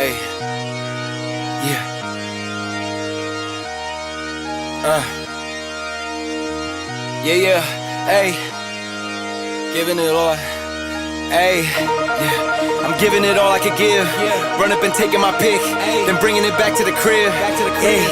Hey, yeah. Yeah, hey, giving it all. Hey, yeah, I'm giving it all I could give. Run up and taking my pick, then bringing it back to the crib. Hey,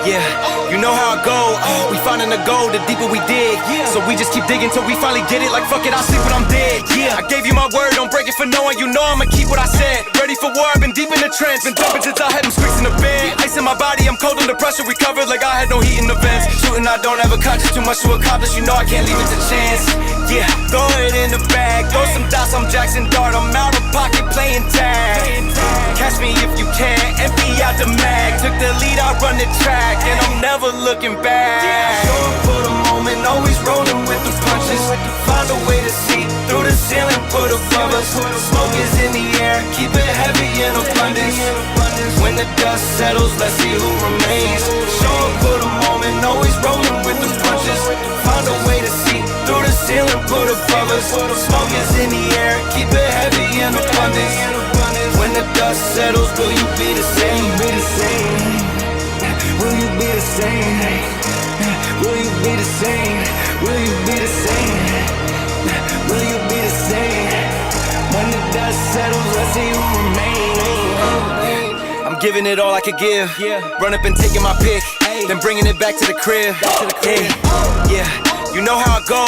yeah, you know how it go. We finding the gold, the deeper we dig. So we just keep digging till we finally get it. Like fuck it, I'll sleep when I'm dead. Yeah, I gave you my word, don't break it for knowing. You know I'ma keep what I said. Ready for war, I've been deep in the trench. Been jumping since I had them squeaks in the bed. Ice in my body, I'm cold under pressure. Recovered like I had no heat in the vents. Shooting, I don't have a conscience, too much to accomplish. You know I can't leave it to chance. Yeah, throw it in the bag. Throw some dots, I'm Jackson Dart. I'm out of pocket playing tag. Catch me if you can, empty out the mag. Took the lead, I run the track, and I'm never looking back. Going for the moment, always rolling with the punches. Find a way to see through the ceiling, put above us. Smoke is in the air, keep it heavy in abundance. When the dust settles, let's see who remains. Show up for the moment, always rolling with the punches. Find a way to see through the ceiling, put above us. Smoke is in the air, keep it heavy in abundance. When the dust settles, will you be the same? Will you be the same? Will you be the same? Will you be the same? Will you be the same? When the dust settles, let's see who remains. I'm giving it all I could give. Run up and taking my pick, then bringing it back to the crib. Yeah, you know how it go.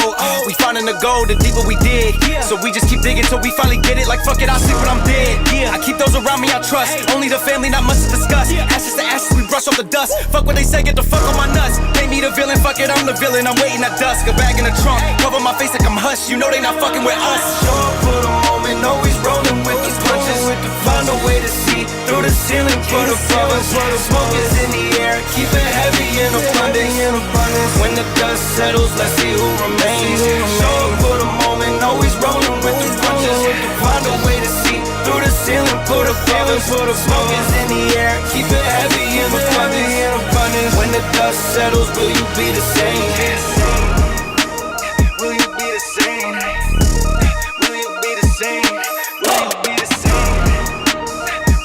We finding the gold, the deeper we dig. So we just keep digging till we finally get it. Like fuck it, I'll sleep when I'm dead. I keep those around me I trust. Only the family, not much to discuss. Ashes to ashes, we brush off the dust. Fuck what they say, get the fuck on my nuts. They need a villain, fuck it, I'm the villain. I'm waiting at dusk, a bag in the trunk. Cover my face like I'm hush, you know they not fucking with us. Show up for the moment, always rolling with these punches. Find a way to see through the ceiling, put above us. Smoke is in the air, keep it heavy in abundance. When the dust settles, let's see who remains. Show up for the moment, always rolling with the punches. Find a way to see through the ceiling, put above us. Smoke is in the air, keep it heavy in abundance. When the dust settles, will you be the same? Will you be the same? Will you be the same? Will you be the same?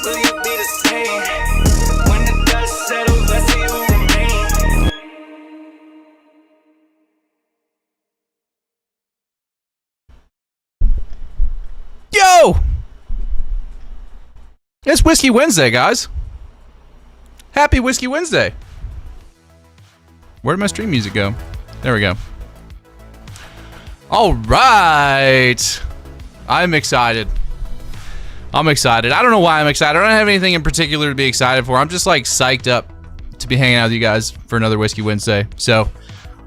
Will you be the same? When the dust settles, let's see who remains. Yo! It's Whiskey Wednesday, guys. Happy Whiskey Wednesday. Where did my stream music go? There we go. All right. I'm excited. I'm excited. I don't know why I'm excited. I don't have anything in particular to be excited for. I'm just like psyched up to be hanging out with you guys for another Whiskey Wednesday. So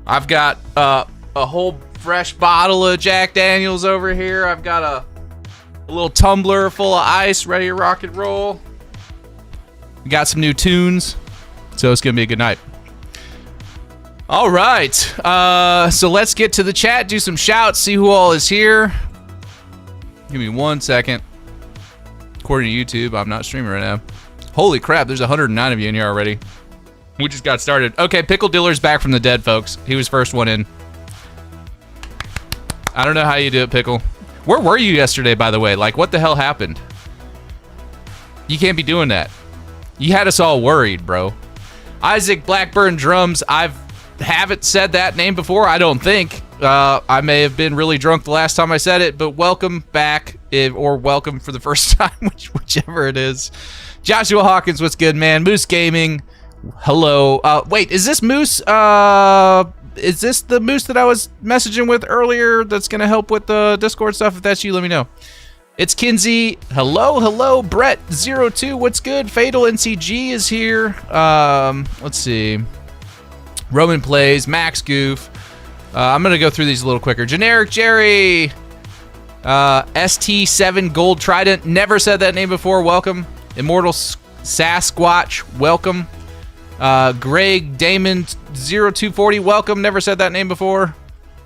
I've got a whole fresh bottle of Jack Daniels over here. I've got a little tumbler full of ice ready to rock and roll. We got some new tunes, so it's gonna be a good night. All right, so let's get to the chat, do some shouts, see who all is here. Give me 1 second. According to YouTube, I'm not streaming right now. Holy crap, there's 109 of you in here already. We just got started. Okay, Pickle Diller's back from the dead, folks. He was first one in. I don't know how you do it, Pickle. Where were you yesterday, by the way? Like, what the hell happened? You can't be doing that. You had us all worried, bro. Isaac Blackburn Drums. I haven't said that name before, I don't think. I may have been really drunk the last time I said it, but welcome back, or welcome for the first time, whichever it is. Joshua Hawkins, what's good, man? Moose Gaming, hello. Wait, is this Moose? Is this the Moose that I was messaging with earlier that's going to help with the Discord stuff? If that's you, let me know. It's Kinsey. Hello. Brett02, what's good? Fatal NCG is here. Let's see. Roman Plays. Max Goof. I'm going to go through these a little quicker. Generic Jerry. ST7 Gold Trident. Never said that name before. Welcome. Immortal Sasquatch. Welcome. Greg Damon 0240, welcome. Never said that name before.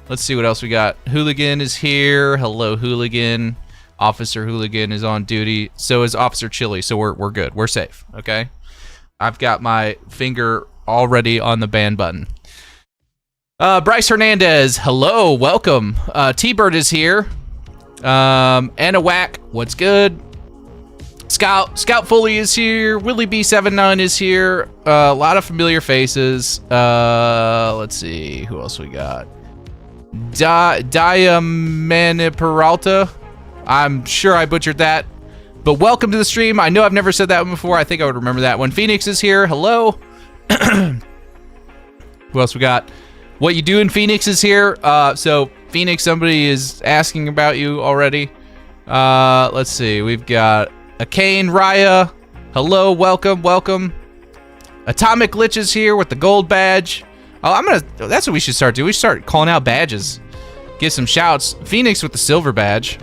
Let's see what else we got. Hooligan is here. Hello, Hooligan. Officer Hooligan is on duty. So is Officer Chili. So we're good. We're safe. Okay. I've got my finger already on the ban button. Bryce Hernandez. Hello, welcome. T-Bird is here. Anna Whack. What's good? Scout Foley is here. Willie B79 is here. A lot of familiar faces. Let's see. Who else we got? Diamante Peralta. I'm sure I butchered that. But welcome to the stream. I know I've never said that one before. I think I would remember that one. Phoenix is here. Hello. Who else we got? What You Do in Phoenix is here. So Phoenix, somebody is asking about you already. Let's see. We've got Akane Raya. Hello, welcome. Atomic Glitch is here with the gold badge. Oh, that's what we should start doing. We should start calling out badges. Give some shouts. Phoenix with the silver badge.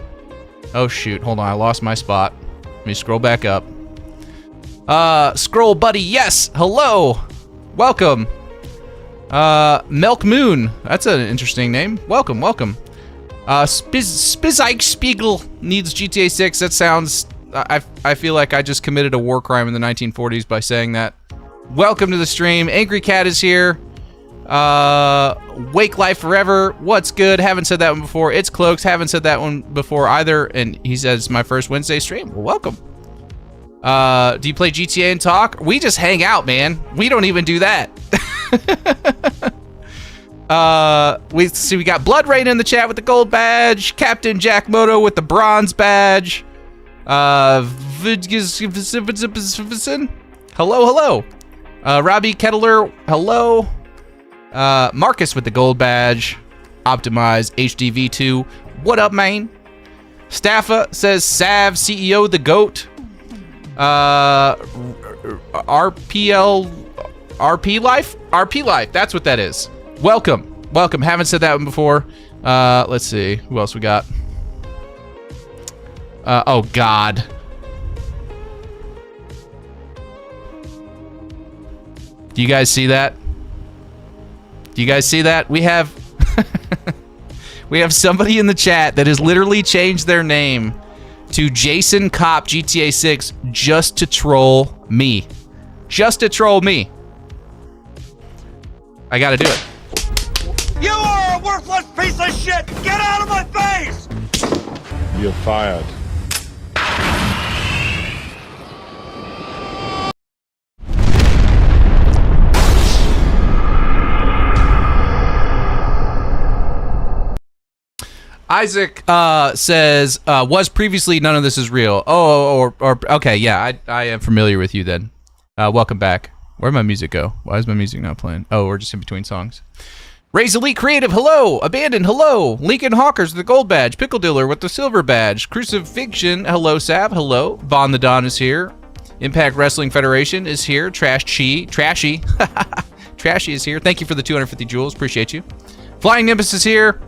Oh shoot, hold on, I lost my spot. Let me scroll back up. Scroll Buddy, yes, hello. Welcome. Milk Moon, that's an interesting name. Welcome. Spizike Spiegel needs GTA 6. That sounds, I feel like I just committed a war crime in the 1940s by saying that. Welcome to the stream. Angry Cat is here. Wake Life Forever. What's good? Haven't said that one before. It's Cloaks. Haven't said that one before either. And he says, my first Wednesday stream. Well, welcome. Do you play GTA and talk? We just hang out, man. We don't even do that. We got Blood Rain in the chat with the gold badge. Captain Jack Moto with the bronze badge. Hello. Robbie Kettler, hello. Marcus with the gold badge. Optimize HDV2. What up, man? Staffa says Sav CEO the GOAT. RP Life. That's what that is. Welcome. Haven't said that one before. Let's see. Who else we got? Oh God. Do you guys see that? We have we have somebody in the chat that has literally changed their name to Jason Cop GTA 6 just to troll me. I gotta do it. You are a worthless piece of shit! Get out of my face! You're fired. Isaac says, was previously none of this is real. Or okay, yeah, I am familiar with you then. Welcome back. Where'd my music go? Why is my music not playing? Oh, we're just in between songs. Raise Elite Creative, hello. Abandon, hello. Lincoln Hawkers with the gold badge. Pickle Dealer with the silver badge. Crucifixion, hello, Sav, hello. Von the Don is here. Impact Wrestling Federation is here. Trashy is here. Thank you for the 250 jewels, appreciate you. Flying Nimbus is here.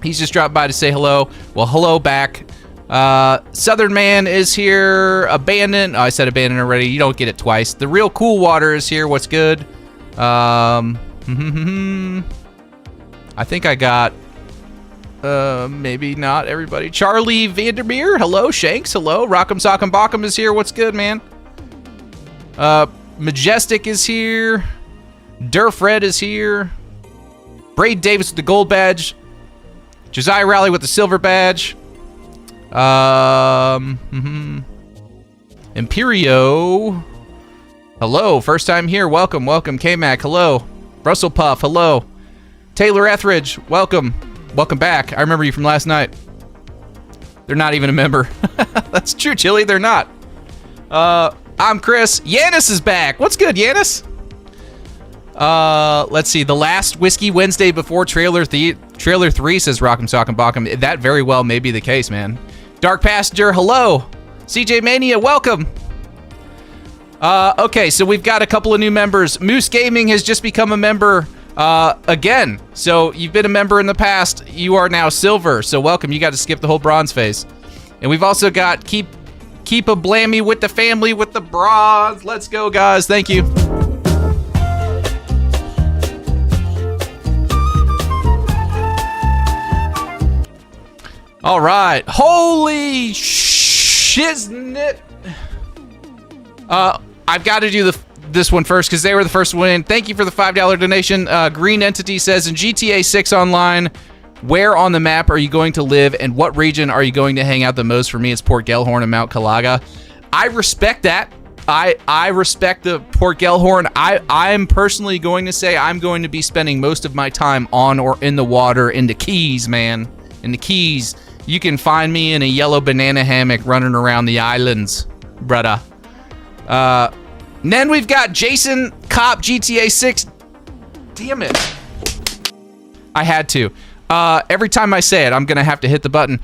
He's just dropped by to say hello. Well, hello back. Southern Man is here. Abandon. Oh, I said abandon already. You don't get it twice. The Real Cool Water is here. What's good? I think I got maybe not everybody. Charlie Vandermeer. Hello. Shanks. Hello. Rock'em Sock'em Bock'em is here. What's good, man? Majestic is here. Durfred is here. Braid Davis with the gold badge. Josiah Rowley with the silver badge. Imperio. Hello, first time here. Welcome. K-Mac, hello. Russell Puff, hello. Taylor Etheridge, welcome. Welcome back. I remember you from last night. They're not even a member. That's true, Chili, they're not. I'm Chris. Yanis is back. What's good, Yanis? Let's see. The last Whiskey Wednesday before Trailer 3, says Rock'em Sock'em Bock'em. That very well may be the case, man. Dark Passenger, hello. CJ Mania, welcome. Okay, so we've got a couple of new members. Moose Gaming has just become a member again. So you've been a member in the past. You are now silver. So welcome. You got to skip the whole bronze phase. And we've also got Keep a Blammy with the family with the bronze. Let's go, guys. Thank you. All right. Holy shiznit. I've got to do this one first because they were the first one in. Thank you for the $5 donation. Green Entity says, in GTA 6 Online, where on the map are you going to live and what region are you going to hang out the most? For me, it's Port Gellhorn and Mount Calaga. I respect that. I respect the Port Gellhorn. I'm personally going to say I'm going to be spending most of my time on or in the water in the Keys, man. In the Keys. You can find me in a yellow banana hammock running around the islands, brother. Then we've got Jason Cop GTA 6. Damn it. I had to. Every time I say it, I'm going to have to hit the button.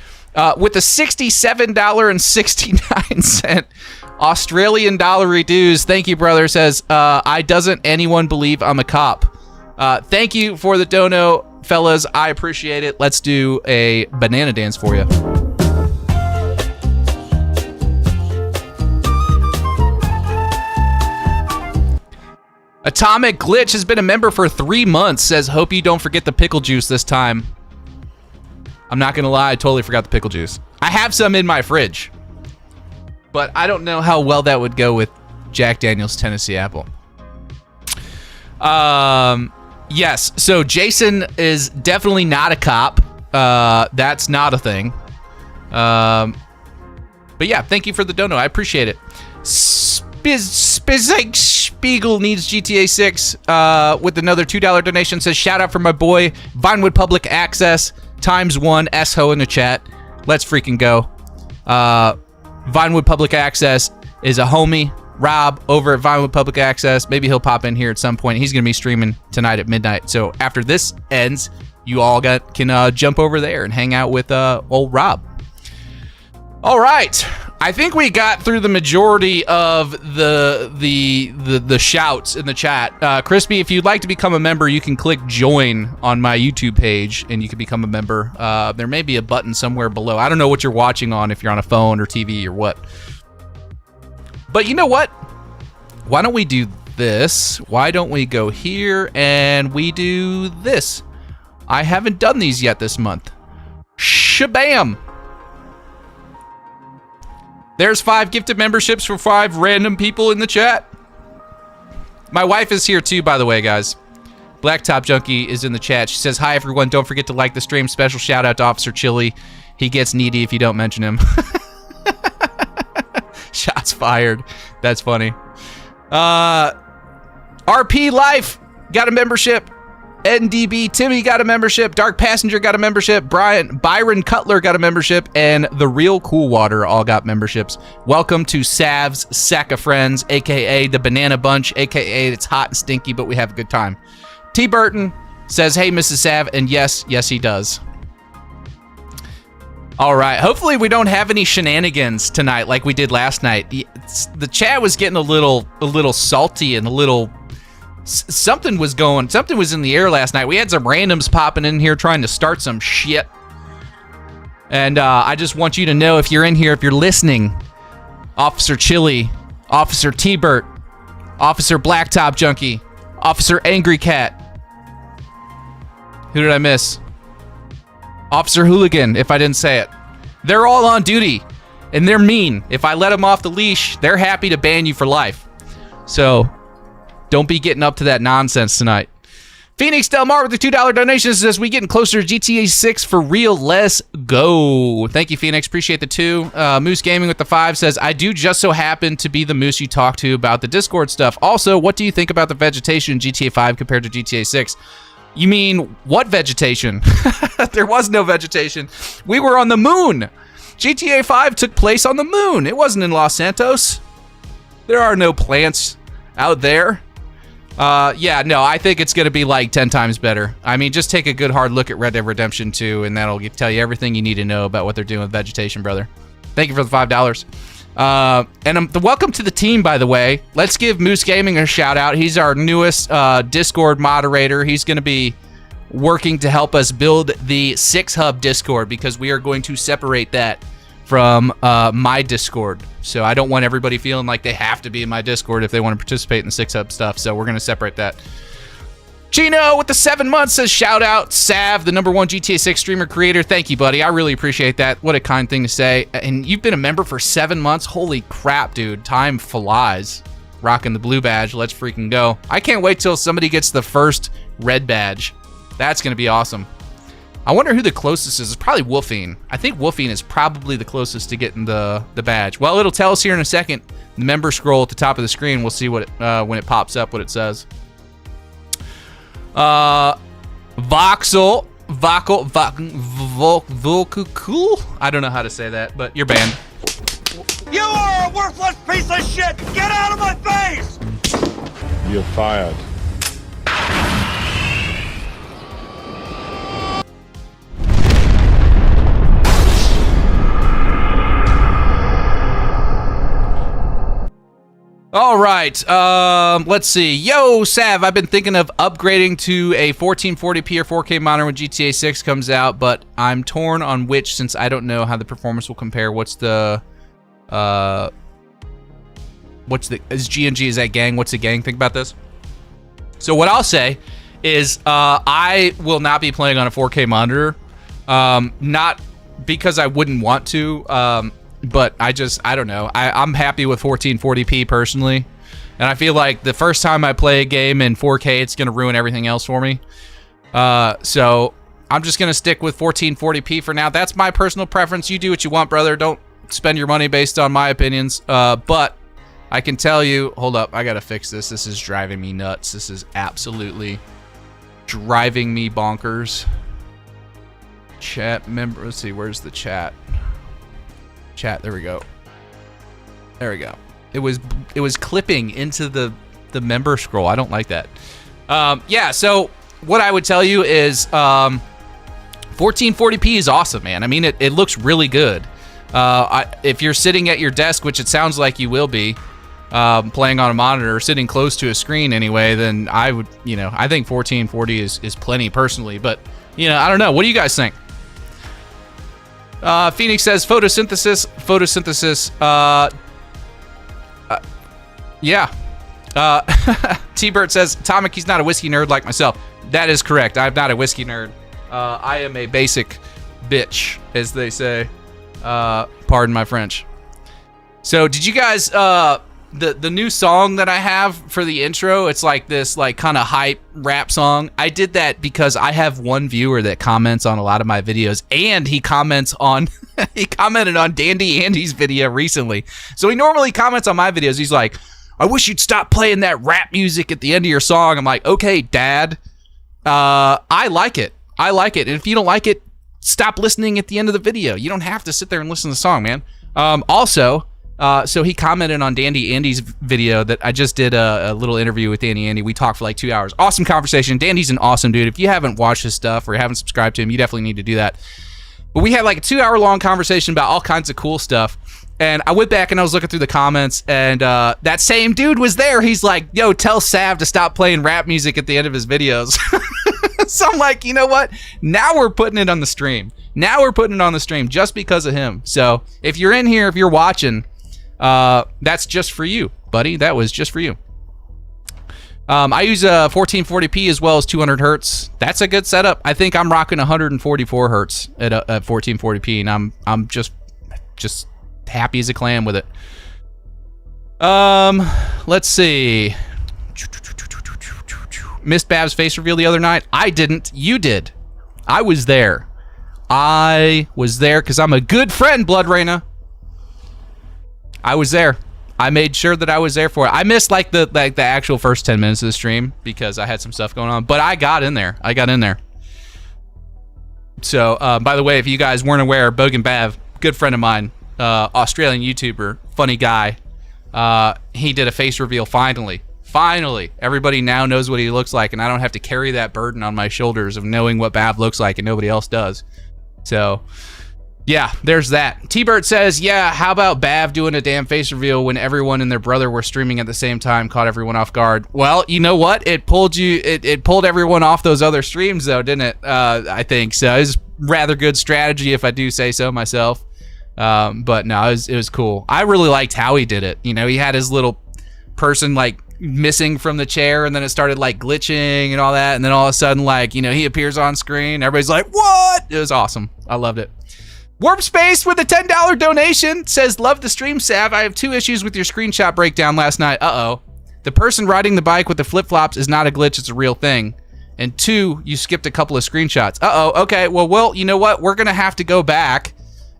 With a $67.69 Australian dollar dues. Thank you, brother. Says, I doesn't anyone believe I'm a cop. Thank you for the dono, fellas. I appreciate it. Let's do a banana dance for you. Atomic Glitch has been a member for 3 months. Says, hope you don't forget the pickle juice this time. I'm not gonna lie, I totally forgot the pickle juice. I have some in my fridge, but I don't know how well that would go with Jack Daniel's Tennessee Apple. Yes, so Jason is definitely not a cop. That's not a thing. But yeah, thank you for the dono. I appreciate it. Spiegel needs GTA 6 with another $2 donation. Says, shout out for my boy, Vinewood Public Access, ×1, S-Ho in the chat. Let's freaking go. Vinewood Public Access is a homie. Rob over at Vinewood Public Access. Maybe he'll pop in here at some point. He's going to be streaming tonight at midnight. So after this ends, you all can jump over there and hang out with old Rob. All right. I think we got through the majority of the shouts in the chat. Crispy, if you'd like to become a member, you can click join on my YouTube page and you can become a member. There may be a button somewhere below. I don't know what you're watching on, if you're on a phone or TV or what. But you know what? Why don't we do this? Why don't we go here and we do this? I haven't done these yet this month. Shabam! There's 5 gifted memberships for 5 random people in the chat. My wife is here too, by the way, guys. Blacktop Junkie is in the chat. She says, hi, everyone. Don't forget to like the stream. Special shout out to Officer Chili. He gets needy if you don't mention him. Shots fired. That's funny. RP Life got a membership. NDB Timmy got a membership. Dark Passenger got a membership. Byron Cutler got a membership. And The Real Cool Water all got memberships. Welcome to Sav's Sack of Friends, a.k.a. the Banana Bunch, a.k.a. it's hot and stinky, but we have a good time. T. Burton says, hey, Mrs. Sav. And yes, he does. All right. Hopefully we don't have any shenanigans tonight like we did last night. The chat was getting a little salty and a little... Something was in the air last night. We had some randoms popping in here trying to start some shit. And I just want you to know, if you're in here, if you're listening, Officer Chili, Officer T-Bert, Officer Blacktop Junkie, Officer Angry Cat. Who did I miss? Officer Hooligan, if I didn't say it. They're all on duty, and they're mean. If I let them off the leash, they're happy to ban you for life. So, don't be getting up to that nonsense tonight. Phoenix Del Mar with the $2 donation says, we getting closer to GTA 6 for real. Let's go. Thank you, Phoenix. Appreciate the 2. Moose Gaming with the 5 says, I do just so happen to be the Moose you talked to about the Discord stuff. Also, what do you think about the vegetation in GTA 5 compared to GTA 6? You mean, what vegetation? There was no vegetation. We were on the moon. GTA 5 took place on the moon. It wasn't in Los Santos. There are no plants out there. Yeah, no, I think it's going to be like 10 times better. I mean, just take a good hard look at Red Dead Redemption 2, and that'll tell you everything you need to know about what they're doing with vegetation, brother. Thank you for the $5. And welcome to the team, by the way. Let's give Moose Gaming a shout out. He's our newest Discord moderator. He's going to be working to help us build the VIHUB Discord, because we are going to separate that from my Discord. So I don't want everybody feeling like they have to be in my Discord if they want to participate in the VIHUB stuff. So we're going to separate that. Chino with the 7 months says, shout out Sav, the #1 GTA 6 streamer creator. Thank you, buddy. I really appreciate that. What a kind thing to say. And you've been a member for 7 months. Holy crap, dude. Time flies. Rocking the blue badge. Let's freaking go. I can't wait till somebody gets the first red badge. That's going to be awesome. I wonder who the closest is. It's probably Wolfine. I think Wolfine is probably the closest to getting the badge. Well, it'll tell us here in a second. The member scroll at the top of the screen. We'll see what when it pops up what it says. Voxel. Volkukul? I don't know how to say that, but you're banned. You are a worthless piece of shit! Get out of my face! You're fired. All right, let's see. Yo, Sav, I've been thinking of upgrading to a 1440p or 4K monitor when GTA 6 comes out, but I'm torn on which since I don't know how the performance will compare. Is G&G, is that gang? What's the gang think about this? So what I'll say is I will not be playing on a 4K monitor, not because I wouldn't want to, but I don't know. I'm happy with 1440p personally, and I feel like the first time I play a game in 4K, it's gonna ruin everything else for me. So I'm just gonna stick with 1440p for now. That's my personal preference. You do what you want, brother. Don't spend your money based on my opinions. But I can tell you, hold up, I gotta fix this. This is driving me nuts. This is absolutely driving me bonkers. Chat member, let's see, where's the chat? Chat, there we go. There we go. It was clipping into the member scroll. I don't like that. Yeah, so what I would tell you is 1440p is awesome, man. I mean, it looks really good. If you're sitting at your desk, which it sounds like you will be, playing on a monitor, or sitting close to a screen anyway, then I would, I think 1440 is plenty personally, but, I don't know. What do you guys think? Phoenix says photosynthesis. Yeah. T-Bird says Atomic, he's not a whiskey nerd like myself. That is correct. I'm not a whiskey nerd. I am a basic bitch, as they say. Pardon my French. So did you guys, the new song that I have for the intro, it's like this kind of hype rap song. I did that because I have one viewer that comments on a lot of my videos, and he commented on Dandy Andy's video recently. So he normally comments on my videos. He's like, I wish you'd stop playing that rap music at the end of your song. I'm like, okay, Dad. I like it. And if you don't like it, stop listening at the end of the video. You don't have to sit there and listen to the song, man. So he commented on Dandy Andy's video that I just did a little interview with Dandy Andy. We talked for like 2 hours. Awesome conversation. Dandy's an awesome dude. If you haven't watched his stuff or haven't subscribed to him, you definitely need to do that. But we had like a 2-hour long conversation about all kinds of cool stuff. And I went back and I was looking through the comments, and that same dude was there. He's like, yo, tell Sav to stop playing rap music at the end of his videos. So I'm like, you know what? Now we're putting it on the stream. Just because of him. So if you're in here, if you're watching, that's just for you, buddy. That was just for you. I use 1440p as well as 200 hertz. That's a good setup. I think I'm rocking 144 hertz at 1440p, and I'm just happy as a clam with it. Let's see. Missed Bab's face reveal the other night. I didn't. You did. I was there because I'm a good friend, Blood Reyna. I was there. I made sure that I was there for it. I missed like the actual first 10 minutes of the stream because I had some stuff going on, but I got in there. So, by the way, if you guys weren't aware, Bogan Bav, good friend of mine, Australian YouTuber, funny guy. He did a face reveal finally. Everybody now knows what he looks like, and I don't have to carry that burden on my shoulders of knowing what Bav looks like and nobody else does. So, yeah, there's that. T-Bird says, yeah, how about Bav doing a damn face reveal when everyone and their brother were streaming at the same time, caught everyone off guard? Well, you know what? It pulled everyone off those other streams, though, didn't it? I think so. It was rather good strategy, if I do say so myself. But no, it was cool. I really liked how he did it. He had his little person like missing from the chair, and then it started like glitching and all that, and then all of a sudden, like, he appears on screen. Everybody's like, what? It was awesome. I loved it. Warp Space with a $10 donation says, love the stream, Sav. I have 2 issues with your screenshot breakdown last night. The person riding the bike with the flip-flops is not a glitch, it's a real thing. and 2, you skipped a couple of screenshots. Uh-oh, okay, well, you know what? We're going to have to go back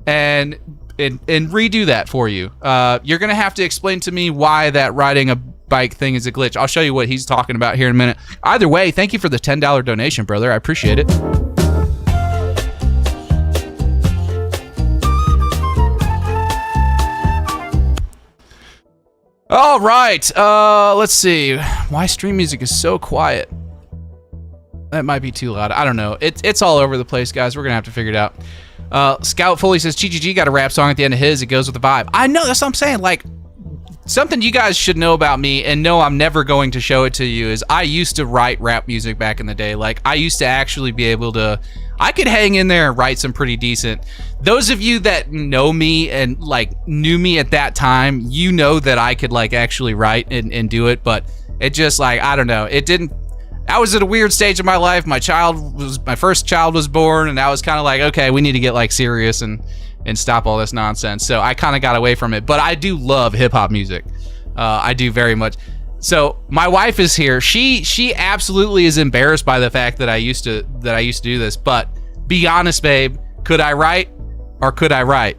and redo that for you. You're going to have to explain to me why that riding a bike thing is a glitch. I'll show you what he's talking about here in a minute. Either way, thank you for the $10 donation, brother. I appreciate it. All right, let's see. Why stream music is so quiet? That might be too loud. I don't know. It's all over the place, guys. We're gonna have to figure it out. Scout Foley says GGG got a rap song at the end of his. It goes with the vibe. I know, that's what I'm saying. Like, something you guys should know about me, and no, I'm never going to show it to you, is I used to write rap music back in the day. Like, I used to actually be able to, I could hang in there and write some pretty decent. Those of you that know me and like knew me at that time, you know that I could like actually write and do it, but it just like, I don't know, it didn't. I was at a weird stage of my life. My first child was born, and I was kind of like, okay, we need to get like serious and stop all this nonsense. So I kind of got away from it, but I do love hip hop music. I do very much. So my wife is here. She absolutely is embarrassed by the fact that I used to do this. But be honest, babe, could I write or could I write?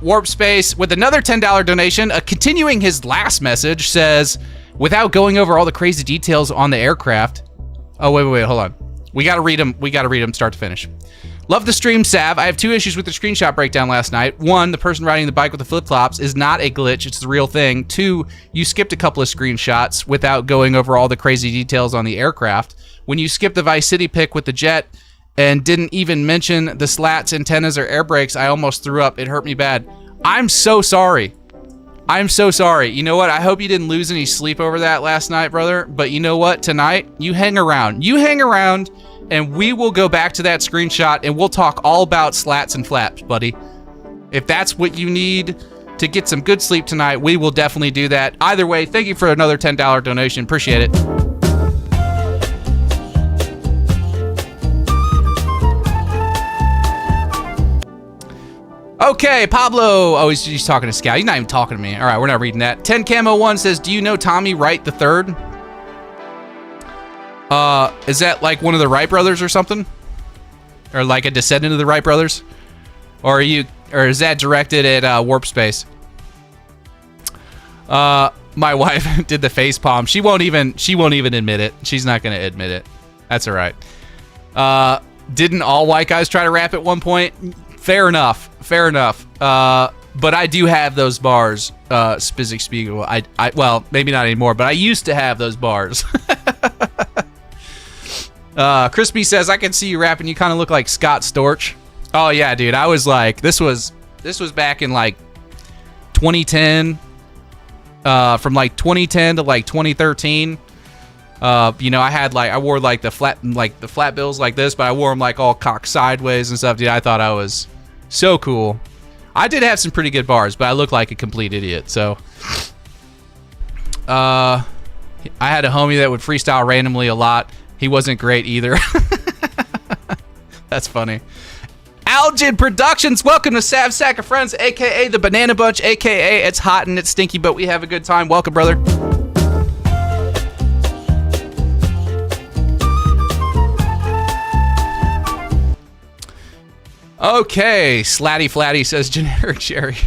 Warp Space with another $10 donation. Continuing his last message says, without going over all the crazy details on the aircraft. Oh wait, hold on. We gotta read them start to finish. Love the stream, Sav. I have 2 issues with the screenshot breakdown last night. 1, the person riding the bike with the flip-flops is not a glitch. It's the real thing. 2, you skipped a couple of screenshots without going over all the crazy details on the aircraft. When you skipped the Vice City pic with the jet and didn't even mention the slats, antennas, or air brakes, I almost threw up. It hurt me bad. I'm so sorry. I'm so sorry. You know what? I hope you didn't lose any sleep over that last night, brother. But you know what? Tonight, you hang around. You hang around, and we will go back to that screenshot, and we'll talk all about slats and flaps, buddy. If that's what you need to get some good sleep tonight, we will definitely do that. Either way, thank you for another $10 donation. Appreciate it. Okay, Pablo. Oh, he's talking to Scout. He's not even talking to me. All right, we're not reading that. 10 Camo 1 says, do you know Tommy Wright the Third? Is that like one of the Wright brothers or something? Or like a descendant of the Wright brothers? Or is that directed at Warp Space? My wife did the face palm. She won't even admit it. She's not gonna admit it. That's all right. Didn't all white guys try to rap at one point? Fair enough. But I do have those bars, Spizik Spiegel. I well, maybe not anymore, but I used to have those bars. Crispy says, I can see you rapping. You kind of look like Scott Storch. Oh yeah, dude. I was like, this was back in like 2010. From like 2010 to like 2013. I wore like the flat bills like this, but I wore them like all cocked sideways and stuff. Dude, I thought I was so cool. I did have some pretty good bars, but I look like a complete idiot. So, I had a homie that would freestyle randomly a lot. He wasn't great either. That's funny. Algid Productions, welcome to Sav Sack of Friends, aka the Banana Bunch, aka it's hot and it's stinky, but we have a good time. Welcome, brother. Okay, Slatty Flatty says generic Jerry.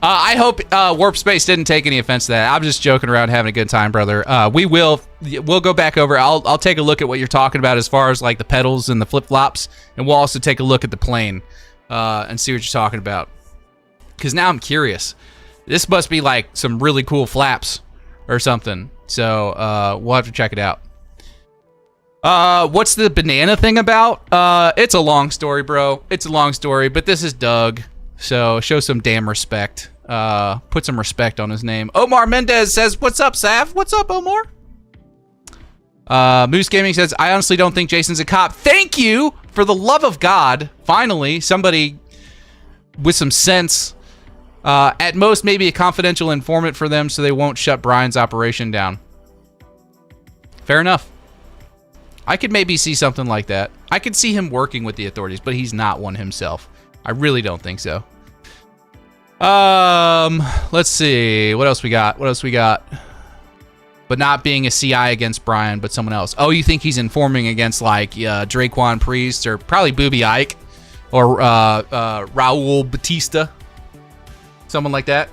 I hope Warp Space didn't take any offense to that. I'm just joking around, having a good time, brother. We'll go back over. I'll take a look at what you're talking about as far as like the pedals and the flip flops, and we'll also take a look at the plane and see what you're talking about. Because now I'm curious. This must be like some really cool flaps or something. So we'll have to check it out. What's the banana thing about? It's a long story, bro. It's a long story, but this is Doug. So show some damn respect. Put some respect on his name. Omar Mendez says, what's up, Sav? What's up, Omar? Moose Gaming says, I honestly don't think Jason's a cop. Thank you! For the love of God. Finally, somebody with some sense. At most, maybe a confidential informant for them so they won't shut Brian's operation down. Fair enough. I could maybe see something like that. I could see him working with the authorities, but he's not one himself. I really don't think so. Let's see. What else we got? but not being a CI against Brian, but someone else. Oh, you think he's informing against like Draquan Priest or probably Booby Ike or Raul Batista, someone like that.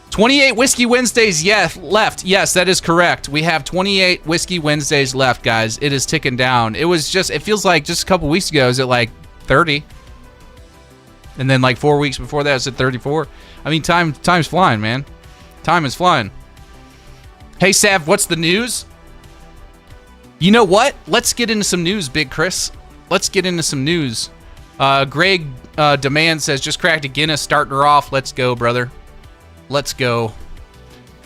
28 Whiskey Wednesdays left. Yes, that is correct. We have 28 Whiskey Wednesdays left, guys. It is ticking down. It feels like just a couple weeks ago, it was at like 30. And then like 4 weeks before that, it's at 34. I mean, time's flying, man. Time is flying. Hey, Sav, what's the news? You know what? Let's get into some news, Big Chris. Let's get into some news. Greg Demand says, just cracked a Guinness, starting her off. Let's go, brother. Let's go.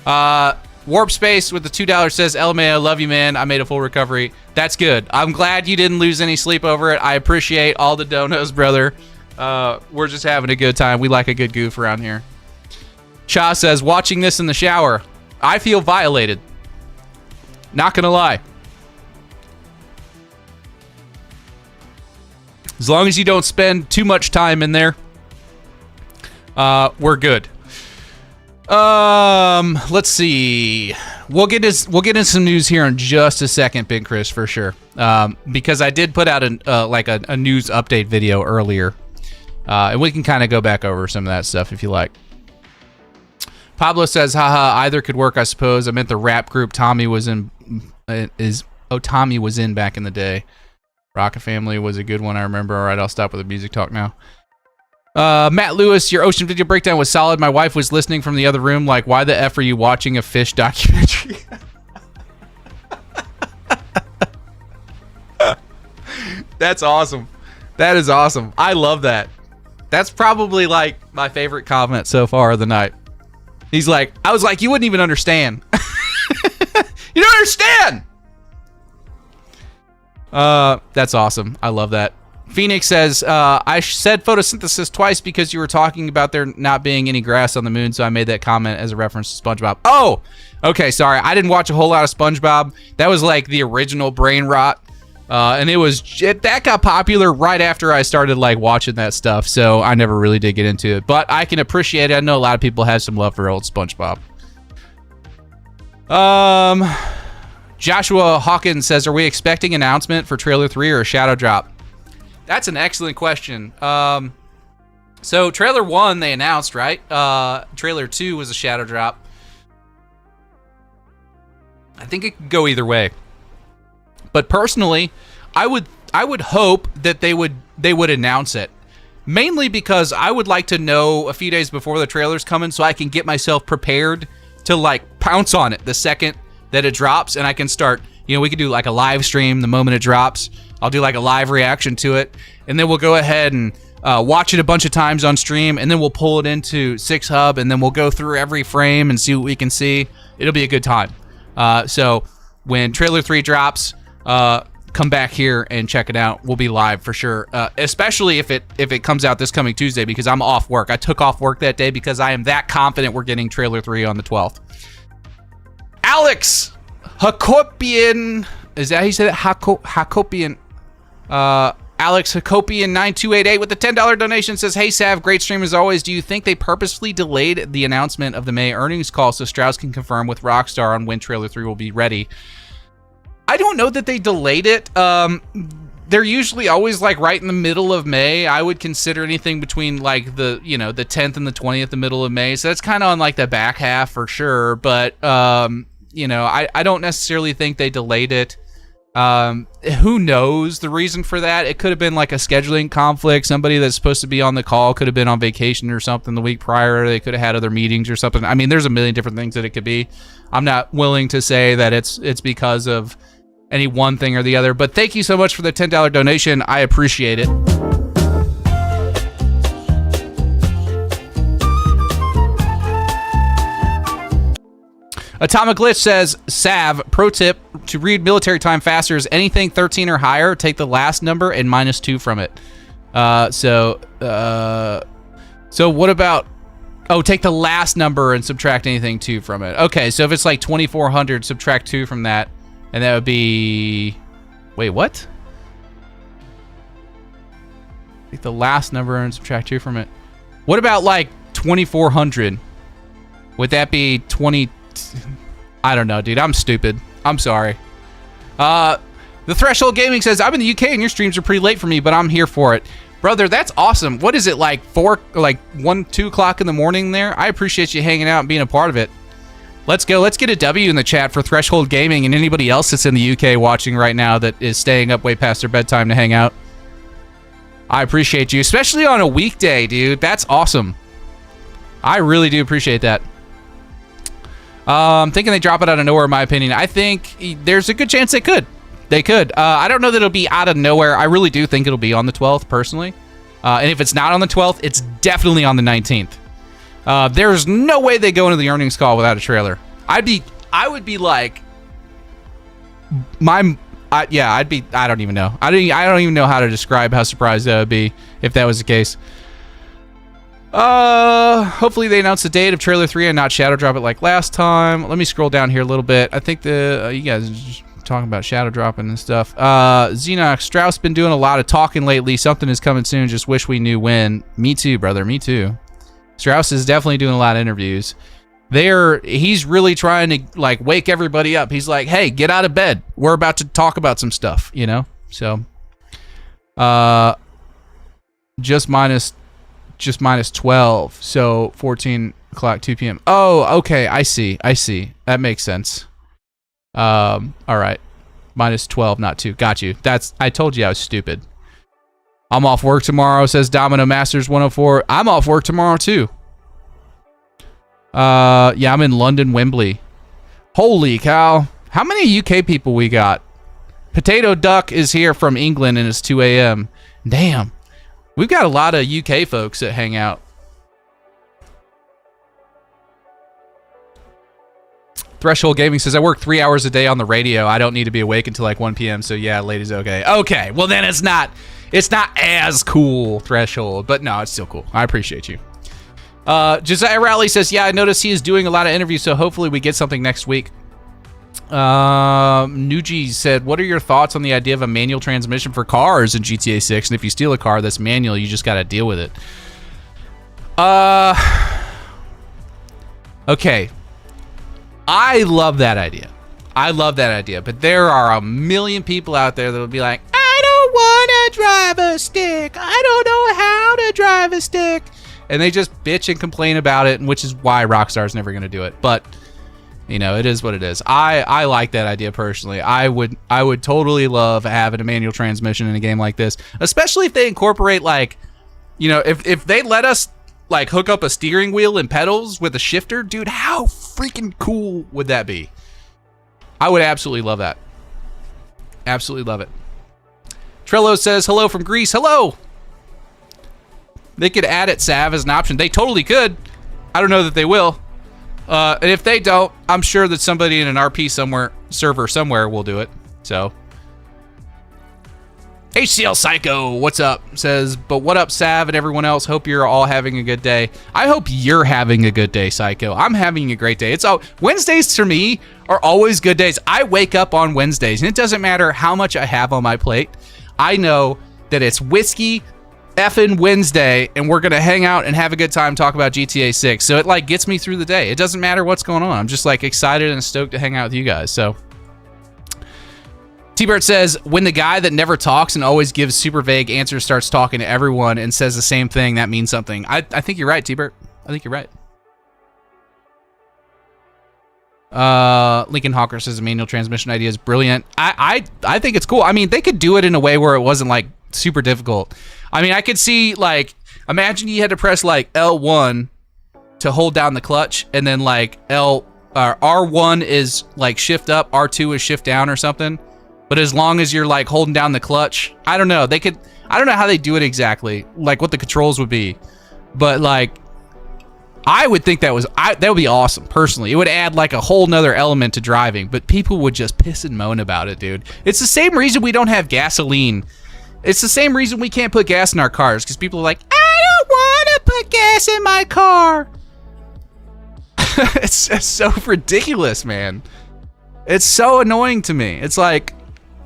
Warp Space with the $2 says, LMA, I love you, man. I made a full recovery. That's good. I'm glad you didn't lose any sleep over it. I appreciate all the donos, brother. We're just having a good time. We like a good goof around here. Cha says, watching this in the shower. I feel violated. Not gonna lie. As long as you don't spend too much time in there, we're good. Let's see. We'll get into some news here in just a second, Big Chris, for sure. Because I did put out a news update video earlier, and we can kind of go back over some of that stuff if you like. Pablo says, haha, either could work, I suppose. I meant the rap group Tommy was in Tommy was in back in the day. Rocket Family was a good one, I remember. All right, I'll stop with the music talk now. Matt Lewis, your Ocean video breakdown was solid. My wife was listening from the other room like, why the F are you watching a fish documentary? That's awesome. That is awesome. I love that. That's probably like my favorite comment so far of the night. He's like, I was like, you wouldn't even understand. You don't understand. That's awesome. I love that. Phoenix says, I said photosynthesis twice because you were talking about there not being any grass on the moon, so I made that comment as a reference to SpongeBob. Oh, okay, sorry. I didn't watch a whole lot of SpongeBob. That was like the original brain rot. And that got popular right after I started like watching that stuff, so I never really did get into it. But I can appreciate it. I know a lot of people have some love for old SpongeBob. Joshua Hawkins says, are we expecting an announcement for trailer 3 or a shadow drop? That's an excellent question. So trailer 1 they announced, right? Trailer 2 was a shadow drop. I think it could go either way. But personally, I would hope that they would announce it. Mainly because I would like to know a few days before the trailer's coming so I can get myself prepared to like pounce on it the second that it drops, and I can start, we could do like a live stream the moment it drops. I'll do like a live reaction to it, and then we'll go ahead and watch it a bunch of times on stream, and then we'll pull it into VIHUB, and then we'll go through every frame and see what we can see. It'll be a good time. So when trailer 3 drops, come back here and check it out. We'll be live for sure, especially if it comes out this coming Tuesday, because I'm off work. I took off work that day because I am that confident we're getting trailer 3 on the 12th. Alex Hakopian, is that how you say that? Hakopian. Alex Hakopian 9288 with the $10 donation says, hey Sav, great stream as always. Do you think they purposefully delayed the announcement of the May earnings call so Strauss can confirm with Rockstar on when trailer 3 will be ready? I don't know that they delayed it. They're usually always like right in the middle of May. I would consider anything between like the 10th and the 20th, the middle of May. So that's kind of on like the back half for sure. But I don't necessarily think they delayed it. Who knows the reason for that? It could have been like a scheduling conflict. Somebody that's supposed to be on the call could have been on vacation or something the week prior. They could have had other meetings or something. I mean, there's a million different things that it could be. I'm not willing to say that it's because of any one thing or the other, but thank you so much for the $10 donation. I appreciate it. Atomic Glitch says, Sav, pro tip to read military time faster is anything 13 or higher, take the last number and -2 from it. So what about, take the last number and subtract anything 2 from it. Okay, so if it's like 2400, subtract 2 from that, and that would be, wait, what? Take the last number and subtract 2 from it. What about like 2400? Would that be 20 I don't know, dude. I'm stupid. I'm sorry. The Threshold Gaming says, I'm in the UK and your streams are pretty late for me, but I'm here for it. Brother, that's awesome. What is it, like 1, 2 o'clock in the morning there? I appreciate you hanging out and being a part of it. Let's go. Let's get a W in the chat for Threshold Gaming and anybody else that's in the UK watching right now that is staying up way past their bedtime to hang out. I appreciate you, especially on a weekday, dude. That's awesome. I really do appreciate that. I'm thinking they drop it out of nowhere, in my opinion. I think there's a good chance they could. They could. I don't know that it'll be out of nowhere. I really do think it'll be on the 12th, personally. And if it's not on the 12th, it's definitely on the 19th. There's no way they go into the earnings call without a trailer. I would be like, I don't even know. I don't even know how to describe how surprised I would be if that was the case. Hopefully they announce the date of trailer 3 and not shadow drop it like last time. Let me scroll down here a little bit. I think you guys are just talking about shadow dropping and stuff. Xenox, Strauss been doing a lot of talking lately. Something is coming soon. Just wish we knew when. Me too, brother. Me too. Strauss is definitely doing a lot of interviews. He's really trying to like wake everybody up. He's like, hey, get out of bed. We're about to talk about some stuff, you know? So, just minus 12. So 14 o'clock, 2 p.m. Oh, okay. I see. That makes sense. All right. Minus 12, not 2. Got you. I told you I was stupid. I'm off work tomorrow, says Domino Masters 104. I'm off work tomorrow too. Yeah, I'm in London, Wembley. Holy cow. How many UK people we got? Potato Duck is here from England and it's 2 a.m. Damn. We've got a lot of UK folks that hang out. Threshold Gaming says, I work 3 hours a day on the radio. I don't need to be awake until like 1 p.m. So yeah, ladies, okay. Okay, well then it's not as cool, Threshold, but no, it's still cool. I appreciate you. Josiah Rowley says, yeah, I noticed he is doing a lot of interviews, so hopefully we get something next week. Nuji said, what are your thoughts on the idea of a manual transmission for cars in GTA 6? And if you steal a car that's manual, you just got to deal with it. Okay. I love that idea. But there are a million people out there that will be like, I don't want to drive a stick. I don't know how to drive a stick. And they just bitch and complain about it, which is why Rockstar's never going to do it. But, you know, it is what it is. I like that idea personally. I would totally love having a manual transmission in a game like this, especially if they incorporate, like, you know, if they let us like hook up a steering wheel and pedals with a shifter, dude, how freaking cool would that be? I would absolutely love that. Absolutely love it. Trello says, hello from Greece. Hello. They could add it, Sav, as an option. They totally could. I don't know that they will. And if they don't, I'm sure that somebody in an RP server somewhere will do it. So, HCL Psycho, what's up? Says, but what up, Sav, and everyone else? Hope you're all having a good day. I hope you're having a good day, Psycho. I'm having a great day. Wednesdays for me are always good days. I wake up on Wednesdays, and it doesn't matter how much I have on my plate. I know that it's whiskey effing Wednesday, and we're gonna hang out and have a good time, talk about GTA 6. So it like gets me through the day. It doesn't matter what's going on. I'm just like excited and stoked to hang out with you guys. So T-Bert says, when the guy that never talks and always gives super vague answers starts talking to everyone and says the same thing, that means something. I think you're right, T-Bert. I think you're right. Lincoln Hawker says the manual transmission idea is brilliant. I think it's cool. I mean, they could do it in a way where it wasn't like super difficult. I mean, I could see, like, imagine you had to press like L1 to hold down the clutch, and then like R1 is like shift up, R2 is shift down or something. But as long as you're like holding down the clutch, I don't know. I don't know how they do it exactly, like what the controls would be. But like, I would think that would be awesome, personally. It would add like a whole nother element to driving, but people would just piss and moan about it, dude. It's the same reason we don't have gasoline. It's the same reason we can't put gas in our cars, because people are like, I don't want to put gas in my car. It's so ridiculous, man. It's so annoying to me. It's like,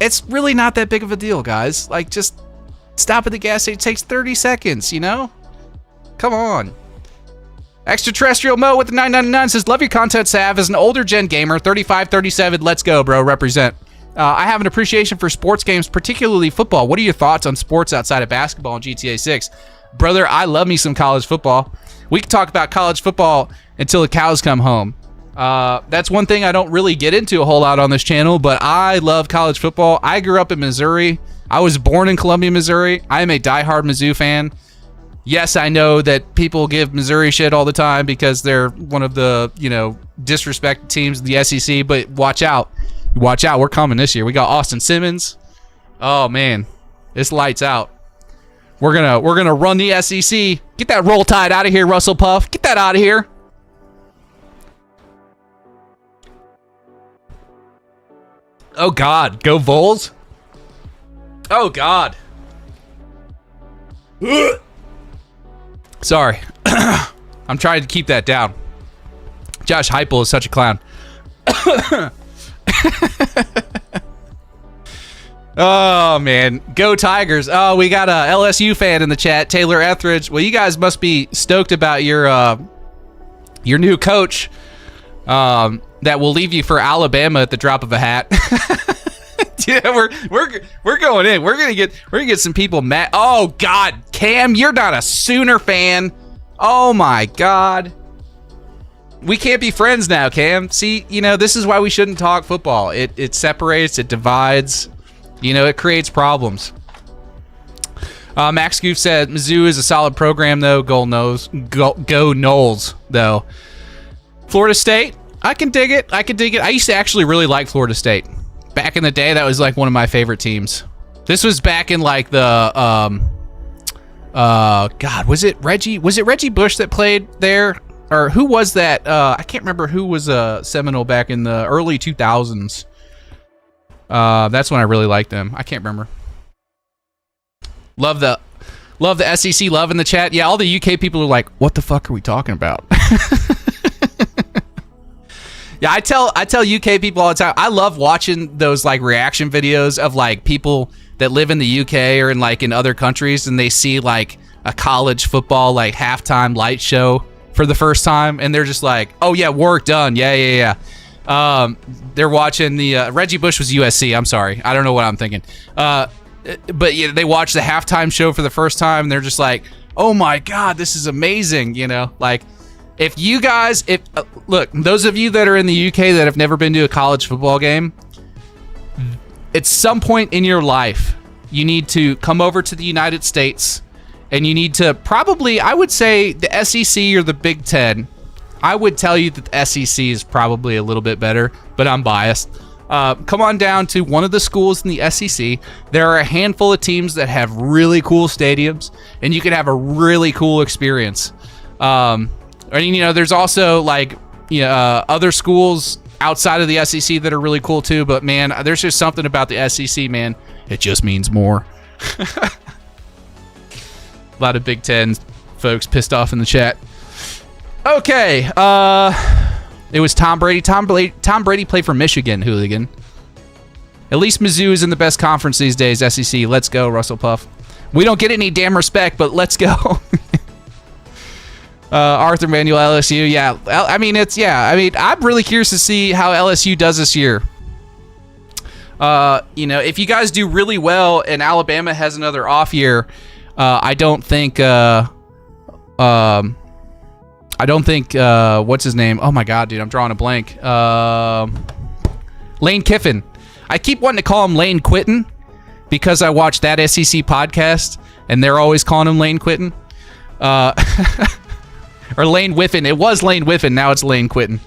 it's really not that big of a deal, guys. Like, just stop at the gas station. It takes 30 seconds, you know? Come on. Extraterrestrial Mo with the 999 says, love your content, Sav. As an older gen gamer, 35, 37, let's go, bro. Represent. I have an appreciation for sports games, particularly football. What are your thoughts on sports outside of basketball in GTA 6? Brother, I love me some college football. We can talk about college football until the cows come home. That's one thing I don't really get into a whole lot on this channel, but I love college football. I grew up in Missouri. I was born in Columbia, Missouri. I am a diehard Mizzou fan. Yes, I know that people give Missouri shit all the time because they're one of the, disrespected teams in the SEC, but watch out. Watch out. We're coming this year. We got Austin Simmons. Oh, man. It's lights out. We're gonna run the SEC. Get that Roll Tide out of here, Russell Puff. Get that out of here. Oh, God. Go Vols. Oh, God. Sorry. I'm trying to keep that down. Josh Heupel is such a clown. Oh, man. Go Tigers. Oh, we got a LSU fan in the chat, Taylor Etheridge. Well, you guys must be stoked about your new coach that will leave you for Alabama at the drop of a hat. Yeah, we're going in. We're gonna get some people mad. Oh God, Cam, you're not a Sooner fan. Oh my God. We can't be friends now, Cam. See, this is why we shouldn't talk football. It separates, it divides, it creates problems. Max Goof said Mizzou is a solid program though. Go Noles though. Florida State, I can dig it. I used to actually really like Florida State. Back in the day, that was like one of my favorite teams. This was back in like the God, was it Reggie Bush that played there? Or who was that? I can't remember who was a Seminole back in the early 2000s. That's when I really liked them. I can't remember. Love the SEC love in the chat. Yeah, all the UK people are like, what the fuck are we talking about? Yeah, I tell UK people all the time, I love watching those like reaction videos of like people that live in the UK or in other countries, and they see like a college football like halftime light show for the first time, and they're just like, oh yeah, work done. Yeah. They're watching the Reggie Bush was USC. I'm sorry, I don't know what I'm thinking. But yeah, they watch the halftime show for the first time, and they're just like, oh my God, this is amazing. Like. If you guys, look, those of you that are in the UK that have never been to a college football game, at some point in your life, you need to come over to the United States, and you need to probably, I would say, the SEC or the Big Ten. I would tell you that the SEC is probably a little bit better, but I'm biased. Come on down to one of the schools in the SEC. There are a handful of teams that have really cool stadiums, and you can have a really cool experience. There's also other schools outside of the SEC that are really cool too, but man, there's just something about the SEC, man. It just means more. A lot of Big Ten folks pissed off in the chat. Okay, it was Tom Brady. Tom Brady played for Michigan, hooligan. At least Mizzou is in the best conference these days, SEC. Let's go, Russell Puff. We don't get any damn respect, but let's go. Arthur Manuel, LSU, yeah. I'm really curious to see how LSU does this year. If you guys do really well and Alabama has another off year, I don't think what's his name? Oh my God, dude, I'm drawing a blank. Lane Kiffin. I keep wanting to call him Lane Quitten because I watch that SEC podcast and they're always calling him Lane Quitten. Or Lane Whiffen. It was Lane Whiffen. Now it's Lane Quitten.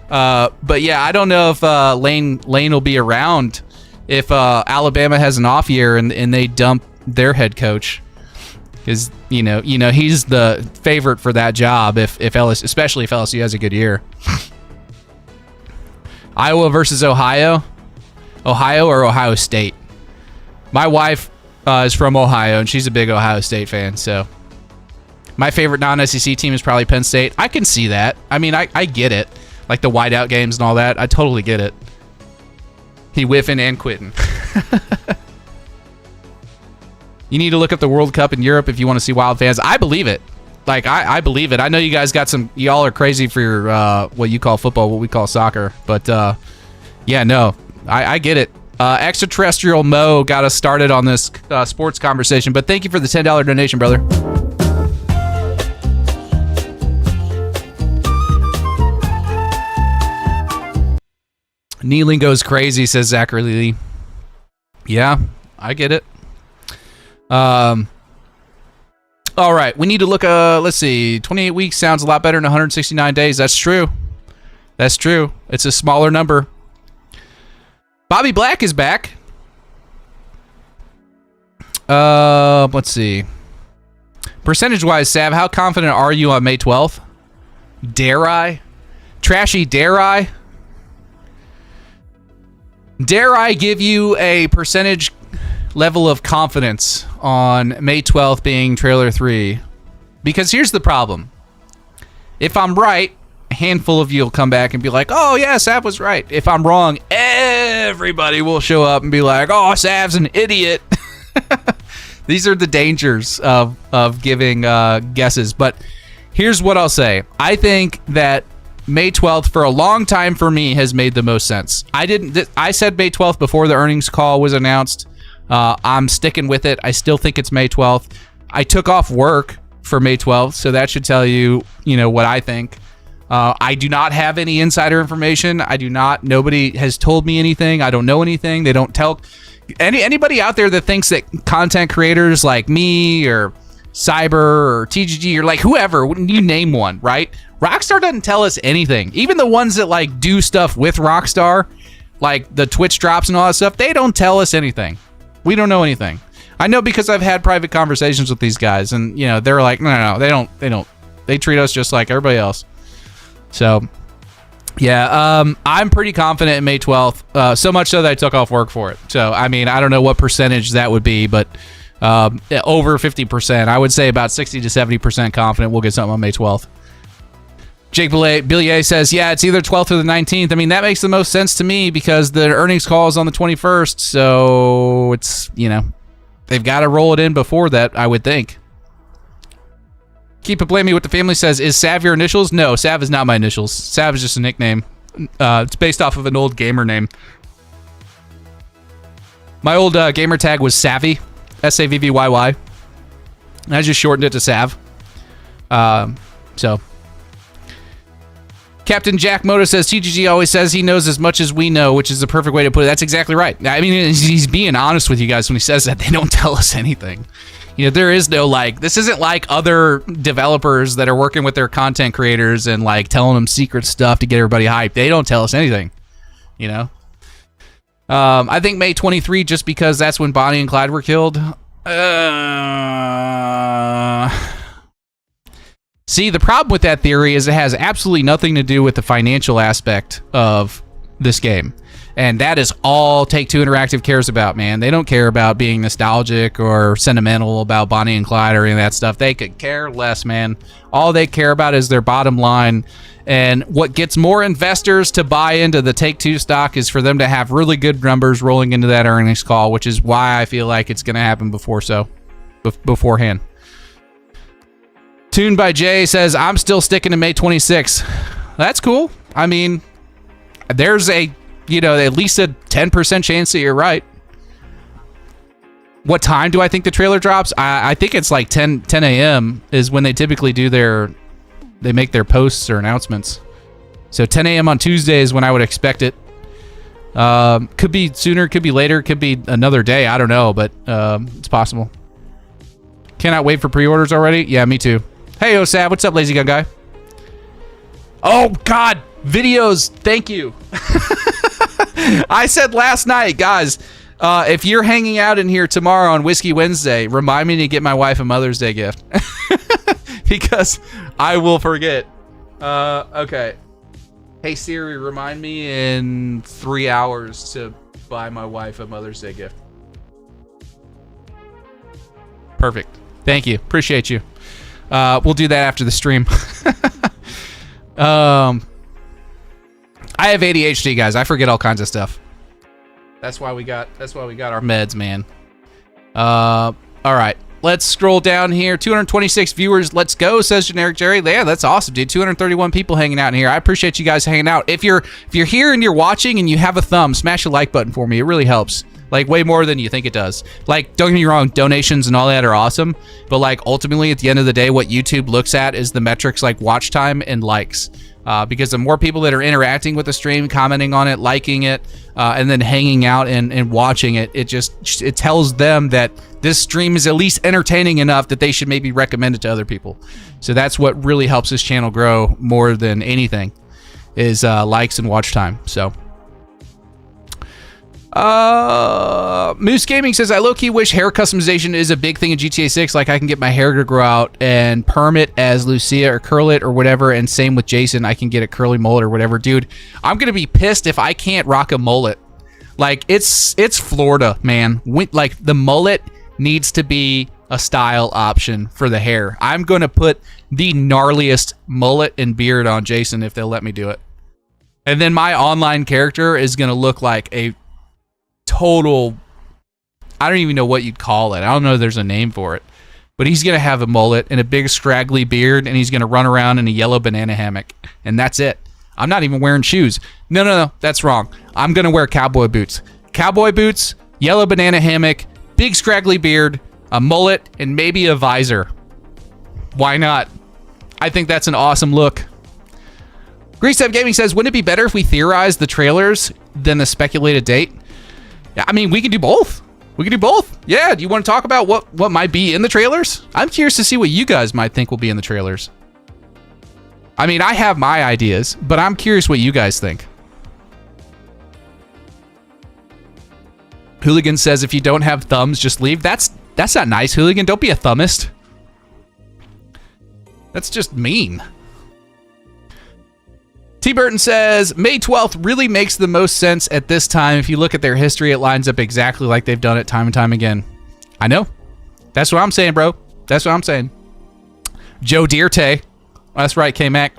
But yeah, I don't know if Lane will be around if Alabama has an off year and they dump their head coach, because he's the favorite for that job if LSU, especially if LSU has a good year. Iowa versus Ohio or Ohio State. My wife is from Ohio and she's a big Ohio State fan, so. My favorite non-SEC team is probably Penn State. I can see that. I mean, I get it. Like the whiteout games and all that. I totally get it. He whiffing and quitting. You need to look up the World Cup in Europe if you want to see wild fans. I believe it. Like, I believe it. I know you guys got some, y'all are crazy for your, what you call football, what we call soccer. But, yeah, no, I get it. Extraterrestrial Mo got us started on this sports conversation. But thank you for the $10 donation, brother. Kneeling goes crazy, says Zachary Lee. Yeah, I get it. All right, we need to look, let's see, 28 weeks sounds a lot better than 169 days. That's true. That's true. It's a smaller number. Bobby Black is back. Let's see. Percentage-wise, Sav, how confident are you on May 12th? Dare I? Trashy, dare I? Dare I give you a percentage level of confidence on May 12th being trailer 3? Because here's the problem. If I'm right, a handful of you will come back and be like, oh yeah, Sav was right. If I'm wrong, everybody will show up and be like, oh, Sav's an idiot. These are the dangers of giving guesses. But here's what I'll say. I think that May 12th for a long time for me has made the most sense. I said May 12th before the earnings call was announced. I'm sticking with it. I still think it's May 12th. I took off work for May 12th, so that should tell you, what I think. I do not have any insider information. Nobody has told me anything. I don't know anything. They don't tell anybody out there that thinks that content creators like me or Cyber or TGG or like whoever, you name one, right? Rockstar doesn't tell us anything. Even the ones that like do stuff with Rockstar, like the Twitch drops and all that stuff, they don't tell us anything. We don't know anything. I know because I've had private conversations with these guys, and they're like, no, they don't. They treat us just like everybody else. So, yeah, I'm pretty confident in May 12th. So much so that I took off work for it. So, I mean, I don't know what percentage that would be, but over 50%. I would say about 60 to 70% confident we'll get something on May 12th. Jake Billier says, yeah, it's either 12th or the 19th. I mean, that makes the most sense to me because the earnings call is on the 21st. So it's, they've got to roll it in before that, I would think. Keep It Blaming What the Family says, is Sav your initials? No, Sav is not my initials. Sav is just a nickname. It's based off of an old gamer name. My old gamer tag was Savvy, SAVVYY. And I just shortened it to Sav. So... Captain Jack Moto says, TGG always says he knows as much as we know, which is the perfect way to put it. That's exactly right. I mean, he's being honest with you guys when he says that. They don't tell us anything. There is no, this isn't like other developers that are working with their content creators and, telling them secret stuff to get everybody hyped. They don't tell us anything, I think May 23, just because that's when Bonnie and Clyde were killed. See, the problem with that theory is it has absolutely nothing to do with the financial aspect of this game. And that is all Take-Two Interactive cares about, man. They don't care about being nostalgic or sentimental about Bonnie and Clyde or any of that stuff. They could care less, man. All they care about is their bottom line. And what gets more investors to buy into the Take-Two stock is for them to have really good numbers rolling into that earnings call, which is why I feel like it's going to happen beforehand. Tuned by Jay says, I'm still sticking to May 26th. That's cool. I mean, there's at least a 10% chance that you're right. What time do I think the trailer drops? I think it's like 10 a.m. is when they typically they make their posts or announcements. So 10 a.m. on Tuesday is when I would expect it. Could be sooner, could be later, could be another day. I don't know, but it's possible. Cannot wait for pre-orders already. Yeah, me too. Hey, Osab, what's up, Lazy Gun Guy? Oh, God, videos, thank you. I said last night, guys, if you're hanging out in here tomorrow on Whiskey Wednesday, remind me to get my wife a Mother's Day gift. Because I will forget. Okay. Hey, Siri, remind me in 3 hours to buy my wife a Mother's Day gift. Perfect. Thank you. Appreciate you. We'll do that after the stream. I have ADHD, guys. I forget all kinds of stuff. That's why we got our meds, man. All right. let's scroll down here. 226 viewers. Let's go, says Generic Jerry. Yeah, that's awesome, dude. 231 people hanging out in here. I appreciate you guys hanging out. If you're here and you're watching and you have a thumb, smash the like button for me. It really helps. Like, way more than you think it does. Like, don't get me wrong, donations and all that are awesome. But, like, ultimately, at the end of the day, what YouTube looks at is the metrics like watch time and likes. Because the more people that are interacting with the stream, commenting on it, liking it, and then hanging out and watching it, it tells them that this stream is at least entertaining enough that they should maybe recommend it to other people. So that's what really helps this channel grow more than anything, is likes and watch time. So Moose Gaming says, I low-key wish hair customization is a big thing in GTA 6. Like, I can get my hair to grow out and perm it as Lucia or curl it or whatever. And same with Jason, I can get a curly mullet or whatever. Dude, I'm gonna be pissed if I can't rock a mullet. Like, it's Florida, man. Like, the mullet needs to be a style option for the hair. I'm gonna put the gnarliest mullet and beard on Jason if they'll let me do it. And then my online character is gonna look like a total, I don't even know what you'd call it. I don't know if there's a name for it. But he's going to have a mullet and a big scraggly beard, and he's going to run around in a yellow banana hammock. And that's it. I'm not even wearing shoes. No, that's wrong. I'm going to wear cowboy boots. Cowboy boots, yellow banana hammock, big scraggly beard, a mullet, and maybe a visor. Why not? I think that's an awesome look. Grease Up Gaming says, wouldn't it be better if we theorized the trailers than the speculated date? Yeah, I mean, we can do both. We can do both. Yeah, do you want to talk about what might be in the trailers? I'm curious to see what you guys might think will be in the trailers. I mean, I have my ideas, but I'm curious what you guys think. Hooligan says, if you don't have thumbs, just leave. That's not nice, Hooligan. Don't be a thumbist. That's just mean. T. Burton says, May 12th really makes the most sense at this time. If you look at their history, it lines up exactly like they've done it time and time again. I know. That's what I'm saying, bro. That's what I'm saying. Joe Dierte. That's right, K-Mac.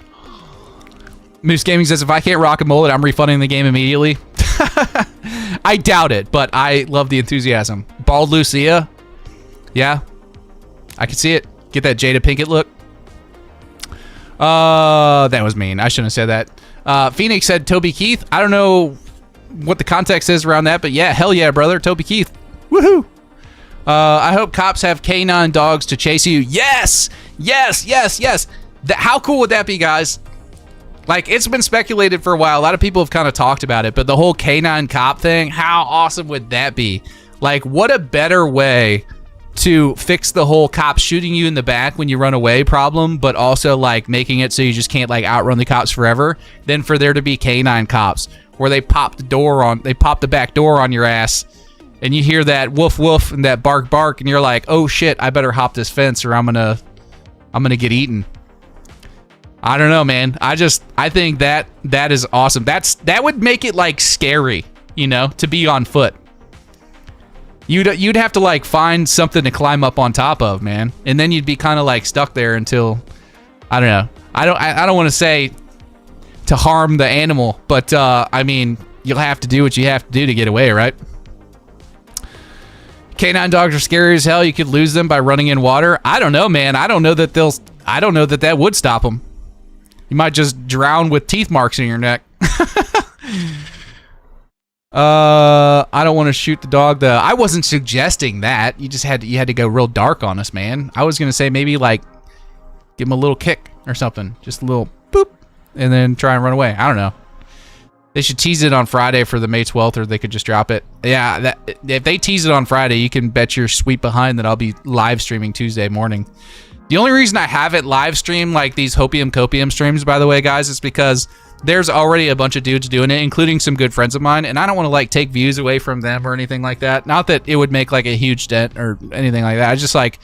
Moose Gaming says, if I can't rock a mullet, I'm refunding the game immediately. I doubt it, but I love the enthusiasm. Bald Lucia. Yeah. I can see it. Get that Jada Pinkett look. That was mean. I shouldn't have said that. Phoenix said Toby Keith. I don't know what the context is around that, but yeah, hell yeah, brother. Toby Keith. Woohoo. I hope cops have canine dogs to chase you. Yes! Yes, yes, yes. How cool would that be, guys? Like, it's been speculated for a while. A lot of people have kind of talked about it, but the whole canine cop thing, how awesome would that be? Like, what a better way to fix the whole cop shooting you in the back when you run away problem, but also like making it so you just can't like outrun the cops forever, than for there to be canine cops where they pop the back door on your ass and you hear that woof woof and that bark bark and you're like, oh shit, I better hop this fence or I'm gonna get eaten. I don't know, man. I think that is awesome. That would make it like scary, you know, to be on foot. You'd have to like find something to climb up on top of, man, and then you'd be kind of like stuck there until, I don't know. I don't want to say to harm the animal, but I mean, you'll have to do what you have to do to get away, right? Canine dogs are scary as hell. You could lose them by running in water. I don't know, man. I don't know that that would stop them. You might just drown with teeth marks in your neck. I don't want to shoot the dog though. I wasn't suggesting that. You had to go real dark on us, man. I was gonna say maybe like give him a little kick or something, just a little boop, and then try and run away. I don't know. They should tease it on Friday for the May 12th, or they could just drop it. Yeah, if they tease it on Friday, you can bet your sweet behind that I'll be live streaming Tuesday morning. The only reason I haven't live streamed like these Hopium Copium streams, by the way, guys, is because there's already a bunch of dudes doing it, including some good friends of mine, and I don't want to like take views away from them or anything like that. Not that it would make like a huge dent or anything like that. I just like,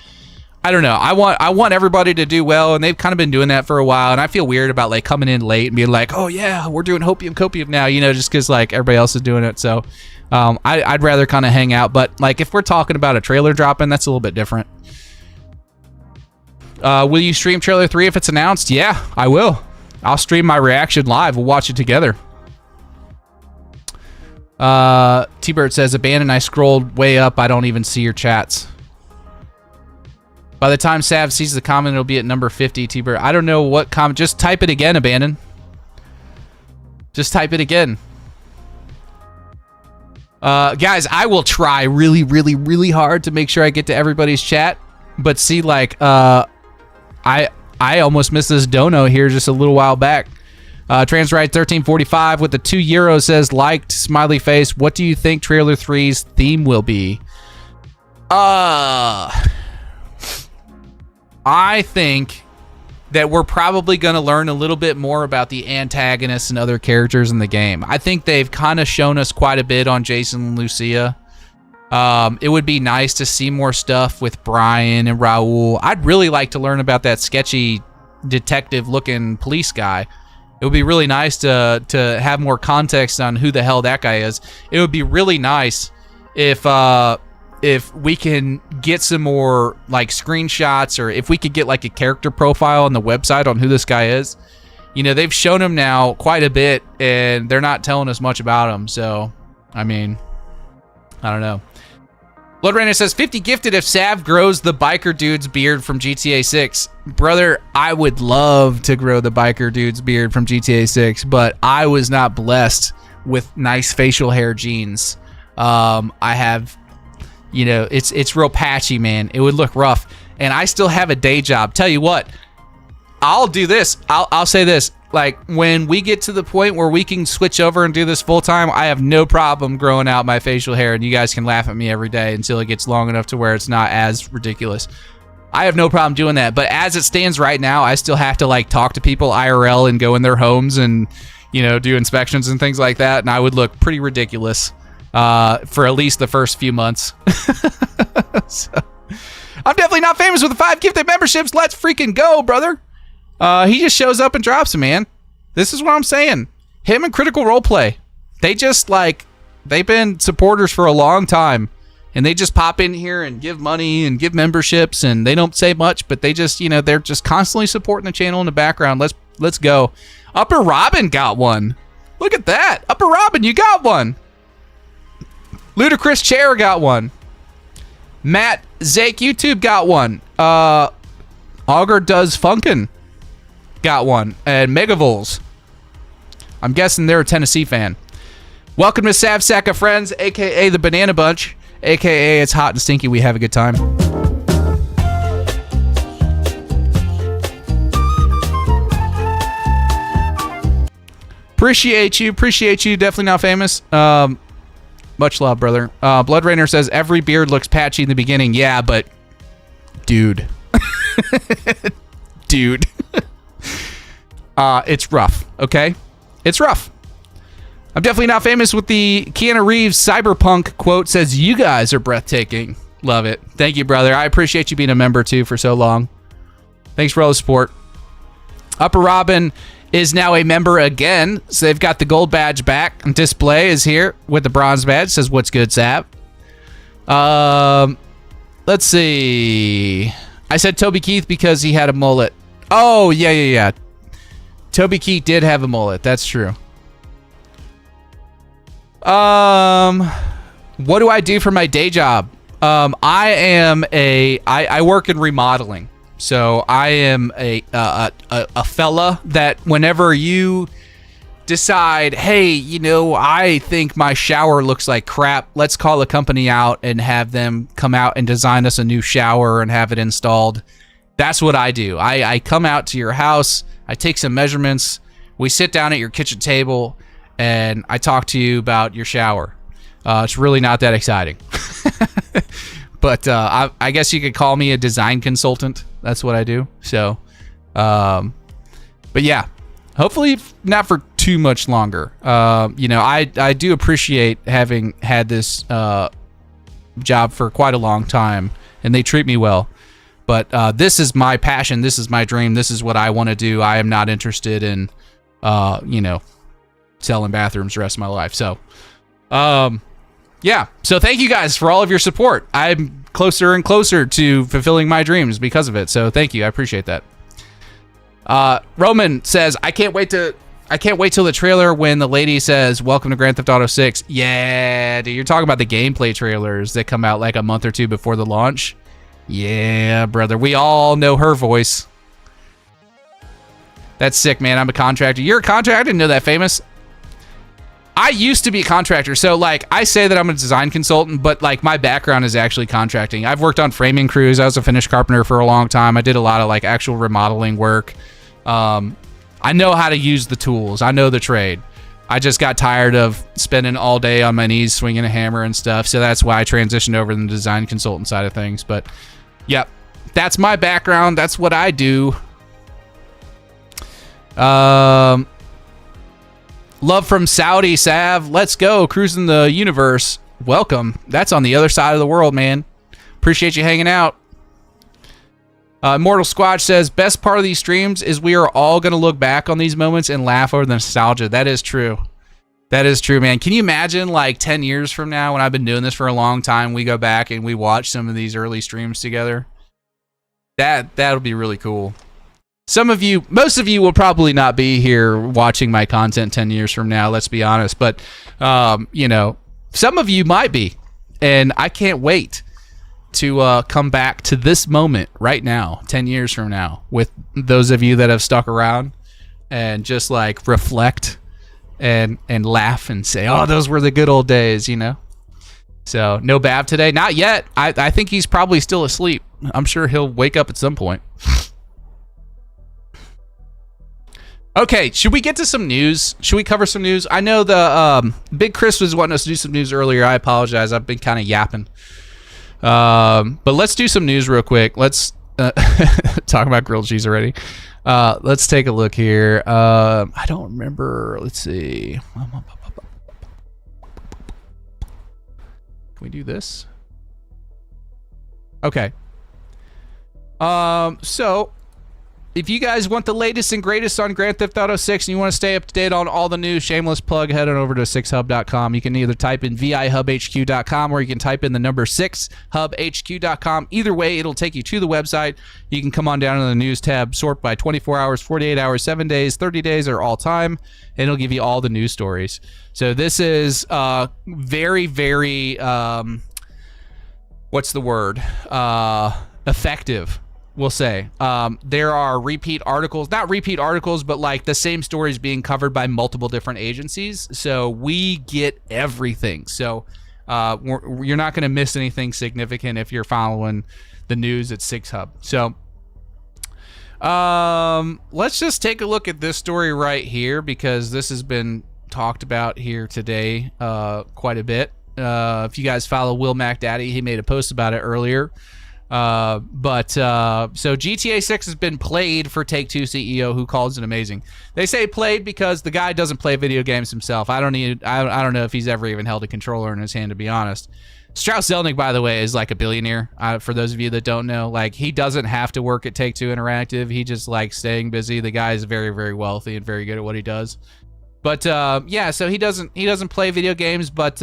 I don't know. I want everybody to do well, and they've kind of been doing that for a while, and I feel weird about like coming in late and being like, oh yeah, we're doing Hopium Copium now, you know, just because like everybody else is doing it. So I'd rather kind of hang out, but like if we're talking about a trailer dropping, that's a little bit different. Will you stream trailer 3 if it's announced? Yeah, I will. I'll stream my reaction live. We'll watch it together. T-Bird says, Abandon, I scrolled way up. I don't even see your chats. By the time Sav sees the comment, it'll be at number 50, T-Bird. I don't know what comment. Just type it again, Abandon. Just type it again. Guys, I will try really, really, really hard to make sure I get to everybody's chat. But see, like, I almost missed this dono here just a little while back. Transride 1345 with the €2 says, liked, smiley face. What do you think Trailer 3's theme will be? I think that we're probably going to learn a little bit more about the antagonists and other characters in the game. I think they've kind of shown us quite a bit on Jason and Lucia. It would be nice to see more stuff with Brian and Raul. I'd really like to learn about that sketchy detective-looking police guy. It would be really nice to have more context on who the hell that guy is. It would be really nice if we can get some more like screenshots, or if we could get like a character profile on the website on who this guy is. You know, they've shown him now quite a bit and they're not telling us much about him. So, I mean, I don't know. Blood Rainer says 50 gifted if Sav grows the biker dude's beard from GTA 6. Brother, I would love to grow the biker dude's beard from GTA 6, but I was not blessed with nice facial hair genes. I have, you know, it's real patchy, man. It would look rough. And I still have a day job. Tell you what, I'll do this. I'll say this. Like, when we get to the point where we can switch over and do this full time, I have no problem growing out my facial hair, and you guys can laugh at me every day until it gets long enough to where it's not as ridiculous. I have no problem doing that. But as it stands right now, I still have to like talk to people IRL and go in their homes and, you know, do inspections and things like that. And I would look pretty ridiculous for at least the first few months. So, I'm definitely not famous with the 5 gifted memberships. Let's freaking go, brother. He just shows up and drops them, man. This is what I'm saying. Him and Critical Roleplay, they just like, they've been supporters for a long time, and they just pop in here and give money and give memberships, and they don't say much, but they just, you know, they're just constantly supporting the channel in the background. Let's go. Upper Robin got one. Look at that. Upper Robin, you got one. Ludicrous Chair got one. Matt Zake YouTube got one. Augur Does Funkin' got one. And Megavols, I'm guessing they're a Tennessee fan. Welcome to Sav Sack of Friends, a.k.a. the Banana Bunch, a.k.a. It's Hot and Stinky. We have a good time. Appreciate you. Definitely not famous. Much love, brother. Blood Rainer says, every beard looks patchy in the beginning. Yeah, but dude. Dude. It's rough, okay? It's rough. I'm definitely not famous with the Keanu Reeves cyberpunk quote says, you guys are breathtaking. Love it. Thank you, brother. I appreciate you being a member, too, for so long. Thanks for all the support. Upper Robin is now a member again, so they've got the gold badge back. Display is here with the bronze badge. Says, what's good, Sav? Let's see. I said Toby Keith because he had a mullet. Oh, yeah. Toby Keith did have a mullet. That's true. What do I do for my day job? I work in remodeling. So I am a fella that whenever you decide, hey, you know, I think my shower looks like crap, let's call a company out and have them come out and design us a new shower and have it installed. That's what I do. I come out to your house, I take some measurements, we sit down at your kitchen table, and I talk to you about your shower. It's really not that exciting. But I guess you could call me a design consultant. That's what I do. So, but yeah, hopefully not for too much longer. You know, I do appreciate having had this job for quite a long time, and they treat me well. But this is my passion. This is my dream. This is what I want to do. I am not interested in, you know, selling bathrooms the rest of my life. So, yeah. So thank you guys for all of your support. I'm closer and closer to fulfilling my dreams because of it. So thank you. I appreciate that. Roman says, I can't wait till the trailer when the lady says, welcome to Grand Theft Auto 6. Yeah, dude, you're talking about the gameplay trailers that come out like a month or two before the launch. Yeah, brother. We all know her voice. That's sick, man. I'm a contractor. You're a contractor? I didn't know that, Famous. I used to be a contractor. So, like, I say that I'm a design consultant, but, like, my background is actually contracting. I've worked on framing crews. I was a finished carpenter for a long time. I did a lot of, like, actual remodeling work. I know how to use the tools. I know the trade. I just got tired of spending all day on my knees swinging a hammer and stuff. So that's why I transitioned over to the design consultant side of things. But, yep, that's my background. That's what I do. Love from Saudi, Sav. Let's go. Cruising the universe. Welcome. That's on the other side of the world, man. Appreciate you hanging out. Immortal Squatch says, best part of these streams is we are all going to look back on these moments and laugh over the nostalgia. That is true. That is true, man. Can you imagine, like, 10 years from now, when I've been doing this for a long time, we go back and we watch some of these early streams together? That'll be really cool. Some of you, most of you will probably not be here watching my content 10 years from now, let's be honest. But, you know, some of you might be. And I can't wait to come back to this moment right now, 10 years from now, with those of you that have stuck around and just, like, reflect and laugh and say, oh, those were the good old days, you know? So, no Bav today? Not yet. I think he's probably still asleep. I'm sure he'll wake up at some point. Okay, should we get to some news? Should we cover some news? I know the Big Chris was wanting us to do some news earlier. I apologize. I've been kind of yapping. But let's do some news real quick. Let's talk about grilled cheese already. Let's take a look here. I don't remember. Let's see. Can we do this? Okay. So if you guys want the latest and greatest on Grand Theft Auto 6 and you want to stay up to date on all the news, shameless plug, head on over to 6hub.com. You can either type in VIHUBHQ.com or you can type in the number 6hubhq.com. Either way, it'll take you to the website. You can come on down to the news tab, sort by 24 hours, 48 hours, 7 days, 30 days, or all time, and it'll give you all the news stories. So this is very, very, what's the word? Effective. We'll say there are repeat articles, not repeat articles, but like the same stories being covered by multiple different agencies. So we get everything. So you're not going to miss anything significant if you're following the news at 6hub. So let's just take a look at this story right here, because this has been talked about here today quite a bit. If you guys follow Will Mac Daddy, he made a post about it earlier. So GTA 6 has been played for Take-Two CEO, who calls it amazing. They say played because the guy doesn't play video games himself. I don't know if he's ever even held a controller in his hand, to be honest. Strauss Zelnick, by the way, is like a billionaire. For those of you that don't know, like, he doesn't have to work at Take-Two Interactive. He just likes staying busy. The guy is very, very wealthy and very good at what he does. But yeah, so he doesn't play video games, but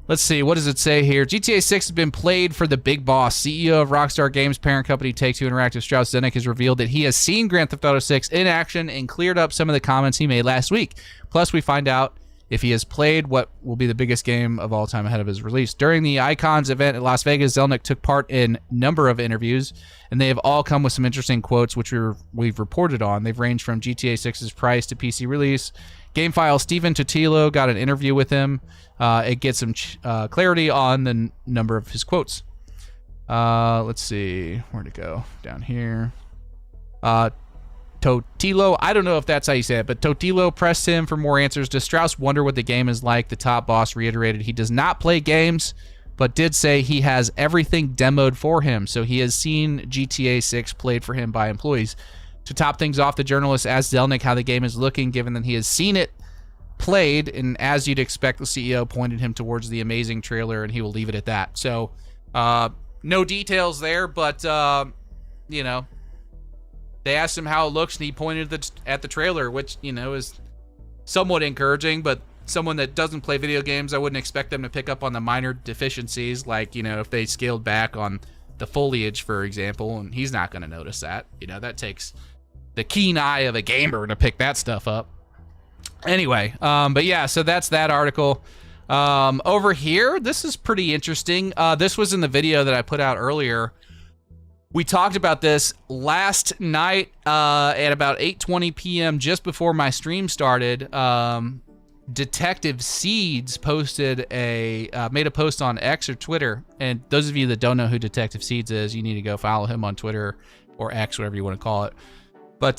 let's see, what does it say here? GTA 6 has been played for the big boss. CEO of Rockstar Games parent company Take-Two Interactive, Strauss Zelnick, has revealed that he has seen Grand Theft Auto 6 in action and cleared up some of the comments he made last week. Plus, we find out if he has played what will be the biggest game of all time ahead of his release. During the Icons event in Las Vegas, Zelnick took part in a number of interviews, and they have all come with some interesting quotes, which we've reported on. They've ranged from GTA 6's price to PC release. GameFile Steven Totilo got an interview with him. It gets some clarity on the number of his quotes. Let's see. Where'd it go? Down here. Totilo, I don't know if that's how you say it, but Totilo pressed him for more answers. Does Strauss wonder what the game is like? The top boss reiterated he does not play games, but did say he has everything demoed for him. So he has seen GTA 6 played for him by employees. To top things off, the journalist asked Zelnick how the game is looking, given that he has seen it played, and as you'd expect, the CEO pointed him towards the amazing trailer, and he will leave it at that. So, no details there, but, you know, they asked him how it looks, and he pointed at the trailer, which, you know, is somewhat encouraging, but someone that doesn't play video games, I wouldn't expect them to pick up on the minor deficiencies, like, you know, if they scaled back on the foliage, for example, and he's not going to notice that. You know, that takes the keen eye of a gamer to pick that stuff up. Anyway, but yeah, so that's that article. Over here, this is pretty interesting. This was in the video that I put out earlier. We talked about this last night at about 8:20 p.m. just before my stream started. Detective Seeds posted made a post on X or Twitter, and those of you that don't know who Detective Seeds is, you need to go follow him on Twitter or X, whatever you want to call it. But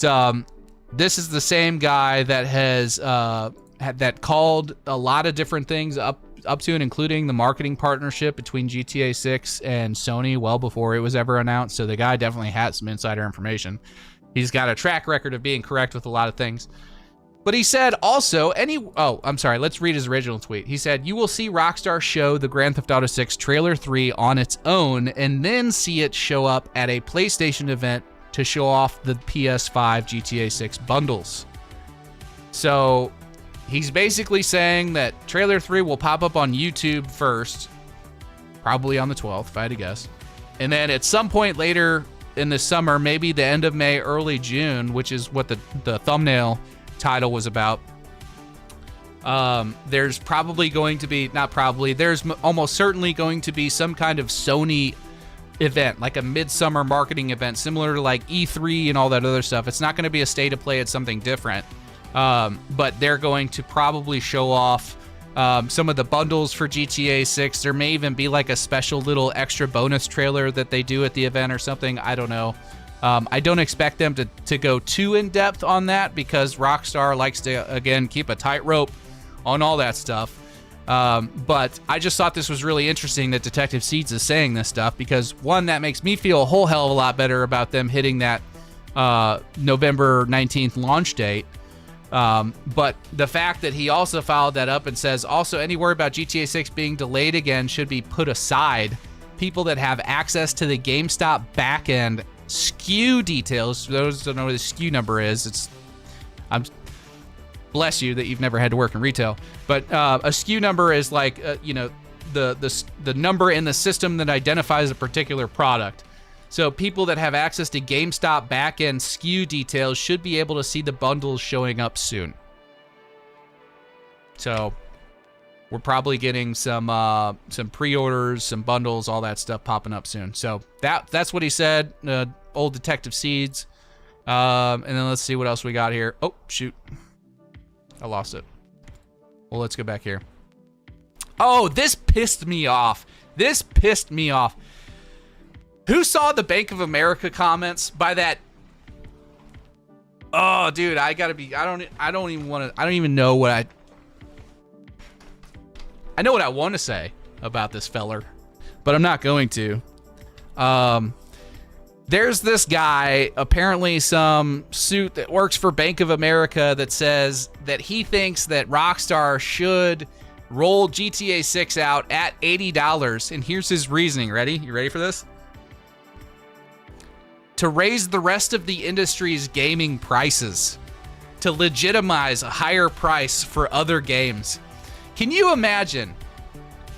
this is the same guy that has that called a lot of different things up to and including the marketing partnership between GTA 6 and Sony well before it was ever announced. So the guy definitely had some insider information. He's got a track record of being correct with a lot of things. But he said also, I'm sorry, let's read his original tweet. He said, "You will see Rockstar show the Grand Theft Auto 6 Trailer 3 on its own and then see it show up at a PlayStation event to show off the PS5 GTA 6 bundles." So he's basically saying that Trailer 3 will pop up on YouTube first, probably on the 12th, if I had to guess. And then at some point later in the summer, maybe the end of May, early June, which is what the thumbnail title was about, there's probably going to be, not probably, there's almost certainly going to be some kind of Sony event, like a midsummer marketing event, similar to like E3 and all that other stuff. It's not going to be a state of play, it's something different. But they're going to probably show off some of the bundles for GTA 6. There may even be like a special little extra bonus trailer that they do at the event or something. I don't know. I don't expect them to go too in-depth on that because Rockstar likes to, again, keep a tightrope on all that stuff. But I just thought this was really interesting that Detective Seeds is saying this stuff because, one, that makes me feel a whole hell of a lot better about them hitting that November 19th launch date. But the fact that he also followed that up and says, also, any word about GTA 6 being delayed again should be put aside. People that have access to the GameStop backend SKU details, for those who don't know what the SKU number is, bless you that you've never had to work in retail, but a SKU number is like, the number in the system that identifies a particular product. So people that have access to GameStop backend SKU details should be able to see the bundles showing up soon. So we're probably getting some pre-orders, some bundles, all that stuff popping up soon. So that's what he said. Old Detective Seeds. And then let's see what else we got here. Oh, shoot. I lost it. Well, let's go back here. Oh, this pissed me off. Who saw the Bank of America comments by that? Oh, dude, I don't even know what I know what I want to say about this feller, but I'm not going to. There's this guy, apparently some suit that works for Bank of America, that says that he thinks that Rockstar should roll GTA 6 out at $80. And here's his reasoning. Ready? You ready for this? To raise the rest of the industry's gaming prices, to legitimize a higher price for other games. Can you imagine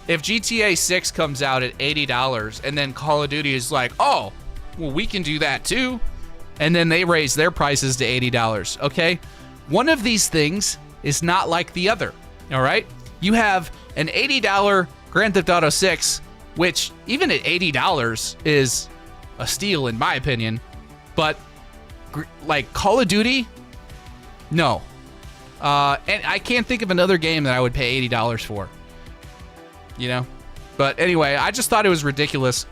if GTA 6 comes out at $80 and then Call of Duty is like, oh, well, we can do that too, and then they raise their prices to $80, okay? One of these things is not like the other, all right? You have an $80 Grand Theft Auto 6, which even at $80 is a steal in my opinion, but like Call of Duty, no. And I can't think of another game that I would pay $80 for, you know? But anyway, I just thought it was ridiculous.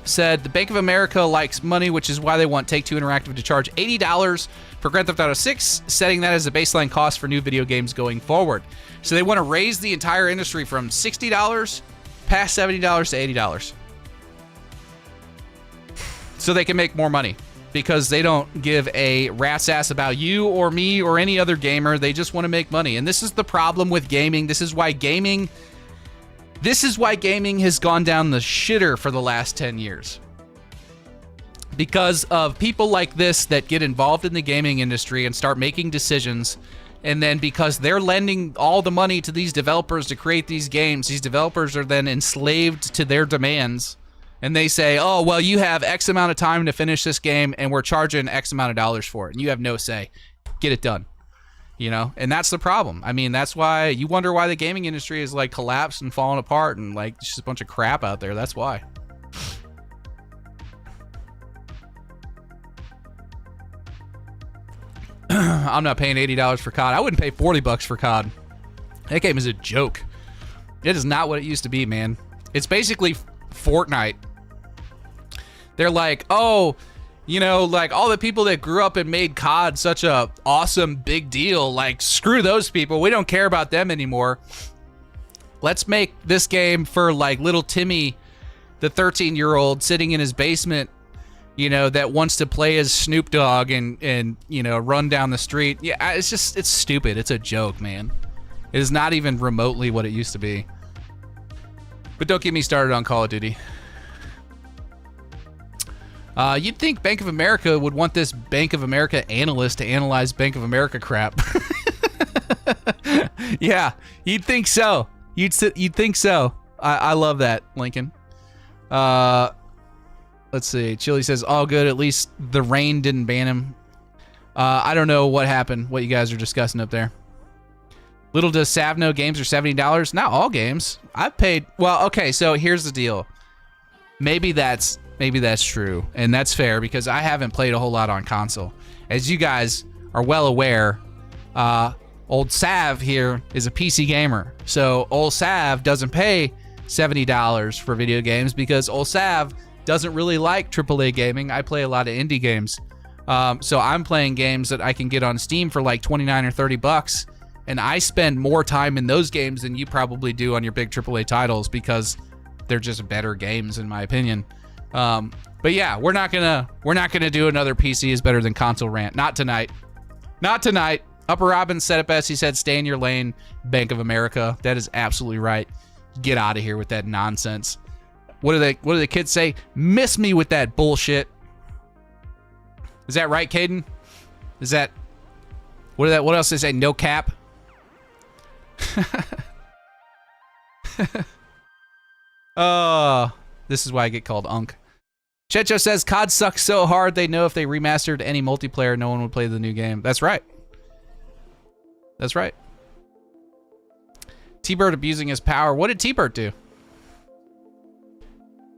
Said the Bank of America likes money, which is why they want Take-Two Interactive to charge $80 for Grand Theft Auto 6, setting that as a baseline cost for new video games going forward. So they want to raise the entire industry from $60 past $70 to $80. So they can make more money, because they don't give a rat's ass about you or me or any other gamer. They just want to make money. And this is the problem with gaming. This is why gaming has gone down the shitter for the last 10 years. Because of people like this that get involved in the gaming industry and start making decisions, and then because they're lending all the money to these developers to create these games, these developers are then enslaved to their demands. And they say, oh, well, you have X amount of time to finish this game, and we're charging X amount of dollars for it, and you have no say. Get it done. You know, and that's the problem. I mean, that's why you wonder why the gaming industry is like collapsed and falling apart and like just a bunch of crap out there. That's why. I'm not paying $80 for COD. I wouldn't pay $40 for COD. That game is a joke. It is not what it used to be, man. It's basically Fortnite. They're like, oh, you know, like all the people that grew up and made COD such a awesome big deal, like screw those people. We don't care about them anymore. Let's make this game for like little Timmy, the 13-year-old sitting in his basement, you know, that wants to play as Snoop Dogg and you know, run down the street. Yeah, it's just, it's stupid. It's a joke, man. It is not even remotely what it used to be. But don't get me started on Call of Duty. You'd think Bank of America would want this Bank of America analyst to analyze Bank of America crap. Yeah, you'd think so. You'd think so. I love that, Lincoln. Let's see. Chili says, all good. At least the rain didn't ban him. I don't know what happened, what you guys are discussing up there. Little does Sav know games are $70. Not all games. I've paid... Well, okay, so here's the deal. Maybe that's true, and that's fair because I haven't played a whole lot on console. As you guys are well aware, old Sav here is a PC gamer. So old Sav doesn't pay $70 for video games because old Sav doesn't really like AAA gaming. I play a lot of indie games. So I'm playing games that I can get on Steam for like 29 or 30 bucks. And I spend more time in those games than you probably do on your big AAA titles because they're just better games in my opinion. But yeah, we're not gonna do another PC is better than console rant. Not tonight. Not tonight. Upper Robin said it best. He said, "Stay in your lane, Bank of America." That is absolutely right. Get out of here with that nonsense. What do the kids say? Miss me with that bullshit. Is that right, Caden? Is that what else they say? No cap. This is why I get called Unk. Checho says COD sucks so hard they know if they remastered any multiplayer, no one would play the new game. That's right. That's right. T-Bird abusing his power. What did T-Bird do?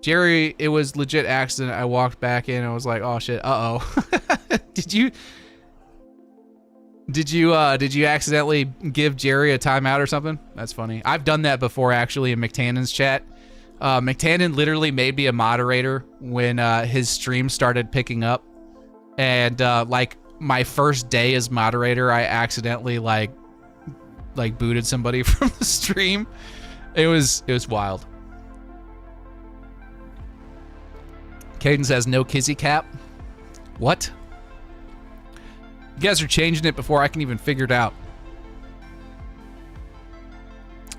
Jerry, it was legit accident. I walked back in and I was like, oh shit, uh-oh. Did you accidentally give Jerry a timeout or something? That's funny. I've done that before actually in McTannon's chat. McTannon literally made me a moderator when his stream started picking up. And like my first day as moderator, I accidentally like booted somebody from the stream. It was wild. Caden says no kizzy cap. What? You guys are changing it before I can even figure it out.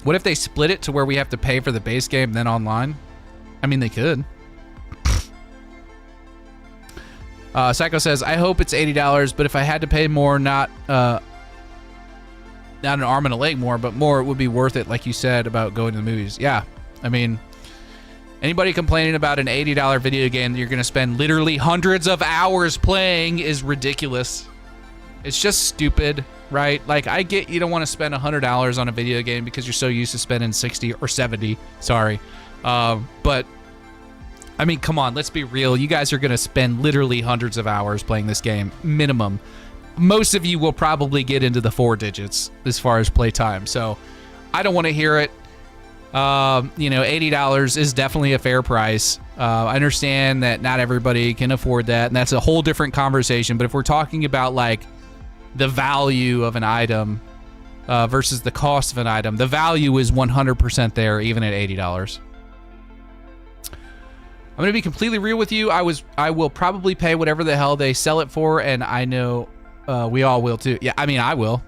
What if they split it to where we have to pay for the base game then online? I mean, they could. Psycho says, I hope it's $80, but if I had to pay more, not an arm and a leg more, but more, it would be worth it, like you said, about going to the movies. Yeah, I mean, anybody complaining about an $80 video game that you're going to spend literally hundreds of hours playing is ridiculous. It's just stupid, right? Like, I get you don't want to spend $100 on a video game because you're so used to spending 60 or 70, sorry. But, I mean, come on, let's be real. You guys are going to spend literally hundreds of hours playing this game, minimum. Most of you will probably get into the 4 digits as far as play time, so I don't want to hear it. You know, $80 is definitely a fair price. I understand that not everybody can afford that, and that's a whole different conversation, but if we're talking about, like, the value of an item versus the cost of an item, the value is 100% there, even at $80. I'm going to be completely real with you. I will probably pay whatever the hell they sell it for, and I know we all will too. Yeah, I mean, I will.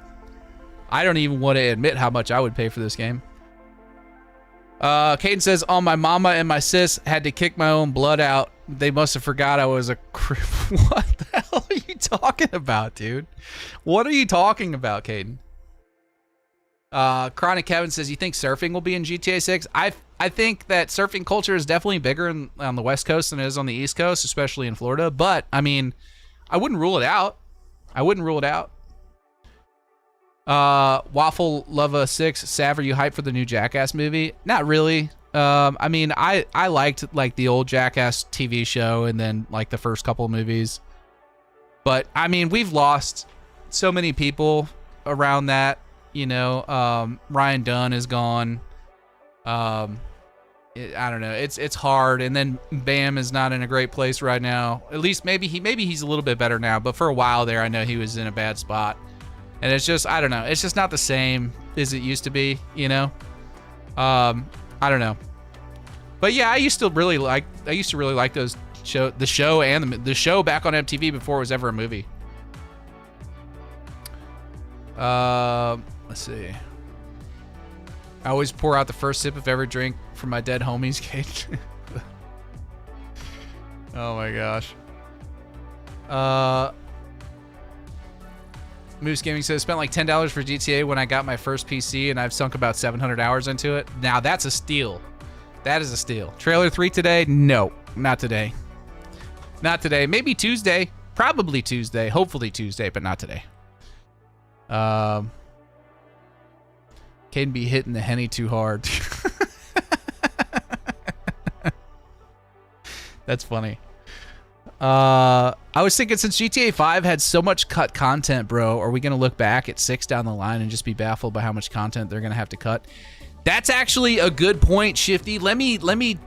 I don't even want to admit how much I would pay for this game. Caden says, oh, my mama and my sis had to kick my own blood out. They must have forgot I was a crip. What the hell are you talking about, dude? What are you talking about, Caden? Chronic Kevin says, you think surfing will be in GTA 6? I think that surfing culture is definitely bigger on the West Coast than it is on the East Coast, especially in Florida. But, I mean, I wouldn't rule it out. I wouldn't rule it out. Waffle Lava 6, Sav, are you hyped for the new Jackass movie? Not really. I mean, I liked like the old Jackass TV show and then like the first couple of movies. But I mean, we've lost so many people around that, you know. Ryan Dunn is gone. I don't know. It's hard. And then Bam is not in a great place right now. At least maybe he's a little bit better now, but for a while there I know he was in a bad spot. And it's just, I don't know. It's just not the same as it used to be, you know? I don't know. But yeah, I used to really like the show and the show back on MTV before it was ever a movie. Let's see. I always pour out the first sip of every drink for my dead homies, Kate. Oh my gosh. Moose Gaming says, spent like $10 for GTA when I got my first PC and I've sunk about 700 hours into it. Now that's a steal. That is a steal. Trailer 3 today? No, not today. Not today. Maybe Tuesday. Probably Tuesday. Hopefully Tuesday, but not today. Caden be hitting the Henny too hard. That's funny. I was thinking, since GTA 5 had so much cut content, bro, are we going to look back at 6 down the line and just be baffled by how much content they're going to have to cut? That's actually a good point, Shifty. Let me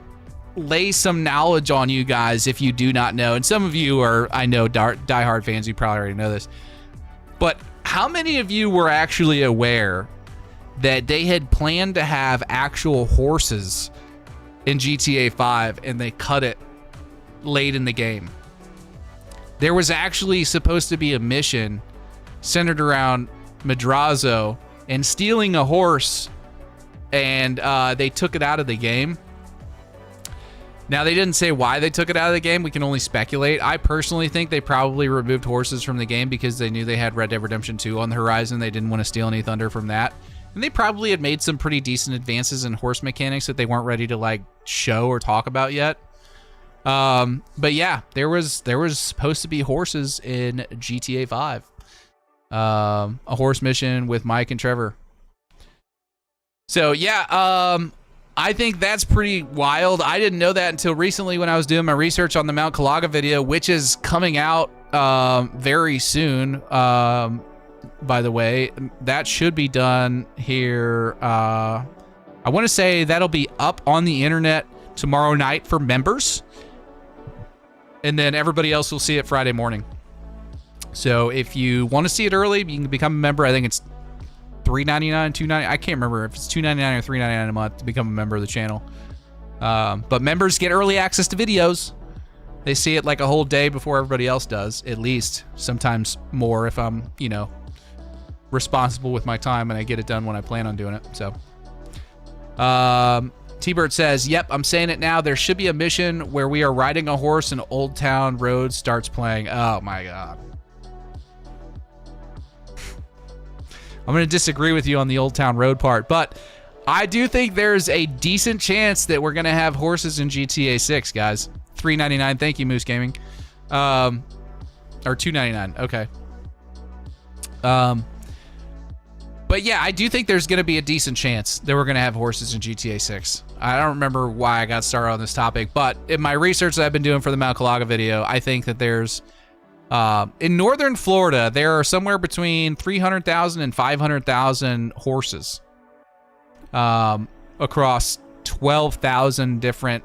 lay some knowledge on you guys if you do not know. And some of you are, I know, diehard fans, you probably already know this. But how many of you were actually aware that they had planned to have actual horses in GTA 5 and they cut it late in the game? There was actually supposed to be a mission centered around Madrazo and stealing a horse, and they took it out of the game. Now, they didn't say why they took it out of the game. We can only speculate. I personally think they probably removed horses from the game because they knew they had Red Dead Redemption 2 on the horizon. They didn't want to steal any thunder from that. And they probably had made some pretty decent advances in horse mechanics that they weren't ready to like show or talk about yet. But yeah, there was supposed to be horses in GTA 5. A horse mission with Mike and Trevor. So yeah, I think that's pretty wild. I didn't know that until recently when I was doing my research on the Mount Calaga video, which is coming out very soon. By the way, that should be done here. I want to say that'll be up on the internet tomorrow night for members. And then everybody else will see it Friday morning. So if you want to see it early, you can become a member. I think it's $3.99, $2.99. I can't remember if it's $2.99 or $3.99 a month to become a member of the channel. But members get early access to videos. They see it like a whole day before everybody else does, at least. Sometimes more if I'm, you know, responsible with my time and I get it done when I plan on doing it. So, T-Bird says, yep, I'm saying it now. There should be a mission where we are riding a horse and Old Town Road starts playing. Oh my God. I'm going to disagree with you on the Old Town Road part, but I do think there's a decent chance that we're going to have horses in GTA 6, guys. $3.99. Thank you, Moose Gaming. Or $2.99. Okay. But yeah, I do think there's going to be a decent chance that we're going to have horses in GTA 6. I don't remember why I got started on this topic, but in my research that I've been doing for the Mount Calaga video, I think that there's, in northern Florida, there are somewhere between 300,000 and 500,000 horses across 12,000 different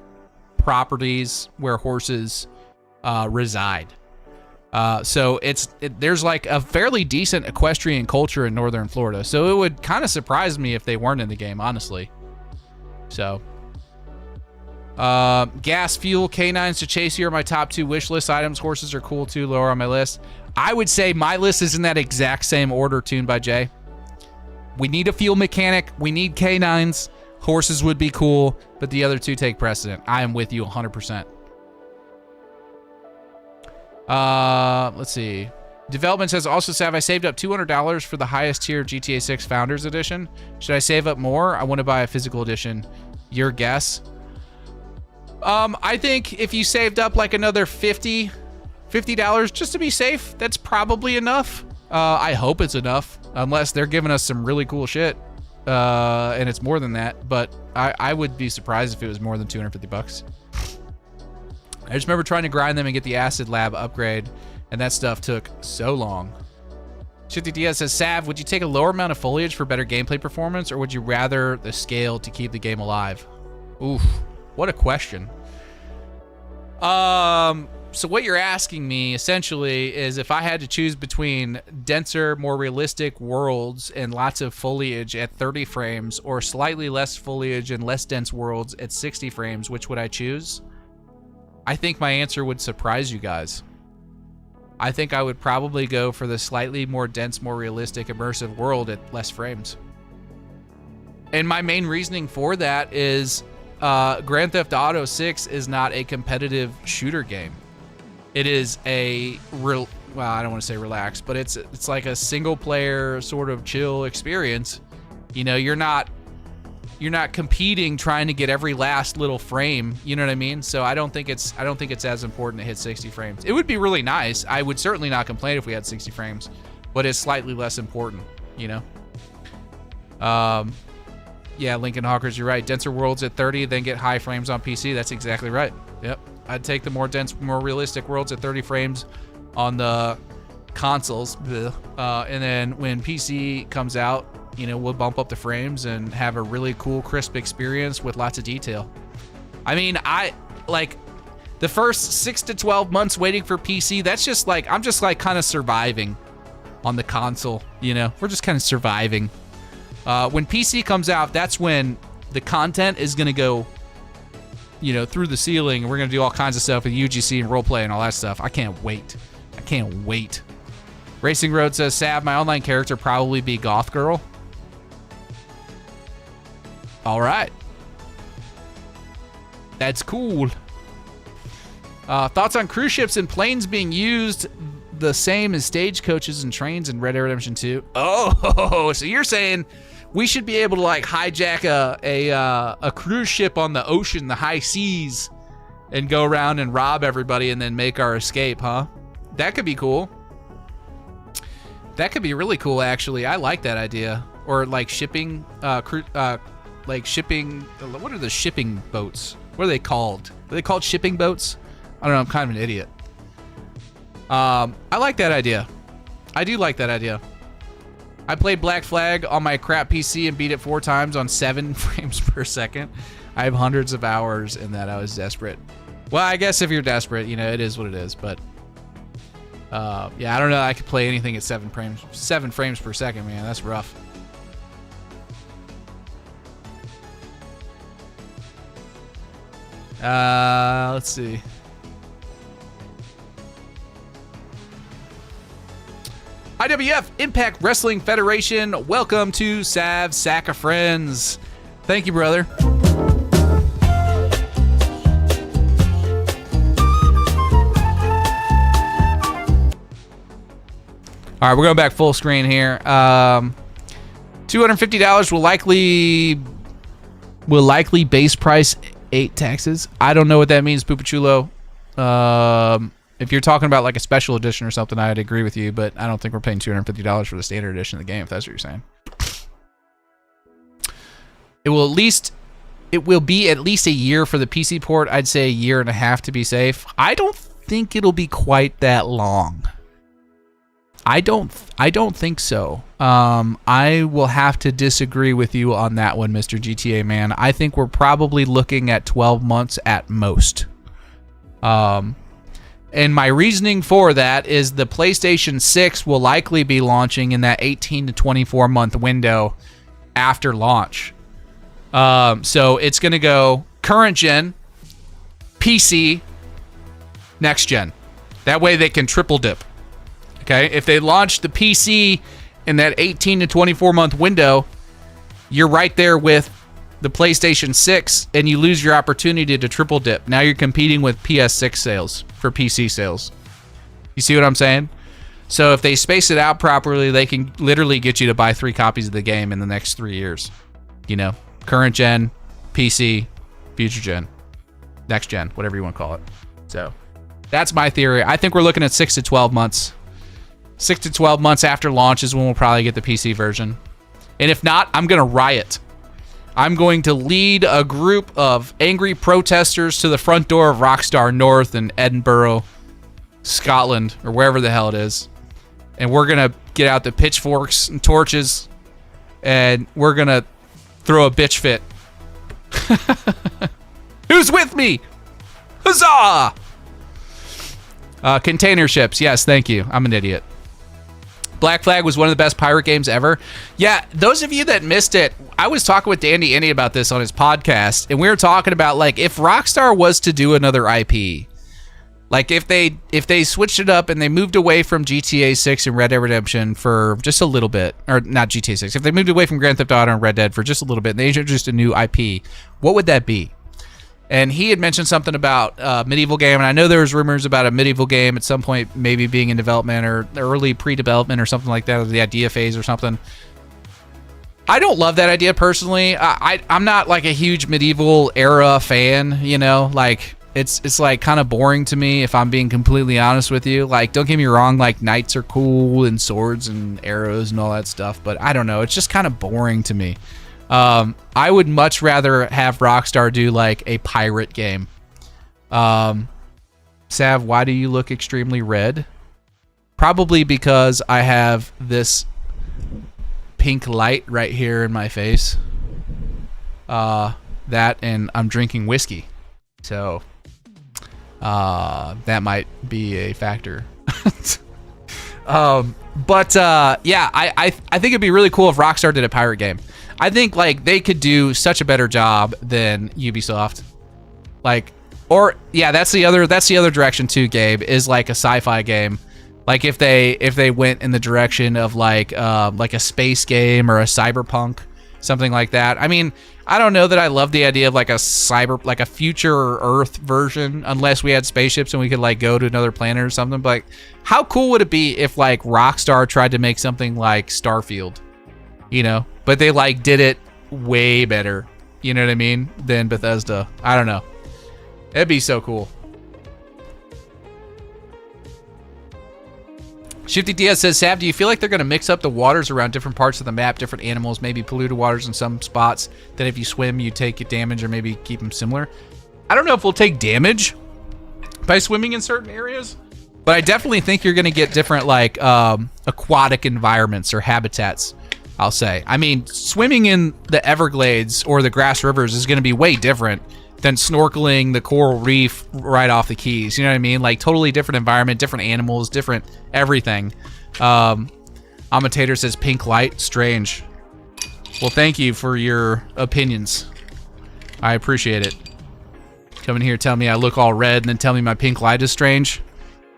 properties where horses reside. So there's like a fairly decent equestrian culture in northern Florida. So it would kind of surprise me if they weren't in the game, honestly. So, gas, fuel, canines to chase you are my top 2 wish list items. Horses are cool too, lower on my list. I would say my list is in that exact same order, tuned by Jay. We need a fuel mechanic. We need canines. Horses would be cool, but the other 2 take precedent. I am with you 100%. Let's see. Development says, also, Sav, I saved up $200 for the highest tier GTA 6 Founders Edition. Should I save up more? I want to buy a physical edition. Your guess? I think if you saved up like another $50 just to be safe, that's probably enough. I hope it's enough, unless they're giving us some really cool shit, and it's more than that. But I would be surprised if it was more than $250. I just remember trying to grind them and get the Acid Lab upgrade, and that stuff took so long. Shifty Diaz says, Sav, would you take a lower amount of foliage for better gameplay performance, or would you rather the scale to keep the game alive? Oof, what a question. So what you're asking me essentially is if I had to choose between denser, more realistic worlds and lots of foliage at 30 frames, or slightly less foliage and less dense worlds at 60 frames, which would I choose? I think my answer would surprise you guys. I think I would probably go for the slightly more dense, more realistic, immersive world at less frames. And my main reasoning for that is Grand Theft Auto 6 is not a competitive shooter game. It is a well, I don't want to say relaxed, but it's like a single player sort of chill experience. You know, you're not competing trying to get every last little frame, you know what I mean? So I don't think it's as important to hit 60 frames. It would be really nice. I would certainly not complain if we had 60 frames, but it's slightly less important, you know? Yeah, Lincoln Hawkers, you're right. Denser worlds at 30, then get high frames on PC. That's exactly right. Yep. I'd take the more dense, more realistic worlds at 30 frames on the consoles. And then when PC comes out, you know, we'll bump up the frames and have a really cool, crisp experience with lots of detail. I mean, the first 6 to 12 months waiting for PC, that's just like, I'm just like kind of surviving on the console, you know? We're just kind of surviving. When PC comes out, that's when the content is going to go, you know, through the ceiling, and we're going to do all kinds of stuff with UGC and roleplay and all that stuff. I can't wait. I can't wait. Racing Road says, Sav, my online character probably be Goth Girl. All right. That's cool. Thoughts on cruise ships and planes being used the same as stagecoaches and trains in Red Dead Redemption 2? Oh, so you're saying we should be able to like hijack a cruise ship on the ocean, the high seas, and go around and rob everybody and then make our escape, huh? That could be cool. That could be really cool, actually. I like that idea. Or like shipping, like shipping. What are the shipping boats? What are they called? Are they called shipping boats? I don't know. I'm kind of an idiot. I like that idea. I do like that idea. I played Black Flag on my crap PC and beat it 4 times on 7 frames per second. I have hundreds of hours in that. I was desperate. Well, I guess if you're desperate, you know, it is what it is. But yeah, I don't know. I could play anything at 7 frames per second, man. That's rough. Let's see. IWF, Impact Wrestling Federation, welcome to Sav Sack of Friends. Thank you, brother. All right, we're going back full screen here. $250 will likely base price 8 taxes. I don't know what that means, Pupachulo. If you're talking about like a special edition or something, I'd agree with you, but I don't think we're paying $250 for the standard edition of the game, if that's what you're saying. It will be at least a year for the PC port. I'd say a year and a half to be safe. I don't think it'll be quite that long. I don't think so. I will have to disagree with you on that one, Mr. GTA man. I think we're probably looking at 12 months at most. And my reasoning for that is the PlayStation 6 will likely be launching in that 18 to 24 month window after launch. So it's going to go current gen, PC, next gen. That way they can triple dip. Okay, if they launch the PC in that 18 to 24 month window, you're right there with the PlayStation 6, and you lose your opportunity to triple dip. Now you're competing with PS6 sales for PC sales. You see what I'm saying? So if they space it out properly, they can literally get you to buy 3 copies of the game in the next 3 years. You know, current gen, PC, future gen, next gen, whatever you want to call it. So that's my theory. I think we're looking at 6 to 12 months 6 to 12 months after launch is when we'll probably get the PC version. And if not, I'm going to riot. I'm going to lead a group of angry protesters to the front door of Rockstar North in Edinburgh, Scotland, or wherever the hell it is. And we're going to get out the pitchforks and torches, and we're going to throw a bitch fit. Who's with me? Huzzah! Container ships. Yes, thank you. I'm an idiot. Black Flag was one of the best pirate games ever. Yeah, those of you that missed it, I was talking with Dandy Andy about this on his podcast, and we were talking about, like, if Rockstar was to do another IP, like if they switched it up and they moved away from GTA 6 and Red Dead Redemption for just a little bit, or not GTA 6, if they moved away from Grand Theft Auto and Red Dead for just a little bit and they introduced a new IP, what would that be? And he had mentioned something about medieval game, and I know there was rumors about a medieval game at some point maybe being in development or early pre-development or something like that, or the idea phase or something. I don't love that idea personally. I'm not like a huge medieval era fan, you know, like it's like kind of boring to me if I'm being completely honest with you. Like, don't get me wrong, like knights are cool and swords and arrows and all that stuff, but I don't know, it's just kind of boring to me. I would much rather have Rockstar do like a pirate game. Sav, why do you look extremely red? Probably because I have this pink light right here in my face. That and I'm drinking whiskey. So, that might be a factor. Yeah, I think it'd be really cool if Rockstar did a pirate game. I think like they could do such a better job than Ubisoft. Like, or yeah, that's the other direction too, Gabe, is like a sci-fi game. Like if they went in the direction of like a space game or a cyberpunk, something like that. I mean, I don't know that I love the idea of like a future Earth version, unless we had spaceships and we could like go to another planet or something. But like, how cool would it be if like Rockstar tried to make something like Starfield, you know? But they like did it way better, you know what I mean, than Bethesda. I don't know. It'd be so cool. Shifty Diaz says, Sav, do you feel like they're going to mix up the waters around different parts of the map, different animals, maybe polluted waters in some spots, that if you swim, you take damage, or maybe keep them similar? I don't know if we'll take damage by swimming in certain areas, but I definitely think you're going to get different, like, aquatic environments or habitats, I'll say. I mean, swimming in the Everglades or the Grass Rivers is going to be way different than snorkeling the coral reef right off the Keys. You know what I mean? Like, totally different environment, different animals, different everything. Amatator says pink light, strange. Well, thank you for your opinions. I appreciate it. Coming here, tell me I look all red, and then tell me my pink light is strange.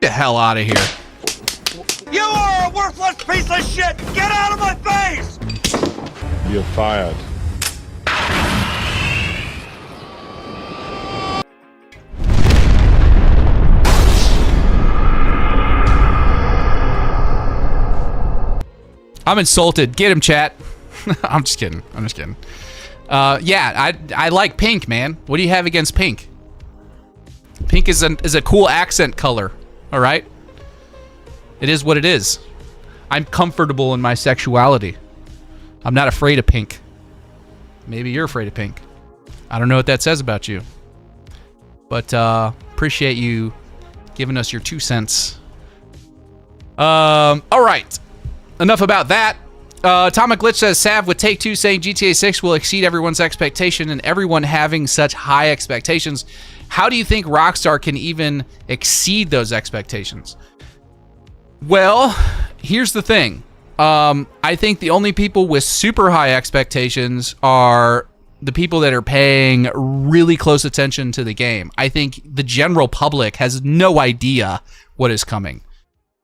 Get the hell out of here. You are a worthless piece of shit! Get out of my face! You're fired. I'm insulted. Get him, chat. I'm just kidding. Yeah, I like pink, man. What do you have against pink? Pink is a cool accent color. All right. It is what it is. I'm comfortable in my sexuality. I'm not afraid of pink. Maybe you're afraid of pink. I don't know what that says about you. But appreciate you giving us your 2 cents. All right. Enough about that. Atomic Glitch says, Sav, with Take-Two saying GTA 6 will exceed everyone's expectation and everyone having such high expectations, how do you think Rockstar can even exceed those expectations? Well, here's the thing. I think the only people with super high expectations are the people that are paying really close attention to the game. I think the general public has no idea what is coming.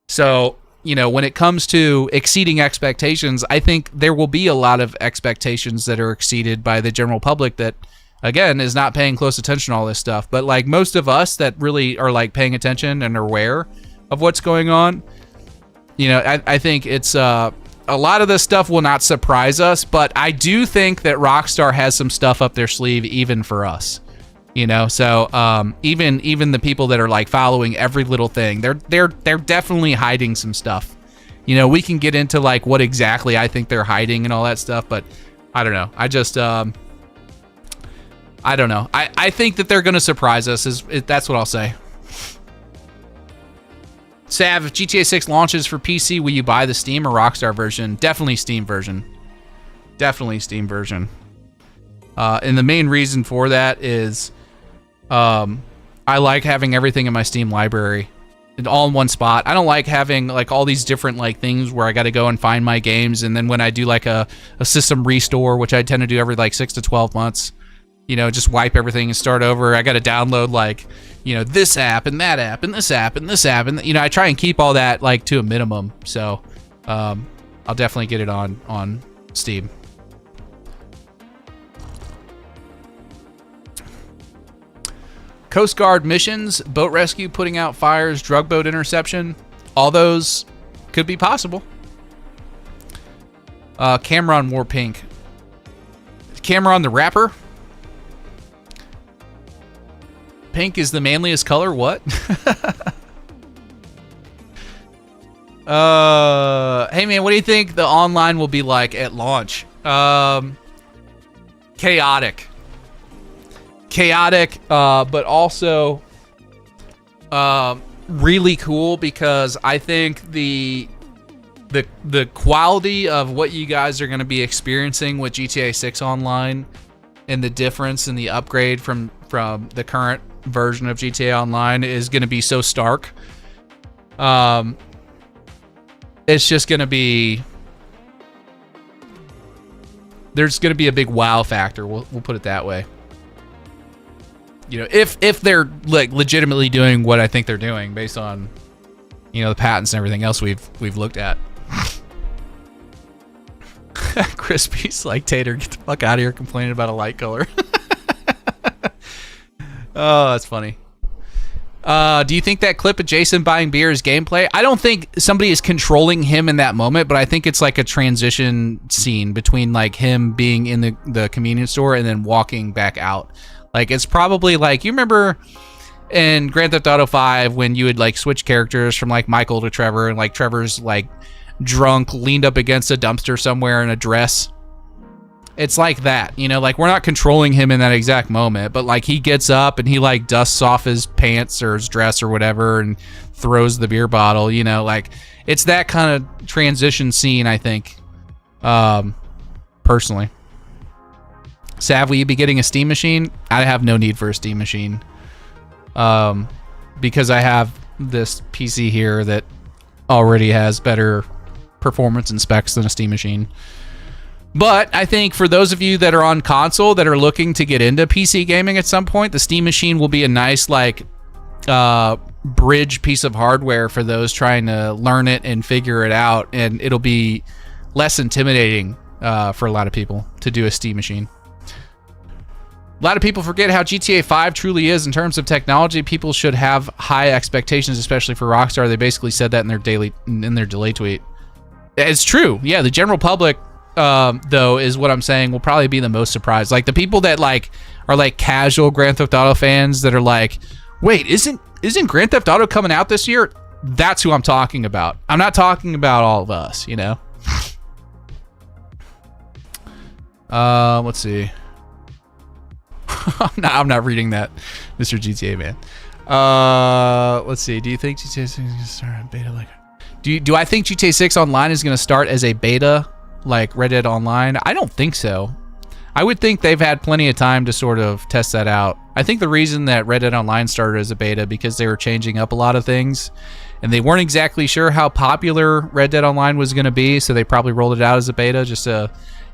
So, you know, when it comes to exceeding expectations, I think there will be a lot of expectations that are exceeded by the general public that, again, is not paying close attention to all this stuff. But like most of us that really are like paying attention and are aware of what's going on, you know, I think it's a lot of this stuff will not surprise us, but I do think that Rockstar has some stuff up their sleeve even for us. You know, so even the people that are like following every little thing, they're definitely hiding some stuff. You know, we can get into like what exactly I think they're hiding and all that stuff, but I don't know. I just I don't know. I think that they're going to surprise us. That's what I'll say. Sav, if GTA 6 launches for PC, will you buy the Steam or Rockstar version? Definitely Steam version. Definitely Steam version. And the main reason for that is I like having everything in my Steam library all in one spot. I don't like having like all these different like things where I got to go and find my games, and then when I do like a system restore, which I tend to do every like 6 to 12 months, you know, just wipe everything and start over. I got to download like, you know, this app and that app and this app and this app, and you know, I try and keep all that like to a minimum. So I'll definitely get it on Steam. Coast Guard missions, boat rescue, putting out fires, drug boat interception, all those could be possible. Cameron wore pink. Cameron the rapper? Pink is the manliest color? What? Hey man, what do you think the online will be like at launch? Chaotic, but also really cool, because I think the quality of what you guys are going to be experiencing with GTA 6 Online and the difference in the upgrade from the current version of GTA Online is going to be so stark. It's just going to be, there's going to be a big wow factor. We'll put it that way. You know, if they're like legitimately doing what I think they're doing based on, you know, the patents and everything else we've looked at. Crispy's like, Tater, get the fuck out of here complaining about a light color. Oh, that's funny. Do you think that clip of Jason buying beer is gameplay? I don't think somebody is controlling him in that moment, but I think it's like a transition scene between like him being in the convenience store and then walking back out. Like, it's probably like, you remember in Grand Theft Auto 5 when you would like switch characters from like Michael to Trevor, and like Trevor's like drunk, leaned up against a dumpster somewhere in a dress. It's like that, you know, like we're not controlling him in that exact moment, but like he gets up and he like dusts off his pants or his dress or whatever and throws the beer bottle, you know, like it's that kind of transition scene, I think, personally. Sav, will you be getting a Steam machine? I have no need for a Steam machine, because I have this PC here that already has better performance and specs than a Steam machine. But I think for those of you that are on console that are looking to get into PC gaming at some point, the Steam machine will be a nice like bridge piece of hardware for those trying to learn it and figure it out, and it'll be less intimidating for a lot of people to do a Steam machine. A lot of people forget how GTA 5 truly is in terms of technology. People should have high expectations, especially for Rockstar. They basically said that in their delay tweet. It's true. Yeah, the general public, though, is what I'm saying, will probably be the most surprised. Like the people that like are like casual Grand Theft Auto fans that are like, wait, isn't Grand Theft Auto coming out this year? That's who I'm talking about. I'm not talking about all of us, you know. Let's see. I'm not reading that, Mr. GTA man. Let's see. Do you think GTA 6 is gonna start a beta like? Do I think GTA 6 Online is gonna start as a beta like Red Dead Online? I don't think so. I would think they've had plenty of time to sort of test that out. I think the reason that Red Dead Online started as a beta because they were changing up a lot of things, and they weren't exactly sure how popular Red Dead Online was going to be, so they probably rolled it out as a beta just to,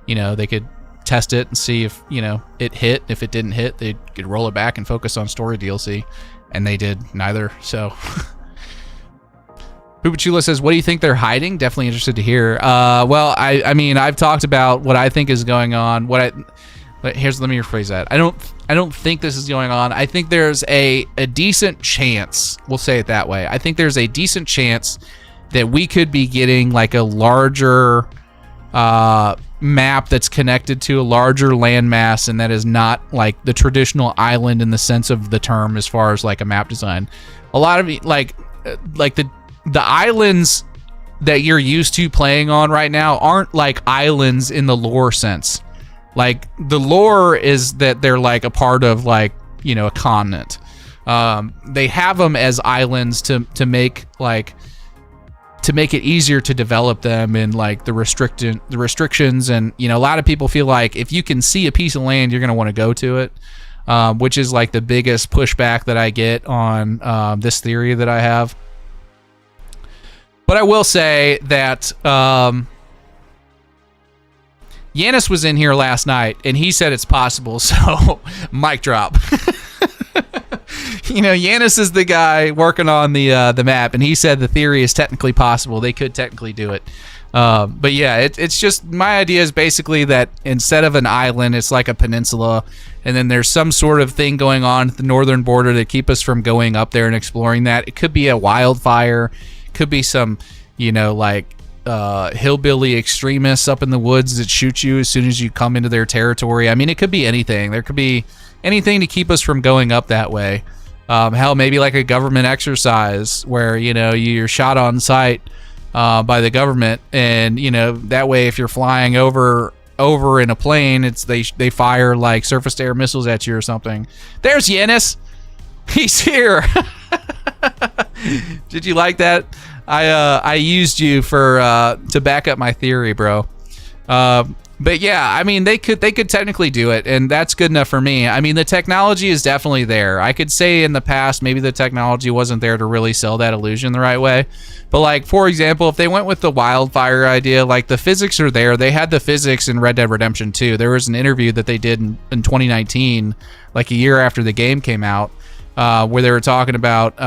you know, they could test it and see if, you know, it hit. If it didn't hit, they could roll it back and focus on story DLC, and they did neither. So Pupachula says, what do you think they're hiding? Definitely interested to hear. Well, I mean, I've talked about what I think is going on. But let me rephrase that. I don't think this is going on. I think there's a decent chance, we'll say it that way. I think there's a decent chance that we could be getting like a larger map that's connected to a larger landmass, and that is not like the traditional island in the sense of the term as far as like a map design. A lot of like the islands that you're used to playing on right now aren't like islands in the lore sense. Like the lore is that they're like a part of like, you know, a continent. They have them as islands to make it easier to develop them, and like the restrictions, and you know, a lot of people feel like if you can see a piece of land, you're going to want to go to it, which is like the biggest pushback that I get on this theory that I have. But I will say that Yanis was in here last night, and he said it's possible, so mic drop. You know, Yanis is the guy working on the map, and he said the theory is technically possible. They could technically do it. But yeah, it's just, my idea is basically that instead of an island, it's like a peninsula, and then there's some sort of thing going on at the northern border to keep us from going up there and exploring that. It could be a wildfire, could be some, you know, like hillbilly extremists up in the woods that shoot you as soon as you come into their territory. I mean, it could be anything. There could be anything to keep us from going up that way. Hell, maybe like a government exercise where, you know, you're shot on sight by the government, and you know, that way if you're flying over in a plane, it's they fire like surface to air missiles at you or something. There's Yanis. He's here. Did you like that? I used you for to back up my theory, bro. But yeah, I mean, they could technically do it, and that's good enough for me. I mean, the technology is definitely there. I could say in the past maybe the technology wasn't there to really sell that illusion the right way. But like, for example, if they went with the wildfire idea, like the physics are there. They had the physics in Red Dead Redemption 2. There was an interview that they did in 2019, like a year after the game came out, where they were talking about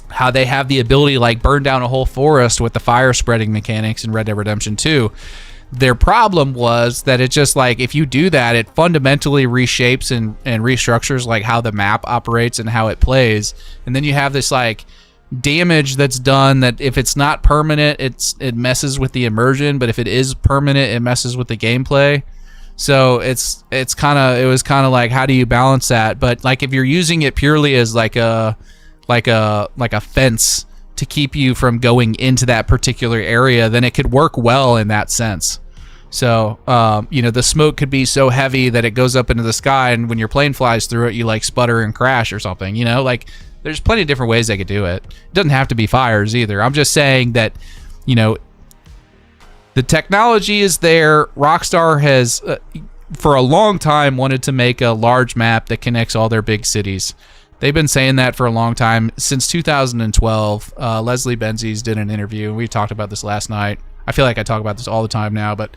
how they have the ability to like burn down a whole forest with the fire spreading mechanics in Red Dead Redemption 2. Their problem was that it just like, if you do that, it fundamentally reshapes and restructures like how the map operates and how it plays. And then you have this like damage that's done that if it's not permanent, it messes with the immersion, but if it is permanent, it messes with the gameplay. So it was kind of like, how do you balance that? But like, if you're using it purely as like a fence to keep you from going into that particular area, then it could work well in that sense. So, you know, the smoke could be so heavy that it goes up into the sky, and when your plane flies through it, you like sputter and crash or something, you know, like there's plenty of different ways they could do it. It doesn't have to be fires either. I'm just saying that, you know, the technology is there. Rockstar has, for a long time, wanted to make a large map that connects all their big cities. They've been saying that for a long time, since 2012. Leslie Benzies did an interview. We talked about this last night. I feel like I talk about this all the time now, but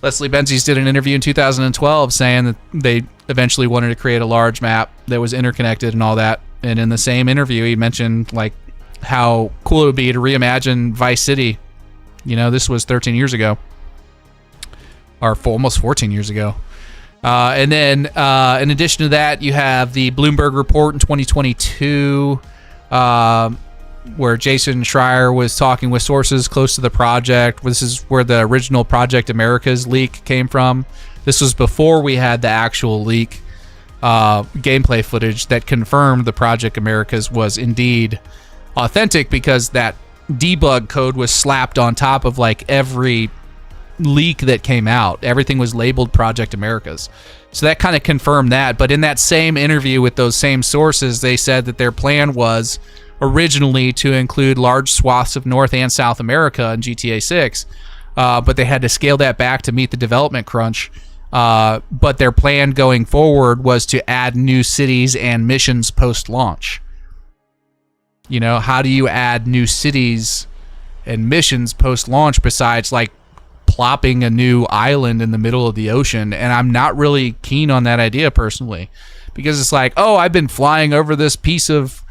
Leslie Benzies did an interview in 2012 saying that they eventually wanted to create a large map that was interconnected and all that. And in the same interview, he mentioned like how cool it would be to reimagine Vice City. You know, this was 13 years ago, or almost 14 years ago. And then in addition to that, you have the Bloomberg report in 2022, where Jason Schreier was talking with sources close to the project. This is where the original Project Americas leak came from. This was before we had the actual leak gameplay footage that confirmed the Project Americas was indeed authentic, because that debug code was slapped on top of like every leak that came out. Everything was labeled Project Americas. So that kind of confirmed that. But in that same interview with those same sources, they said that their plan was originally to include large swaths of North and South America in GTA 6, but they had to scale that back to meet the development crunch. But their plan going forward was to add new cities and missions post-launch. You know, how do you add new cities and missions post-launch besides like plopping a new island in the middle of the ocean? And I'm not really keen on that idea personally, because it's like, oh, I've been flying over this piece of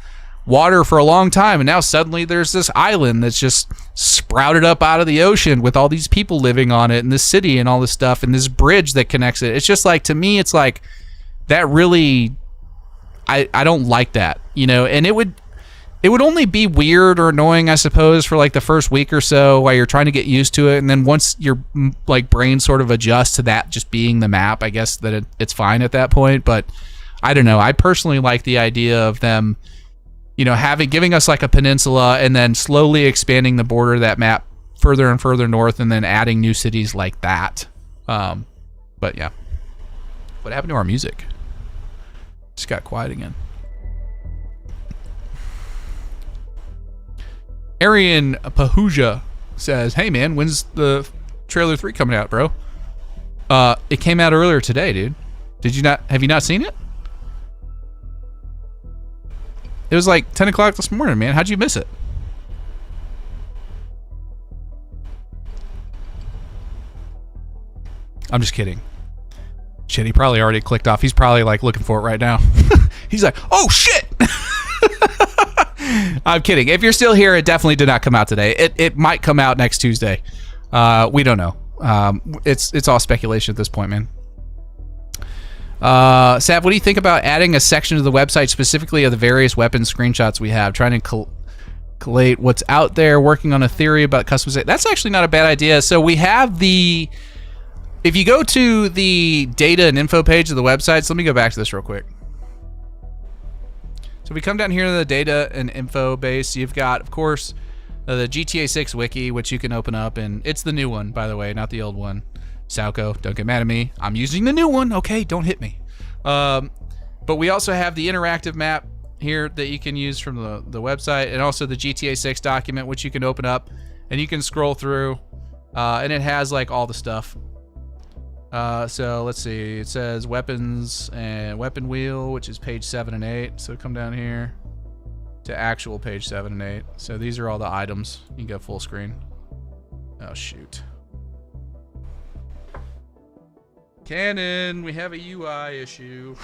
water for a long time, and now suddenly there's this island that's just sprouted up out of the ocean with all these people living on it, and this city and all this stuff, and this bridge that connects it. It's just like, to me, it's like that really, I don't like that, you know. And it would only be weird or annoying, I suppose, for like the first week or so while you're trying to get used to it, and then once your like brain sort of adjusts to that just being the map, I guess that it's fine at that point. But I don't know, I personally like the idea of them you know, giving us like a peninsula and then slowly expanding the border of that map further and further north, and then adding new cities like that. But yeah, what happened to our music? Just got quiet again. Arian Pahuja says, "Hey man, when's the trailer 3 coming out, bro?" It came out earlier today, dude. Have you not seen it? It was like 10 o'clock this morning, man. How'd you miss it? I'm just kidding. Shit, he probably already clicked off. He's probably like looking for it right now. He's like, oh shit! I'm kidding. If you're still here, it definitely did not come out today. It might come out next Tuesday. We don't know. It's all speculation at this point, man. Sav, what do you think about adding a section to the website specifically of the various weapon screenshots we have, trying to collate what's out there, working on a theory about customization? That's actually not a bad idea. So we have if you go to the data and info page of the website, so let me go back to this real quick. So we come down here to the data and info base. You've got, of course, the GTA6 wiki, which you can open up, and it's the new one, by the way, not the old one. Salco, don't get mad at me. I'm using the new one, okay? Don't hit me. But we also have the interactive map here that you can use from the website, and also the GTA6 document, which you can open up, and you can scroll through, and it has like all the stuff. So let's see. It says weapons and weapon wheel, which is page 7 and 8. So come down here to actual page 7 and 8. So these are all the items. You can go full screen. Oh shoot. Canon, we have a UI issue.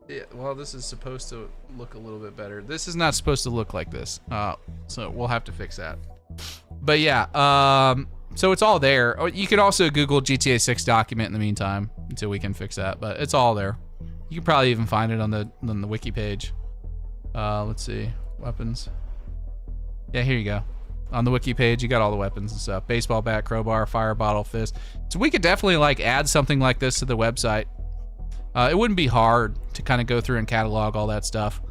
Yeah, well, this is supposed to look a little bit better. This is not supposed to look like this. So we'll have to fix that. But yeah, so it's all there. You can also Google GTA 6 document in the meantime until we can fix that, but it's all there. You can probably even find it on the wiki page. Let's see, weapons. Yeah, here you go. On the wiki page, you got all the weapons and stuff. Baseball bat, crowbar, fire bottle, fist. So we could definitely like add something like this to the website. It wouldn't be hard to kind of go through and catalog all that stuff.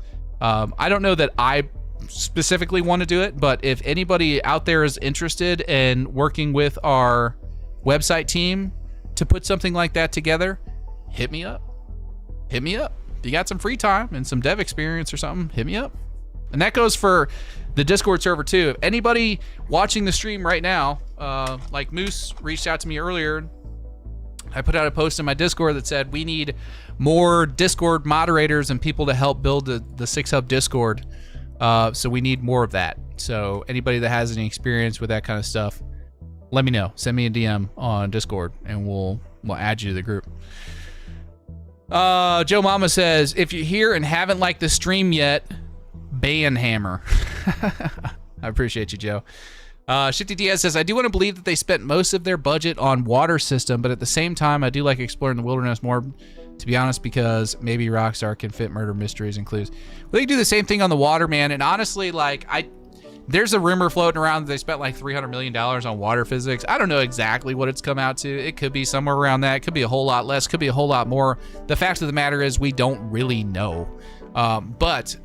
I don't know that I specifically want to do it, but if anybody out there is interested in working with our website team to put something like that together, hit me up. Hit me up. If you got some free time and some dev experience or something, hit me up. And that goes for the Discord server too. If anybody watching the stream right now, like Moose reached out to me earlier, I put out a post in my Discord that said we need more Discord moderators and people to help build the VIHUB Discord. So we need more of that. So anybody that has any experience with that kind of stuff, let me know. Send me a DM on Discord and we'll add you to the group. Joe Mama says, if you're here and haven't liked the stream yet, ban Hammer. I appreciate you, Joe. Shifty Diaz says, I do want to believe that they spent most of their budget on water system, but at the same time, I do like exploring the wilderness more, to be honest, because maybe Rockstar can fit murder mysteries and clues. Well, they can do the same thing on the water, man, and honestly, like, there's a rumor floating around that they spent like $300 million on water physics. I don't know exactly what it's come out to. It could be somewhere around that. It could be a whole lot less. Could be a whole lot more. The fact of the matter is we don't really know. But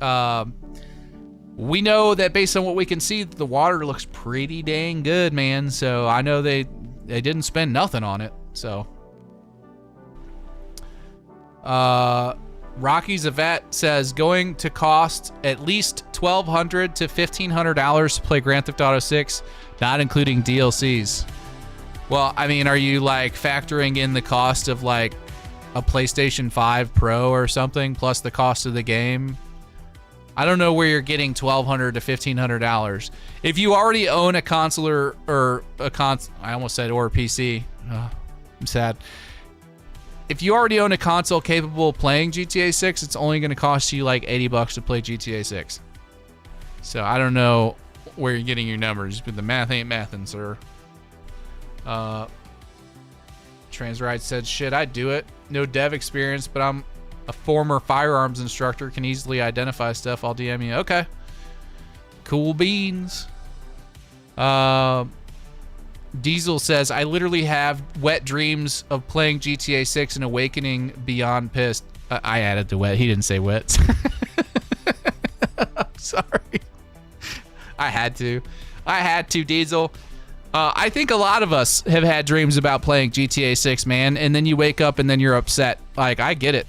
we know that based on what we can see, the water looks pretty dang good, man. So I know they didn't spend nothing on it. So Rocky Zavet says going to cost at least $1,200 to $1,500 to play Grand Theft Auto 6, not including DLCs. Well, I mean, are you like factoring in the cost of like a PlayStation 5 Pro or something plus the cost of the game? I don't know where you're getting $1,200 to $1,500. If you already own a console or a I almost said or a PC. I'm sad. If you already own a console capable of playing GTA 6, it's only going to cost you like $80 to play GTA 6. So I don't know where you're getting your numbers, but the math ain't mathin', sir. Transride said, shit, I'd do it. No dev experience, but I'm a former firearms instructor, can easily identify stuff. I'll DM you. Okay. Cool beans. Diesel says, I literally have wet dreams of playing GTA 6 and awakening beyond pissed. I added the wet. He didn't say wet. I'm sorry. I had to, Diesel. I think a lot of us have had dreams about playing GTA 6, man, and then you wake up and then you're upset. Like, I get it.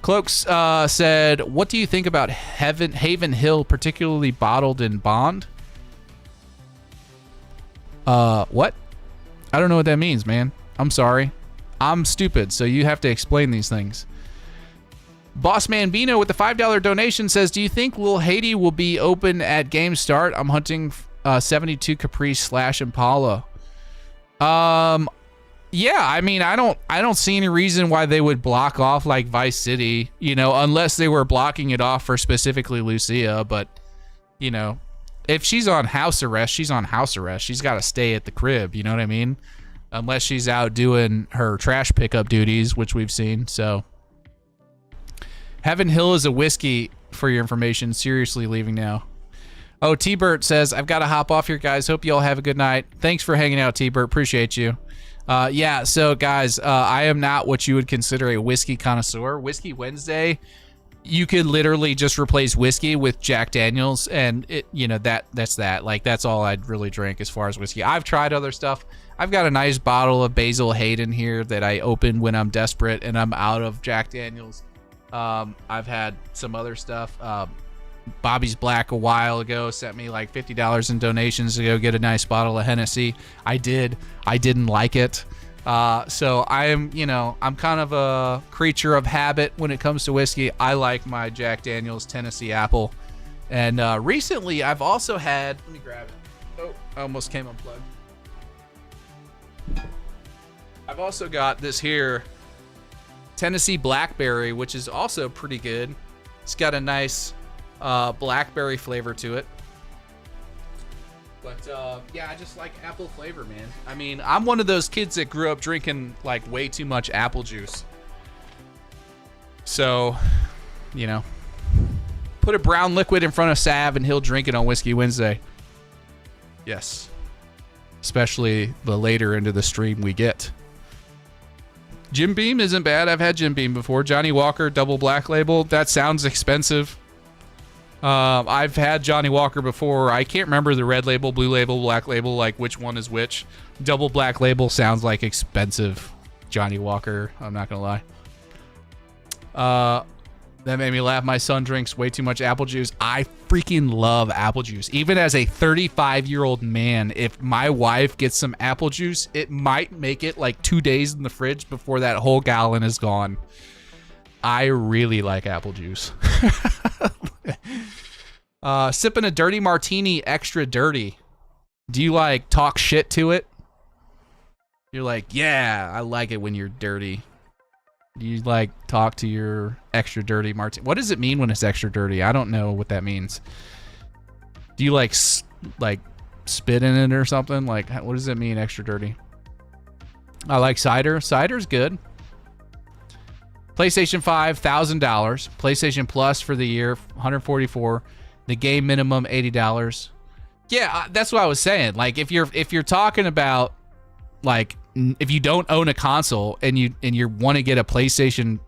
Cloaks said, what do you think about Haven Hill, particularly bottled in Bond? What? I don't know what that means, man. I'm sorry. I'm stupid, so you have to explain these things. Bossman Bino with the $5 donation says, do you think Lil Haiti will be open at game start? I'm hunting 72 Caprice / Impala. Yeah, I mean, I don't see any reason why they would block off like Vice City, you know, unless they were blocking it off for specifically Lucia, but, you know, if she's on house arrest, she's on house arrest. She's got to stay at the crib, you know what I mean? Unless she's out doing her trash pickup duties, which we've seen, so. Heaven Hill is a whiskey, for your information. Seriously leaving now. Oh, T-Bert says, I've got to hop off here, guys. Hope you all have a good night. Thanks for hanging out, T-Bert. Appreciate you. Yeah, so, guys, I am not what you would consider a whiskey connoisseur. Whiskey Wednesday, you could literally just replace whiskey with Jack Daniels, and it, you know, that's that. Like, that's all I'd really drink as far as whiskey. I've tried other stuff. I've got a nice bottle of Basil Hayden here that I open when I'm desperate and I'm out of Jack Daniels. I've had some other stuff. Bobby's Black a while ago sent me like $50 in donations to go get a nice bottle of Hennessy. I didn't like it. So I am, you know, I'm kind of a creature of habit when it comes to whiskey. I like my Jack Daniel's Tennessee Apple. And recently I've also had, let me grab it. Oh, I almost came unplugged. I've also got this here Tennessee Blackberry, which is also pretty good. It's got a nice blackberry flavor to it. But yeah, I just like apple flavor, man. I mean, I'm one of those kids that grew up drinking like way too much apple juice. So, you know, put a brown liquid in front of Sav and he'll drink it on Whiskey Wednesday. Yes. Especially the later into the stream we get. Jim Beam isn't bad. I've had Jim Beam before. Johnny Walker Double Black Label. That sounds expensive. I've had Johnny Walker before. I can't remember the red label, blue label, black label, like which one is which. Double Black Label sounds like expensive Johnny Walker. I'm not going to lie. That made me laugh. My son drinks way too much apple juice. I freaking love apple juice. Even as a 35-year-old man, if my wife gets some apple juice, it might make it like 2 days in the fridge before that whole gallon is gone. I really like apple juice. Sipping a dirty martini extra dirty. Do you like talk shit to it? You're like, yeah, I like it when you're dirty. Do you like talk to your extra dirty martini? What does it mean when it's extra dirty? I don't know what that means. Do you like spit in it or something? Like, what does it mean, extra dirty? I like cider. Cider's good. PlayStation 5, $1,000. PlayStation Plus for the year, $144. The game minimum, $80. Yeah, that's what I was saying. Like, if you're talking about, like, if you don't own a console and you want to get a PlayStation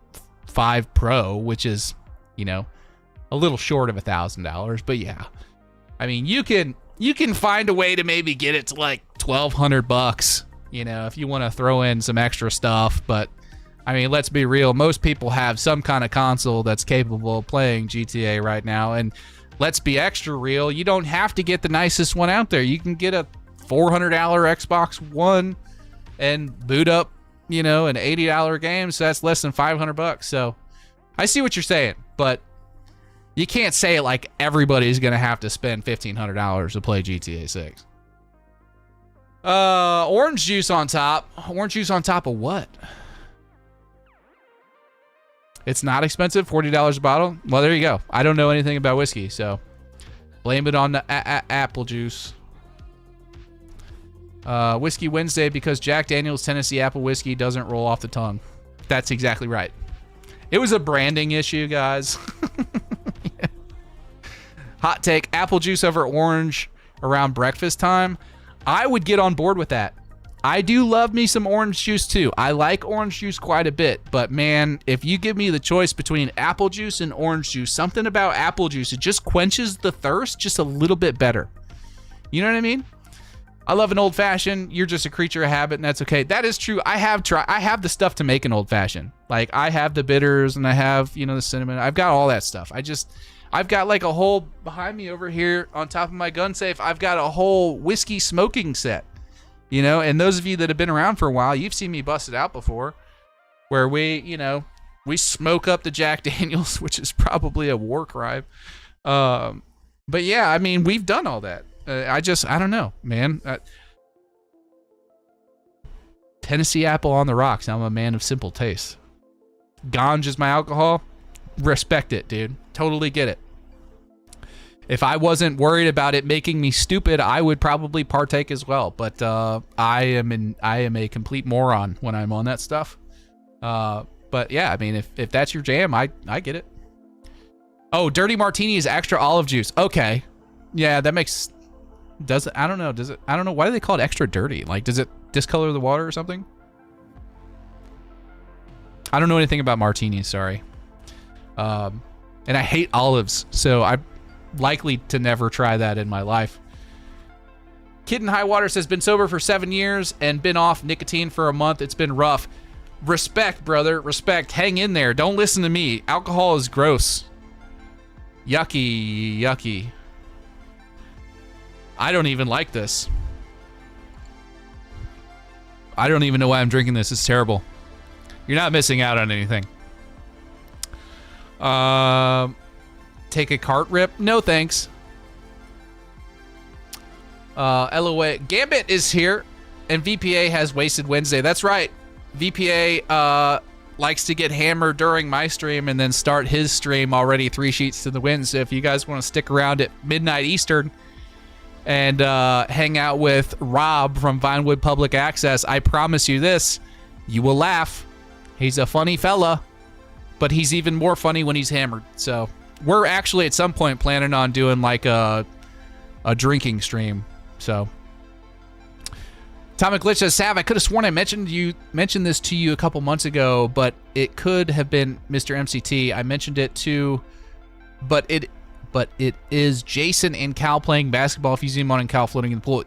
5 Pro, which is, you know, a little short of $1,000, but yeah, I mean, you can find a way to maybe get it to like $1,200, you know, if you want to throw in some extra stuff. But I mean, let's be real, most people have some kind of console that's capable of playing GTA right now, and let's be extra real, you don't have to get the nicest one out there. You can get a $400 Xbox One and boot up, you know, an $80 game, so that's less than $500. So I see what you're saying, but you can't say it like everybody's gonna have to spend $1,500 to play GTA 6. Orange juice on top. Orange juice on top of what? It's not expensive, $40 a bottle. Well, there you go. I don't know anything about whiskey, so blame it on the apple juice. Whiskey Wednesday because Jack Daniel's Tennessee Apple Whiskey doesn't roll off the tongue. That's exactly right. It was a branding issue, guys. Yeah. Hot take, apple juice over orange around breakfast time. I would get on board with that. I do love me some orange juice too. I like orange juice quite a bit, but man, if you give me the choice between apple juice and orange juice, something about apple juice, it just quenches the thirst just a little bit better. You know what I mean? I love an old fashioned. You're just a creature of habit, and that's okay. That is true. I have the stuff to make an old fashioned. Like I have the bitters and I have, the cinnamon. I've got all that stuff. I've got like a whole behind me over here on top of my gun safe. I've got a whole whiskey smoking set. And those of you that have been around for a while, you've seen me bust it out before, where we smoke up the Jack Daniels, which is probably a war crime. But yeah, I mean, we've done all that. I don't know, man. Tennessee apple on the rocks. I'm a man of simple taste. Ganj is my alcohol. Respect it, dude. Totally get it. If I wasn't worried about it making me stupid, I would probably partake as well. But I am a complete moron when I'm on that stuff. But yeah, I mean, if that's your jam, I get it. Oh, dirty martini is extra olive juice. Okay, yeah, that makes. Does it? I don't know. Does it? I don't know. Why do they call it extra dirty? Like, does it discolor the water or something? I don't know anything about martinis. Sorry. And I hate olives, so I'm likely to never try that in my life. Kid in High Water says, been sober for 7 years and been off nicotine for a month. It's been rough. Respect, brother. Respect. Hang in there. Don't listen to me. Alcohol is gross. Yucky, yucky. I don't even like this. I don't even know why I'm drinking this. It's terrible. You're not missing out on anything. Take a cart rip? No, thanks. LOA. Gambit is here, and VPA has Wasted Wednesday. That's right. VPA likes to get hammered during my stream and then start his stream already 3 sheets to the wind. So if you guys want to stick around at midnight Eastern and hang out with Rob from Vinewood Public Access, I promise you this, you will laugh. He's a funny fella, but he's even more funny when he's hammered. So we're actually at some point planning on doing like a drinking stream. So Atomic Glitch says, Sav, I could have sworn I mentioned this to you a couple months ago, but it could have been Mr. MCT. I mentioned it too, but it is Jason and Cal playing basketball. If you zoom on and Cal floating in the pool.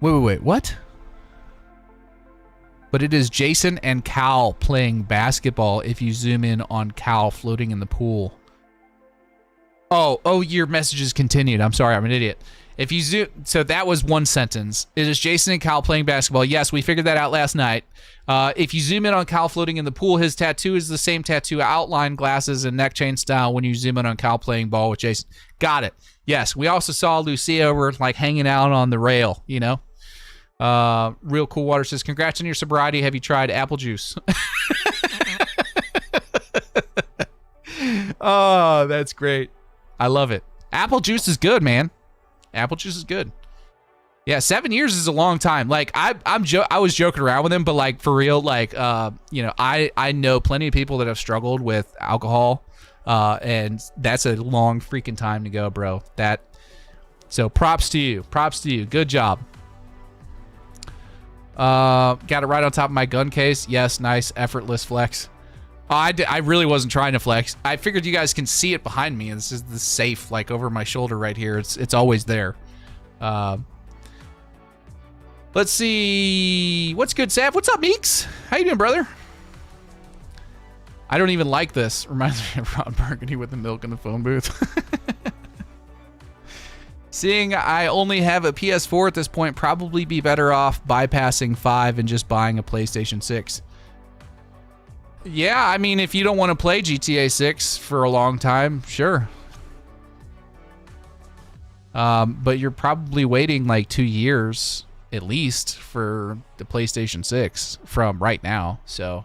Wait, what? But it is Jason and Cal playing basketball if you zoom in on Cal floating in the pool. Oh, your message is continued. I'm sorry, I'm an idiot. If you zoom, so that was one sentence. It is Jason and Cal playing basketball. Yes, we figured that out last night. If you zoom in on Cal floating in the pool, his tattoo is the same tattoo, outline, glasses, and neck chain style when you zoom in on Cal playing ball with Jason. Got it. Yes, we also saw Lucia over like hanging out on the rail, you know? Real Cool Water says, congrats on your sobriety. Have you tried apple juice? Oh, that's great. I love it. Apple juice is good, man. Apple juice is good. Yeah, 7 years is a long time. Like I was joking around with him, but like for real, like I know plenty of people that have struggled with alcohol, and that's a long freaking time to go, bro. So props to you. Good job. Got it right on top of my gun case. Yes, nice, effortless flex. I really wasn't trying to flex. I figured you guys can see it behind me. This is the safe, like over my shoulder right here. It's always there. Let's see. What's good, Sav? What's up, Meeks? How you doing, brother? I don't even like this. Reminds me of Ron Burgundy with the milk in the phone booth. Seeing I only have a PS4 at this point, probably be better off bypassing 5 and just buying a PlayStation 6. Yeah, I mean, if you don't want to play GTA 6 for a long time, sure. But you're probably waiting like 2 years at least for the PlayStation 6 from right now. So,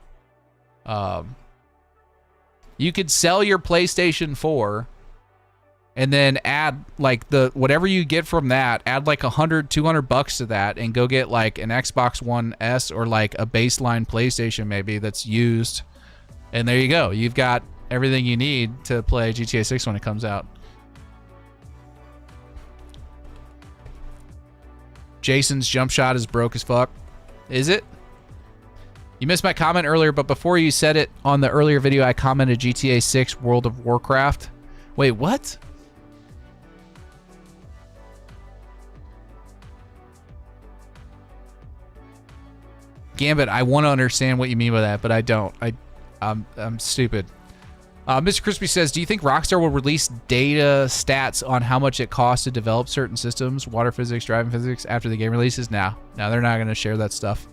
you could sell your PlayStation 4 and then add like whatever you get from that, add like $100-$200 to that and go get like an Xbox One S or like a baseline PlayStation maybe that's used. And there you go. You've got everything you need to play GTA 6 when it comes out. Jason's jump shot is broke as fuck. Is it? You missed my comment earlier, but before you said it on the earlier video, I commented GTA 6 World of Warcraft. Wait, what? Gambit, I want to understand what you mean by that, but I don't. I'm stupid. Mr. Crispy says, do you think Rockstar will release data stats on how much it costs to develop certain systems, water physics, driving physics, after the game releases? No, they're not going to share that stuff.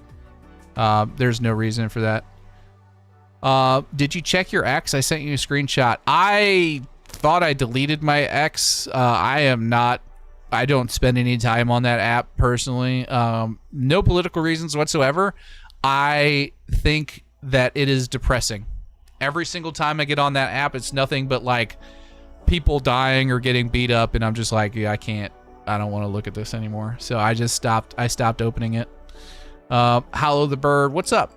There's no reason for that. Did you check your X? I sent you a screenshot. I thought I deleted my X. I don't spend any time on that app personally. No political reasons whatsoever. I think that it is depressing. Every single time I get on that app, it's nothing but like people dying or getting beat up, and I'm just like, yeah, I don't want to look at this anymore. So I stopped opening it. Hollow the Bird, what's up?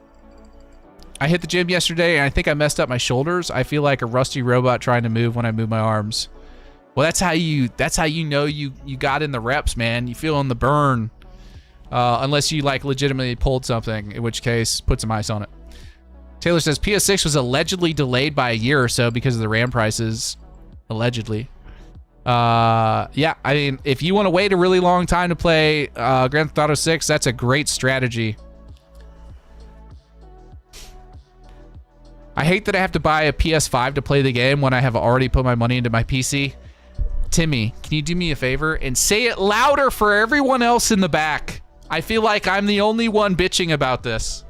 I hit the gym yesterday and I think I messed up my shoulders. I feel like a rusty robot trying to move when I move my arms. Well, that's how you know you got in the reps, man. You feel in the burn. Unless you like legitimately pulled something, in which case put some ice on it. Taylor says PS6 was allegedly delayed by a year or so because of the RAM prices. Allegedly. Yeah, I mean, if you want to wait a really long time to play Grand Theft Auto 6, that's a great strategy. I hate that I have to buy a PS5 to play the game when I have already put my money into my PC. Timmy, can you do me a favor and say it louder for everyone else in the back? I feel like I'm the only one bitching about this.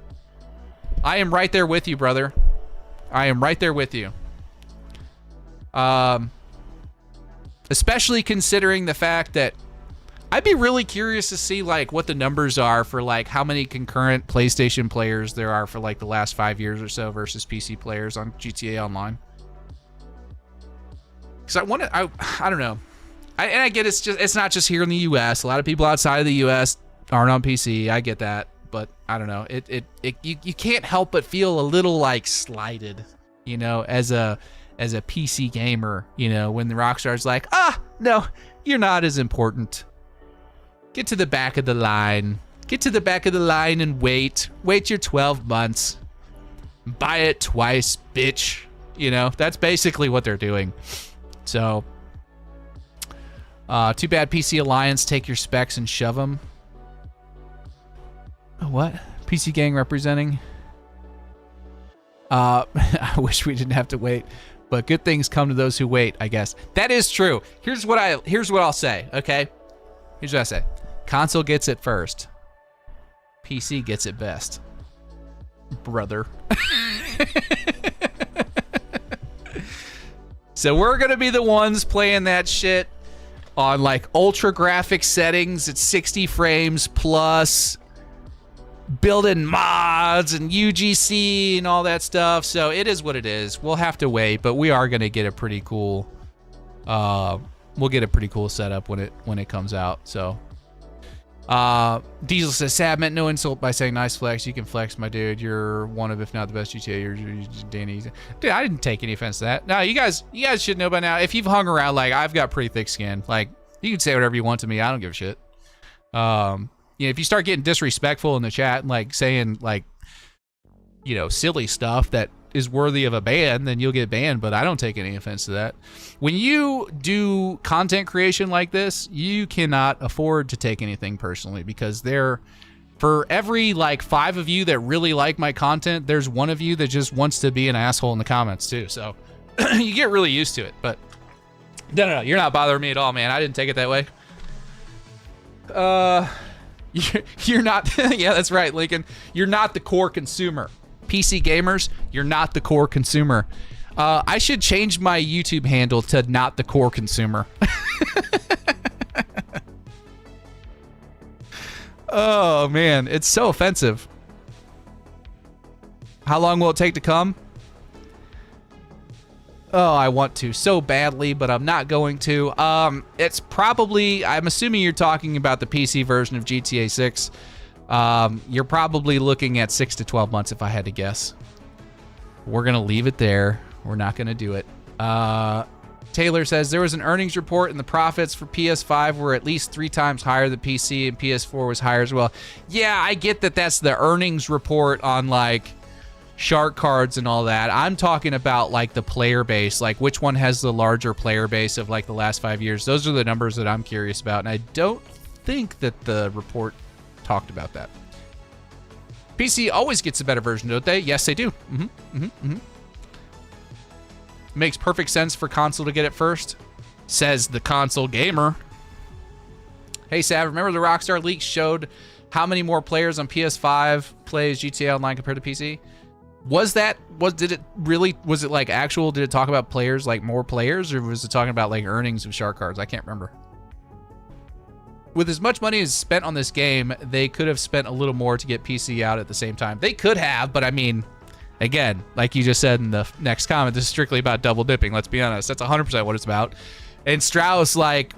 I am right there with you, brother. I am right there with you. Especially considering the fact that I'd be really curious to see like what the numbers are for like how many concurrent PlayStation players there are for like the last 5 years or so versus PC players on GTA Online. Because I don't know. I get it's not just here in the US. A lot of people outside of the US aren't on PC. I get that. But I don't know. You can't help but feel a little like slighted, you know, as a PC gamer, you know, when the Rockstar's like, no, you're not as important. Get to the back of the line. Get to the back of the line and wait. Wait your 12 months. Buy it twice, bitch. You know, that's basically what they're doing. So, too bad PC Alliance take your specs and shove them. What? PC Gang representing? I wish we didn't have to wait, but good things come to those who wait, I guess. That is true. Here's what I'll say, okay? Here's what I say. Console gets it first. PC gets it best. Brother. So we're gonna be the ones playing that shit on like ultra graphic settings at 60 frames plus, building mods and UGC and all that stuff. So it is what it is. We'll have to wait, but we are gonna get a pretty cool we'll get a pretty cool setup when it comes out. So Diesel says, Sad meant no insult by saying nice flex. You can flex, my dude. You're one of, if not the best GTA. You're Danny. Dude, I didn't take any offense to that. No, you guys should know by now. If you've hung around, like, I've got pretty thick skin. Like, you can say whatever you want to me. I don't give a shit. You know, if you start getting disrespectful in the chat and like saying like, you know, silly stuff that is worthy of a ban, then you'll get banned, but I don't take any offense to that. When you do content creation like this, you cannot afford to take anything personally, because for every like 5 of you that really like my content, there's 1 of you that just wants to be an asshole in the comments too. So you get really used to it, but no, you're not bothering me at all, man. I didn't take it that way. You're not, yeah, that's right, Lincoln. You're not the core consumer. PC gamers, you're not the core consumer. I should change my YouTube handle to not the core consumer. Oh man, it's so offensive. How long will it take to come? Oh, I want to so badly, but I'm not going to. It's probably, I'm assuming you're talking about the PC version of GTA 6. You're probably looking at 6 to 12 months if I had to guess. We're going to leave it there. We're not going to do it. Taylor says there was an earnings report and the profits for PS5 were at least 3 times higher than PC, and PS4 was higher as well. Yeah, I get that that's the earnings report on like shark cards and all that. I'm talking about like the player base, like which one has the larger player base of like the last 5 years. Those are the numbers that I'm curious about, and I don't think that the report talked about that. PC always gets a better version, don't they? Yes, they do. Makes perfect sense for console to get it first, says the console gamer. Hey, Sav, remember the Rockstar leaks showed how many more players on PS5 plays GTA Online compared to PC? Was it like actual, did it talk about players, like more players, or was it talking about like earnings of shark cards? I can't remember. With as much money as spent on this game, they could have spent a little more to get PC out at the same time. They could have, but I mean, again, like you just said in the next comment, this is strictly about double dipping. Let's be honest. That's 100% what it's about. And Strauss, like,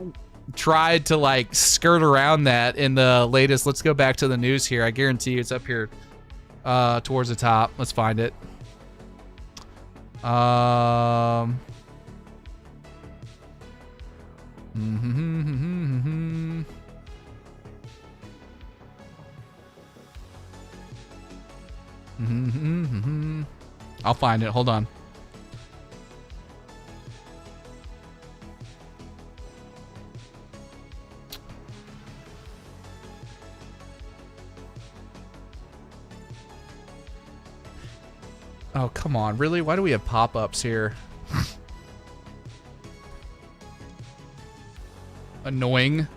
tried to, like, skirt around that in the latest. Let's go back to the news here. I guarantee you it's up here towards the top. Let's find it. I'll find it. Hold on. Oh, come on. Really? Why do we have pop-ups here? Annoying.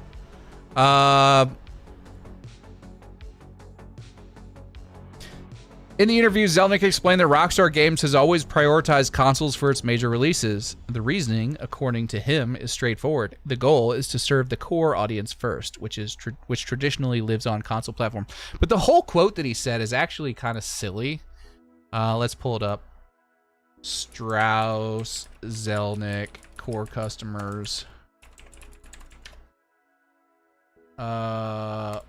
In the interview, Zelnick explained that Rockstar Games has always prioritized consoles for its major releases. The reasoning, according to him, is straightforward. The goal is to serve the core audience first, which traditionally lives on console platform. But the whole quote that he said is actually kind of silly. Let's pull it up. Strauss, Zelnick, core customers. Let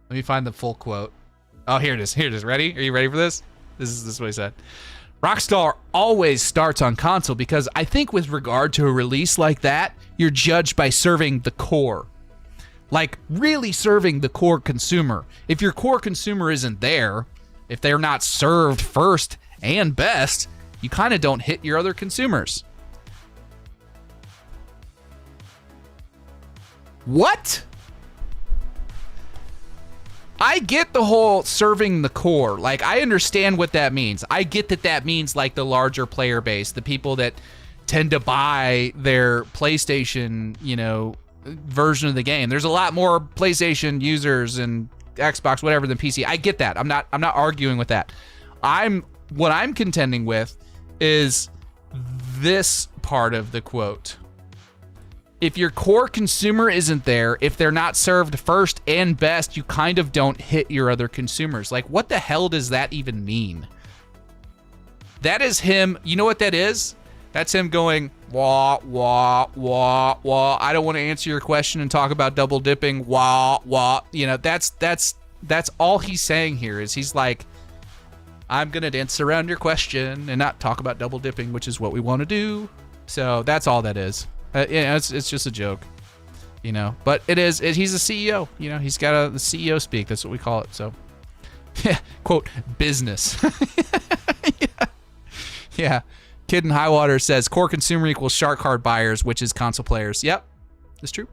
me find the full quote. Oh, here it is. Here it is. Ready? Are you ready for this? This is what he said. Rockstar always starts on console because I think with regard to a release like that, you're judged by serving the core. Like, really serving the core consumer. If your core consumer isn't there, if they're not served first and best, you kind of don't hit your other consumers. What? I get the whole serving the core. Like, I understand what that means. I get that that means, like, the larger player base, the people that tend to buy their PlayStation, you know, version of the game. There's a lot more PlayStation users and Xbox, whatever, than PC. I get that. I'm not arguing with that. What I'm contending with is this part of the quote. If your core consumer isn't there, if they're not served first and best, you kind of don't hit your other consumers. Like, what the hell does that even mean? That is him. You know what that is? That's him going, wah, wah, wah, wah. I don't want to answer your question and talk about double dipping. Wah, wah. You know, that's all he's saying here is he's like, I'm going to dance around your question and not talk about double dipping, which is what we want to do. So that's all that is. Yeah, it's just a joke, you know. But he's a CEO, you know. He's got the CEO speak. That's what we call it. So, yeah, quote business. Yeah. Kid in Highwater says core consumer equals shark card buyers, which is console players. Yep, that's true.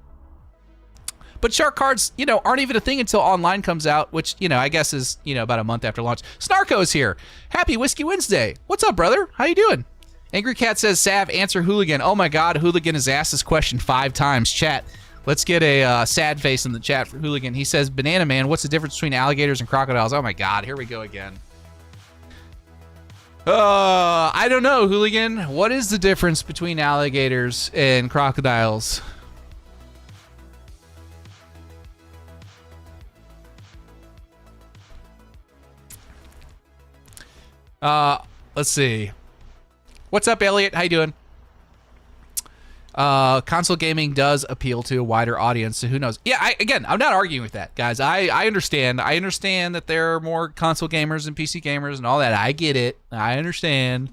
But shark cards, you know, aren't even a thing until online comes out, which, you know, I guess is, you know, about a month after launch. Snarko's here. Happy Whiskey Wednesday. What's up, brother? How you doing? Angry Cat says, Sav, answer Hooligan. Oh my God, Hooligan has asked this question 5 times. Chat, let's get a sad face in the chat for Hooligan. He says, Banana Man, what's the difference between alligators and crocodiles? Oh my God, here we go again. I don't know, Hooligan. What is the difference between alligators and crocodiles? Let's see. What's up, Elliot? How you doing? Console gaming does appeal to a wider audience, so who knows? Yeah, I'm not arguing with that, guys. I understand. I understand that there are more console gamers than PC gamers and all that. I get it. I understand.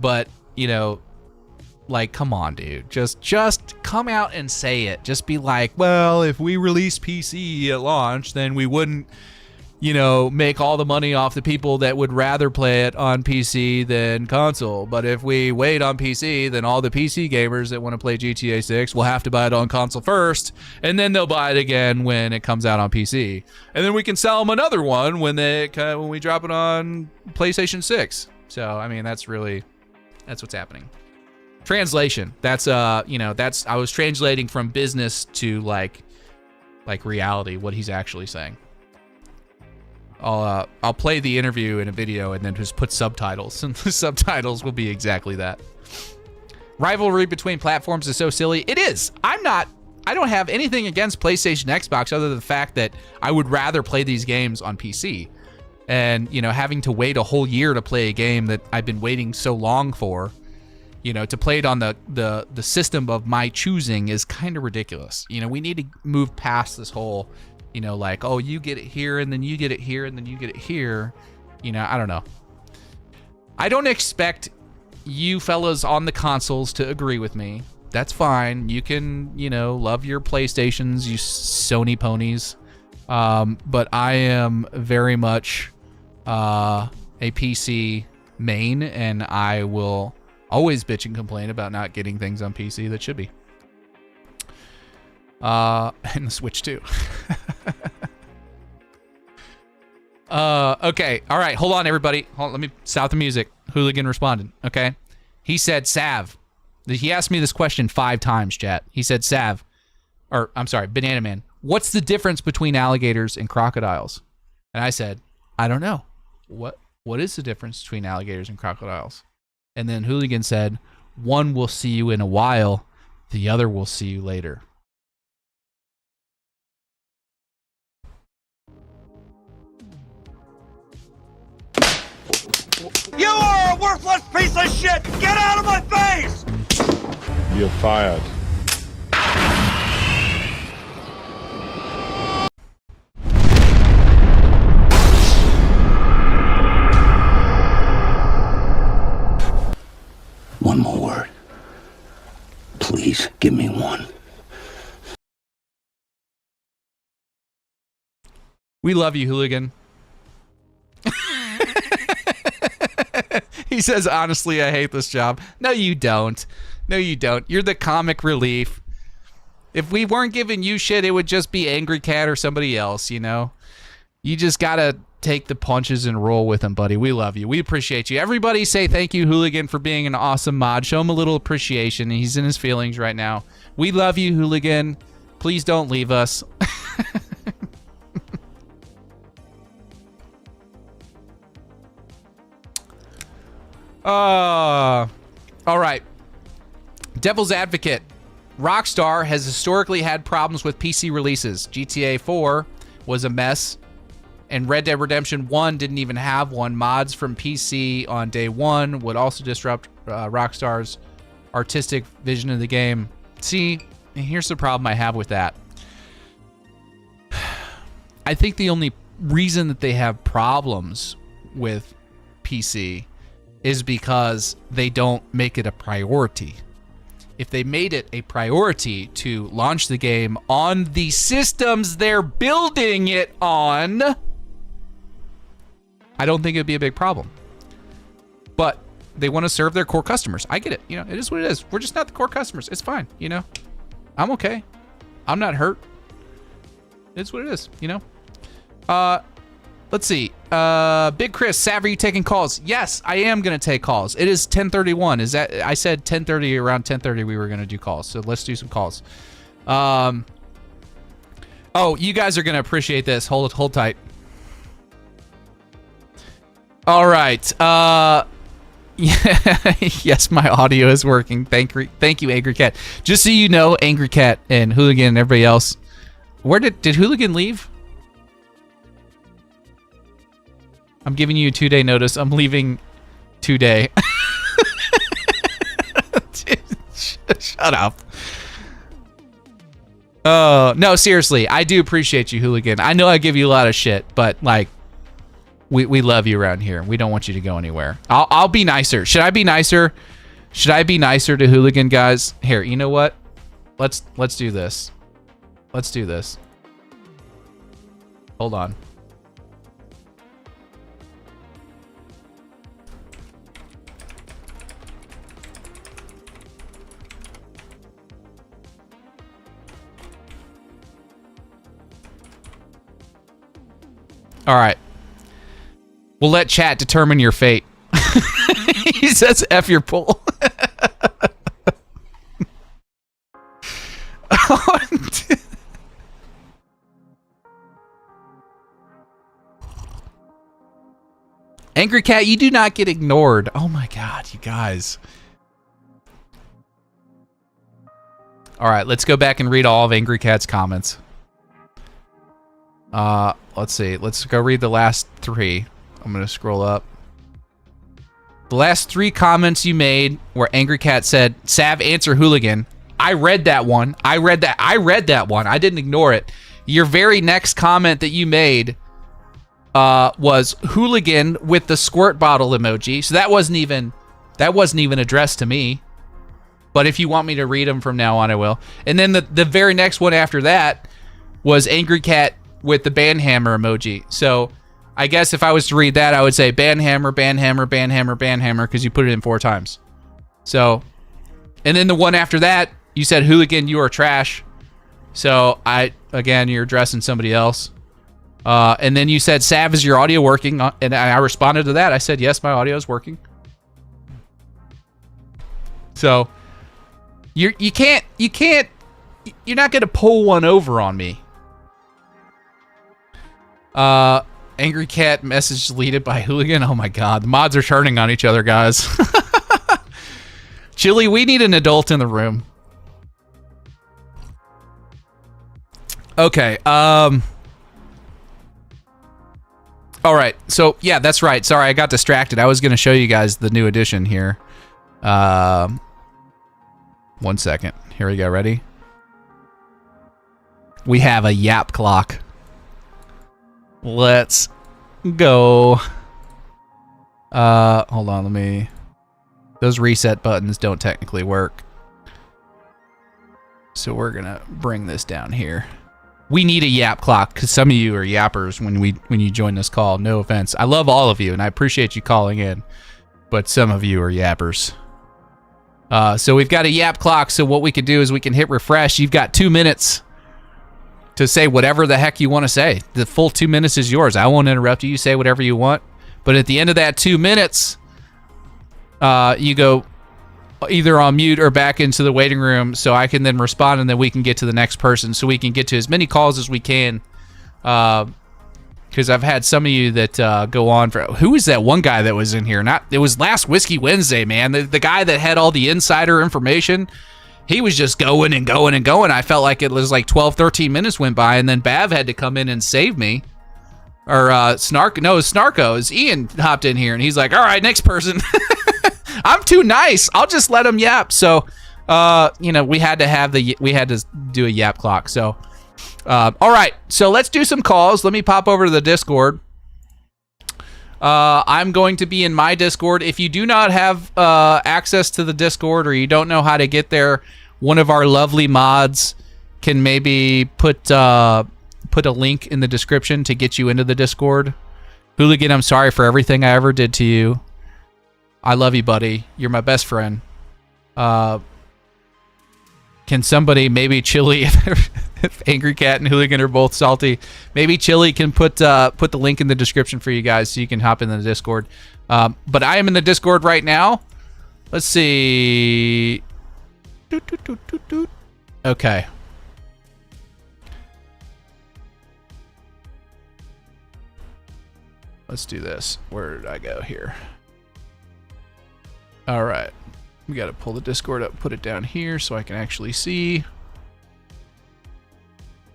But, you know, like, come on, dude. Just come out and say it. Just be like, well, if we release PC at launch, then we wouldn't, you know, make all the money off the people that would rather play it on PC than console. But if we wait on PC, then all the PC gamers that want to play GTA 6 will have to buy it on console first, and then they'll buy it again when it comes out on PC. And then we can sell them another one when we drop it on PlayStation 6. So, I mean, that's what's happening. Translation. That's I was translating from business to like reality, what he's actually saying. I'll play the interview in a video and then just put subtitles, and the subtitles will be exactly that. Rivalry between platforms is so silly. It is. I don't have anything against PlayStation, Xbox, other than the fact that I would rather play these games on PC. And, you know, having to wait a whole year to play a game that I've been waiting so long for, you know, to play it on the system of my choosing is kind of ridiculous. You know, we need to move past this whole, you know, like, oh, you get it here, and then you get it here, and then you get it here. You know, I don't know. I don't expect you fellas on the consoles to agree with me. That's fine. You can, you know, love your PlayStations, you Sony ponies. But I am very much a PC main, and I will always bitch and complain about not getting things on PC that should be. And the Switch too. Okay. All right. Hold on, everybody. Let me stop the music. Hooligan responded. Okay. He said, Sav. He asked me this question 5 times, chat. He said, Sav, or I'm sorry, Banana Man, what's the difference between alligators and crocodiles? And I said, I don't know. What is the difference between alligators and crocodiles? And then Hooligan said, one will see you in a while, the other will see you later. You are a worthless piece of shit! Get out of my face! You're fired. One more word. Please give me one. We love you, Hooligan. He says, honestly, I hate this job. No, you don't. No, you don't. You're the comic relief. If we weren't giving you shit, it would just be Angry Cat or somebody else, you know? You just gotta take the punches and roll with them, buddy. We love you. We appreciate you. Everybody say thank you, Hooligan, for being an awesome mod. Show him a little appreciation. He's in his feelings right now. We love you, Hooligan. Please don't leave us. All right. Devil's Advocate. Rockstar has historically had problems with PC releases. GTA 4 was a mess, and Red Dead Redemption 1 didn't even have one. Mods from PC on day one would also disrupt Rockstar's artistic vision of the game. See, here's the problem I have with that. I think the only reason that they have problems with PC is because they don't make it a priority. If they made it a priority to launch the game on the systems they're building it on, I don't think it'd be a big problem. But they want to serve their core customers. I get it. You know, it is what it is. We're just not the core customers. It's fine. You know, I'm okay. I'm not hurt. It's what it is. You know. Let's see. Big Chris, Sav, are you taking calls? Yes, I am gonna take calls. It is 10:31. Is that? I said 10:30. Around 10:30, we were gonna do calls. So let's do some calls. Oh, you guys are gonna appreciate this. Hold tight. All right. Yes, my audio is working. Thank you, Angry Cat. Just so you know, Angry Cat and Hooligan and everybody else. Where did Hooligan leave? I'm giving you a 2-day notice. I'm leaving today. Dude, shut Shut up. Oh, no, seriously. I do appreciate you, Hooligan. I know I give you a lot of shit, but, like, we love you around here. We don't want you to go anywhere. I'll be nicer. Should I be nicer? Should I be nicer to Hooligan, guys? Here, you know what? Let's do this. Let's do this. Hold on. All right. We'll let chat determine your fate. He says F your pull. Angry Cat, you do not get ignored. Oh my god, you guys. All right, let's go back and read all of Angry Cat's comments. Let's see. Let's go read the last 3. I'm going to scroll up. The last 3 comments you made where Angry Cat said, Sav, answer Hooligan. I read that one. I read that one. I didn't ignore it. Your very next comment that you made was Hooligan with the squirt bottle emoji. So that wasn't even addressed to me. But if you want me to read them from now on, I will. And then the very next one after that was Angry Cat with the banhammer emoji. So I guess if I was to read that, I would say banhammer, banhammer, banhammer, banhammer, because you put it in 4 times. So, and then the one after that, you said, Hooligan, you are trash. So again, you're addressing somebody else. And then you said, Sav, is your audio working? And I responded to that. I said, yes, my audio is working. So you're not going to pull one over on me. Angry Cat message deleted by Hooligan. Oh my god, the mods are turning on each other, guys. Chili, we need an adult in the room. Okay, all right, so yeah, that's right. Sorry, I got distracted. I was going to show you guys the new edition here. 1 second. Here we go. Ready? We have a yap clock. Let's go. Hold on, those reset buttons don't technically work. So we're gonna bring this down here. We need a yap clock because some of you are yappers when you join this call. No offense. I love all of you and I appreciate you calling in, but some of you are yappers. So we've got a yap clock. So what we can do is we can hit refresh. You've got 2 minutes to say whatever the heck you want to say. The full 2 minutes is yours. I won't interrupt you. You say whatever you want. But at the end of that 2 minutes, you go either on mute or back into the waiting room so I can then respond and then we can get to the next person so we can get to as many calls as we can. Because I've had some of you that go on for... Who was that one guy that was in here? It was last Whiskey Wednesday, man. The guy that had all the insider information... He was just going and going and going. I felt like it was like 12, 13 minutes went by, and then Bav had to come in and save me. Or Snarko. Ian hopped in here, and he's like, all right, next person. I'm too nice. I'll just let him yap. So, we had to do a yap clock. So, all right. So let's do some calls. Let me pop over to the Discord. I'm going to be in my Discord. If you do not have access to the Discord or you don't know how to get there, one of our lovely mods can maybe put a link in the description to get you into the Discord. Hooligan, I'm sorry for everything I ever did to you. I love you, buddy. You're my best friend. Can somebody, maybe Chili, if Angry Cat and Hooligan are both salty, maybe Chili can put the link in the description for you guys so you can hop in the Discord. But I am in the Discord right now. Let's see. Okay. Let's do this. Where did I go here? All right. We got to pull the Discord up, put it down here so I can actually see.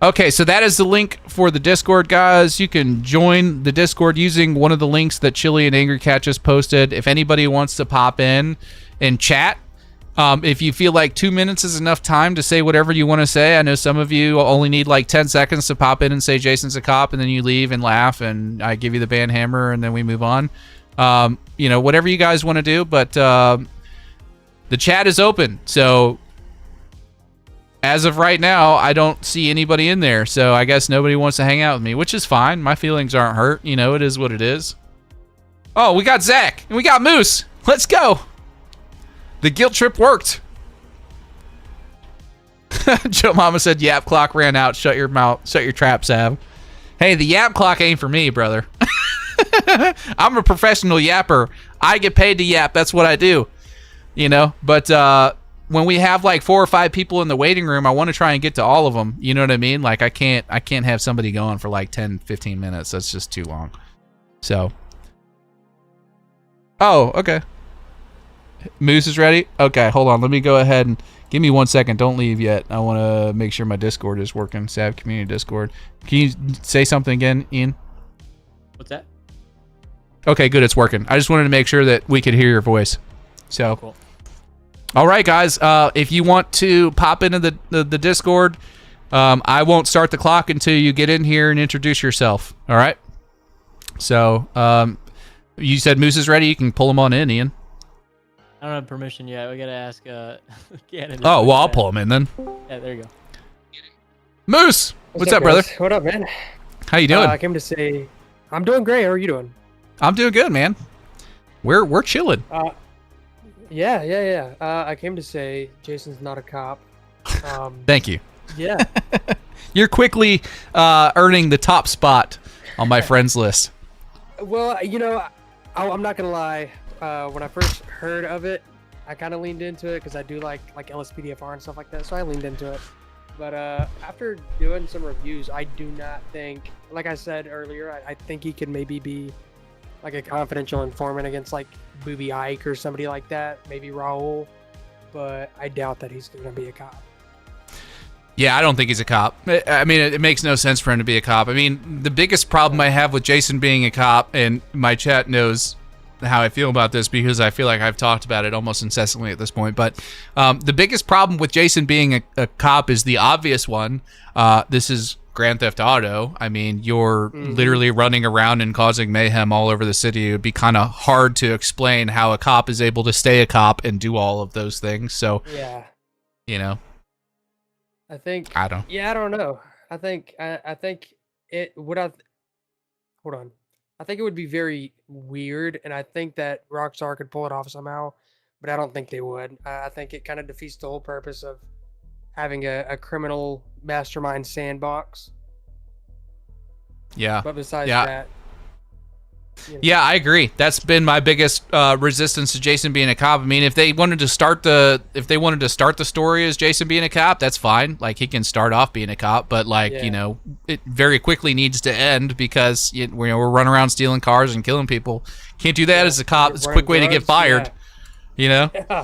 Okay, so that is the link for the Discord, guys. You can join the Discord using one of the links that Chili and Angry Cat just posted. If anybody wants to pop in and chat, If you feel like 2 minutes is enough time to say whatever you want to say, I know some of you only need like 10 seconds to pop in and say Jason's a cop, and then you leave and laugh, and I give you the band hammer, and then we move on. You know, whatever you guys want to do, but the chat is open. So as of right now, I don't see anybody in there, so I guess nobody wants to hang out with me, which is fine. My feelings aren't hurt. You know, it is what it is. Oh, we got Zach, and we got Moose. Let's go. The guilt trip worked. Joe Mama said yap clock ran out. Shut your mouth. Shut your trap, Sav. Hey, the yap clock ain't for me, brother. I'm a professional yapper. I get paid to yap. That's what I do. You know, but when we have like 4 or 5 people in the waiting room, I want to try and get to all of them. You know what I mean? Like I can't have somebody going for like 10, 15 minutes. That's just too long. So. Oh, okay. Moose is ready? Okay, hold on. Let me go ahead and give me 1 second. Don't leave yet. I want to make sure my Discord is working. Sav Community Discord. Can you say something again, Ian? What's that? Okay, good. It's working. I just wanted to make sure that we could hear your voice. So, Cool. All right, guys. If you want to pop into the Discord, I won't start the clock until you get in here and introduce yourself. All right? So, you said Moose is ready. You can pull him on in, Ian. I don't have permission yet. We gotta ask Gannon. Oh, well, I'll pull him in then. Yeah, there you go. Moose! What's up, brother? What up, man? How you doing? I came to say, I'm doing great. How are you doing? I'm doing good, man. We're chilling. Yeah. I came to say Jason's not a cop. Thank you. Yeah. You're quickly earning the top spot on my friends list. Well, you know, I'm not gonna lie. When I first heard of it, I kind of leaned into it because I do like LSPDFR and stuff like that, so I leaned into it. But after doing some reviews, I do not think, like I said earlier, I think he could maybe be like a confidential informant against like Booby Ike or somebody like that, maybe Raul, but I doubt that he's gonna be a cop. Yeah, I don't think he's a cop. I mean, it makes no sense for him to be a cop. I mean, the biggest problem I have with Jason being a cop, and my chat knows how I feel about this because I feel like I've talked about it almost incessantly at this point, but the biggest problem with Jason being a cop is the obvious one. This is Grand Theft Auto. I mean, you're literally running around and causing mayhem all over the city. It would be kind of hard to explain how a cop is able to stay a cop and do all of those things. So, Yeah. you know, I think. I don't. Yeah, I don't know. I think it would have. Hold on. I think it would be very weird, and I think that Rockstar could pull it off somehow, but I don't think they would. I think it kind of defeats the whole purpose of having a criminal mastermind sandbox. Yeah. But besides Yeah. that. You know, Yeah, I agree. That's been my biggest resistance to Jason being a cop. I mean, if they wanted to start the story as Jason being a cop, that's fine. Like he can start off being a cop, but like Yeah. you know, it very quickly needs to end because we're running around stealing cars and killing people. Can't do that as a cop. It's a quick way to get fired. You know. Yeah.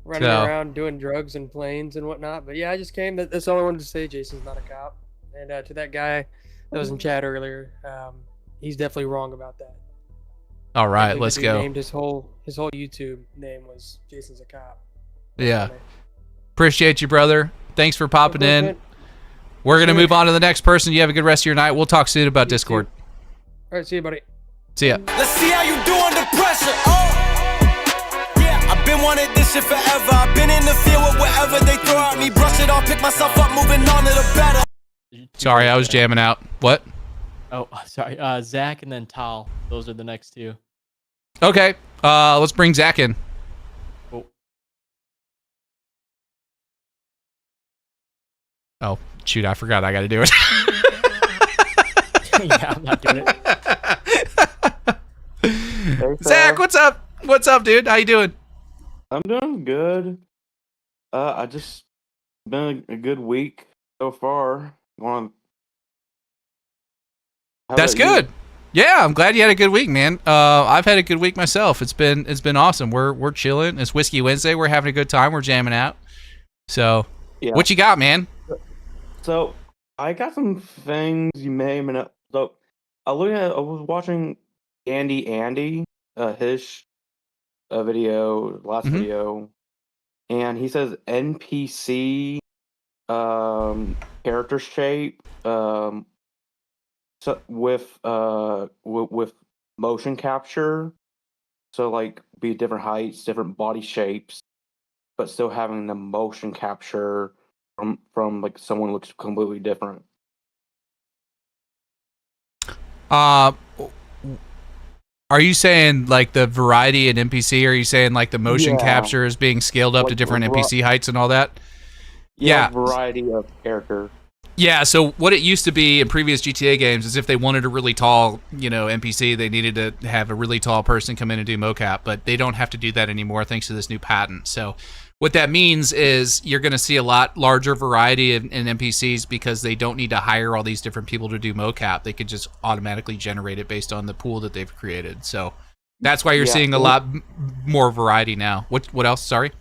Running So- around doing drugs and planes and whatnot. But yeah, I just came. That's all I wanted to say. Jason's not a cop. And to that guy that was in chat earlier, he's definitely wrong about that. All right, Definitely let's the dude go. Named his whole YouTube name was Jason's a cop. Yeah. Appreciate you, brother. Thanks for popping Of course, in. man. We're gonna Sure. move on to the next person. You have a good rest of your night. We'll talk soon about You Discord. too. All right, see you, buddy. See ya. Let's see how you do under pressure. Yeah, I've been wanting this shit forever. I've been in the field with whatever they throw at me. Brush it off, pick myself up, moving on to the better. Sorry, I was jamming out. What? Oh, sorry. Zach and then Tal. Those are the next two. Okay. Let's bring Zach in. Cool. Oh, shoot, I forgot I gotta do it. Yeah, I'm not doing it. Zach, what's up? What's up, dude? How you doing? I'm doing good. I just been a good week so far. How That's about you? good. Yeah, I'm glad you had a good week, man. I've had a good week myself. It's been awesome. We're chilling. It's Whiskey Wednesday. We're having a good time. We're jamming out. So, Yeah. what you got, man? So I got some things you may or may not. So I was watching Andy, his video, last Mhm. video. and he says NPC character shape so with motion capture, so like be different heights, different body shapes, but still having the motion capture from like someone looks completely different. Are you saying like the variety in NPC? Or are you saying like the motion Yeah. capture is being scaled up to Like, different NPC heights and all that? Yeah. Variety of character. Yeah, so what it used to be in previous GTA games is if they wanted a really tall, NPC, they needed to have a really tall person come in and do mocap, but they don't have to do that anymore thanks to this new patent. So what that means is you're going to see a lot larger variety in NPCs because they don't need to hire all these different people to do mocap. They could just automatically generate it based on the pool that they've created. So that's why you're seeing a lot more variety now. What else? Sorry?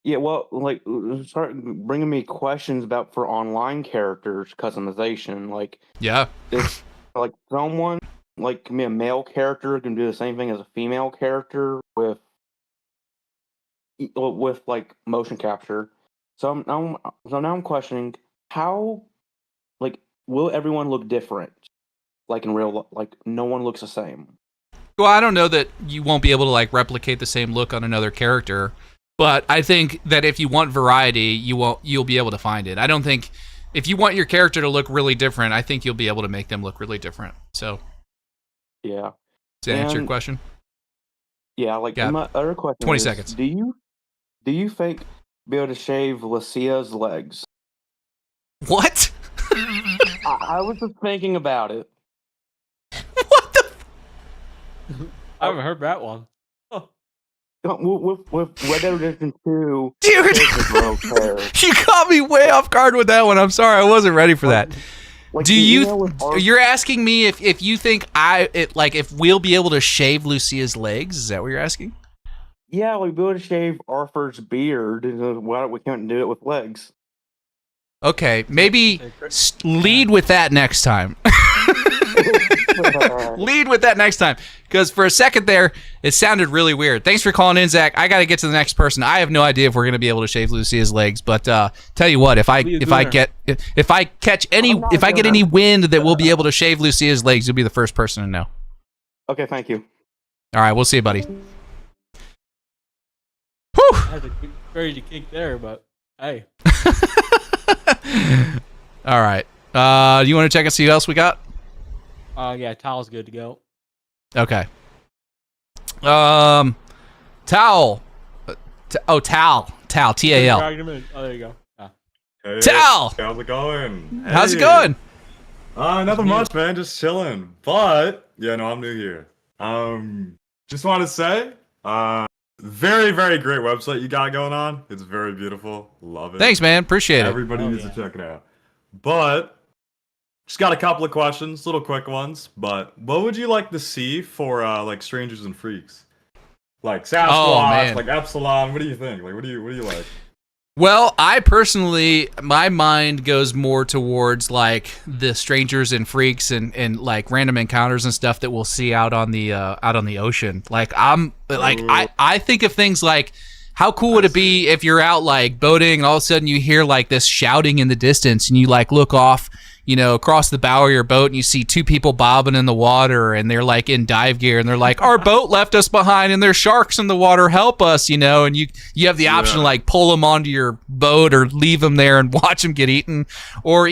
Yeah, well, like, start bringing me questions about for online characters customization. Like, Yeah. if like someone like can be a male character can do the same thing as a female character with like motion capture. So now I'm questioning how, like, will everyone look different? Like in like no one looks the same. Well, I don't know that you won't be able to like replicate the same look on another character, but I think that if you want variety, you'll be able to find it. I don't think if you want your character to look really different, I think you'll be able to make them look really different. So, Yeah. does that answer your question? Yeah, like Yeah. my other question 20 is, seconds. Do you think be able to shave Lucia's legs? What? I was just thinking about it. What the? I haven't heard that one. With Red Dead Redemption 2, Dude, you caught me way off guard with that one. I'm sorry, I wasn't ready for that. Like, Do you're asking me if you think if we'll be able to shave Lucia's legs? Is that what you're asking? Yeah, we'd be able to shave Arthur's beard. Why we can't do it with legs? Okay, maybe lead with that next time. Lead with that next time, because for a second there, it sounded really weird. Thanks for calling in, Zach. I got to get to the next person. I have no idea if we're going to be able to shave Lucia's legs, but tell you what, if I get any wind that we'll be able to shave Lucia's legs, you'll be the first person to know. Okay, thank you. All right, we'll see you, buddy. I had a crazy kick there, but hey. All right. You want to check and see who else we got? Yeah, Tal's good to go. Okay. Towel. Tal. Tal. T-A-L. Oh, there you go. Yeah. Hey, Tal! how's it going? How's it going? Nothing much, man. Just chilling. But yeah, no, I'm new here. Just want to say, very, very great website you got going on. It's very beautiful. Love it. Thanks, man. Appreciate it. Everybody needs to check it out. But just got a couple of questions, little quick ones. But what would you like to see for like Strangers and Freaks? Like Sasquatch, like Epsilon. What do you think? Like, what do you like? Well, I personally, my mind goes more towards like the Strangers and Freaks and like random encounters and stuff that we'll see out on the ocean. Like I think of things like, how cool would it be if you're out like boating and all of a sudden you hear like this shouting in the distance and you like look off, across the bow of your boat and you see two people bobbing in the water and they're like in dive gear and they're like, our boat left us behind and there's sharks in the water, help us, and you have the option to like pull them onto your boat or leave them there and watch them get eaten, or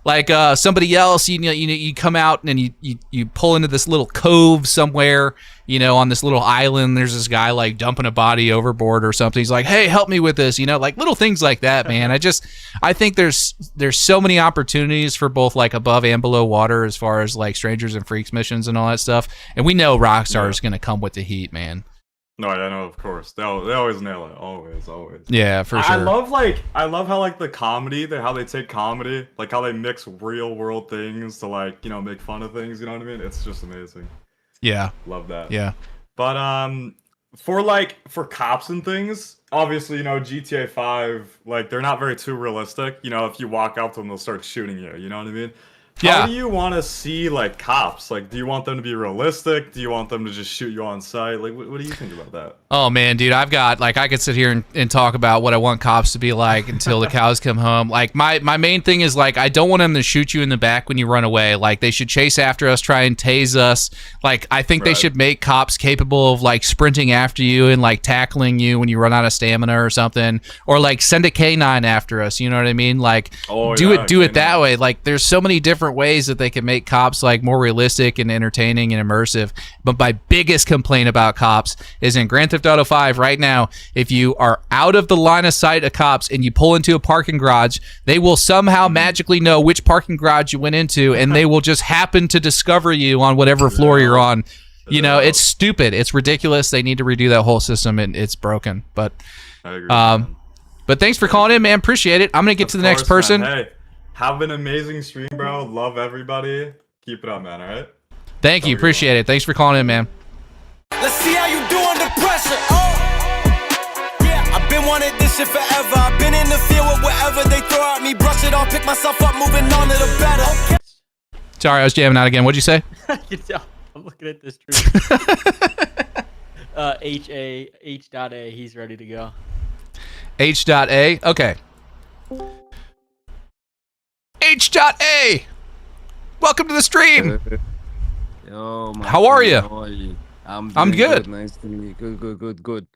like somebody else, you come out and you pull into this little cove somewhere, on this little island, there's this guy like dumping a body overboard or something. He's like, hey, help me with this, like little things like that, man. I think there's so many opportunities for both like above and below water as far as like Strangers and Freaks missions and all that stuff. And we know Rockstar is going to come with the heat, man. No, I know, of course. They always nail it. Always. Yeah, for sure. I love how like the comedy, how they take comedy, like how they mix real world things to like, make fun of things, you know what I mean? It's just amazing. Yeah. Love that. Yeah. But for cops and things, obviously, GTA 5, like they're not too realistic. If you walk up to them, they'll start shooting you, you know what I mean? How do you want to see like cops? Like, do you want them to be realistic? Do you want them to just shoot you on sight? Like, what do you think about that? Oh man, dude, I've got like I could sit here and talk about what I want cops to be like until the cows come home. Like my main thing is like I don't want them to shoot you in the back when you run away. Like they should chase after us, try and tase us. Like I think they should make cops capable of like sprinting after you and like tackling you when you run out of stamina or something, or like send a canine after us. You know what I mean? Like do it that way. Like there's so many different ways that they can make cops like more realistic and entertaining and immersive. But my biggest complaint about cops is in Grand Theft Auto 5 right now, if you are out of the line of sight of cops and you pull into a parking garage, they will somehow magically know which parking garage you went into, and they will just happen to discover you on whatever floor you're on. You know, it's stupid. It's ridiculous. They need to redo that whole system, and it's broken. But I agree, but thanks for calling in, man. Appreciate it. I'm going to get to the next person. Man. Hey, have an amazing stream, bro. Love everybody. Keep it up, man, all right? Thank you. Appreciate it. Thanks for calling in, man. Let's see how you do under pressure. Oh, yeah, I've been wanting this shit forever. I've been in the field with whatever they throw at me. Brush it off, pick myself up, moving on to the better. Sorry, I was jamming out again. What'd you say? I can tell. I'm looking at this stream. H.A. He's ready to go. H.A. Okay. H.A. Welcome to the stream. Yo, how are you? How are you? I'm good. Nice to meet you. Good.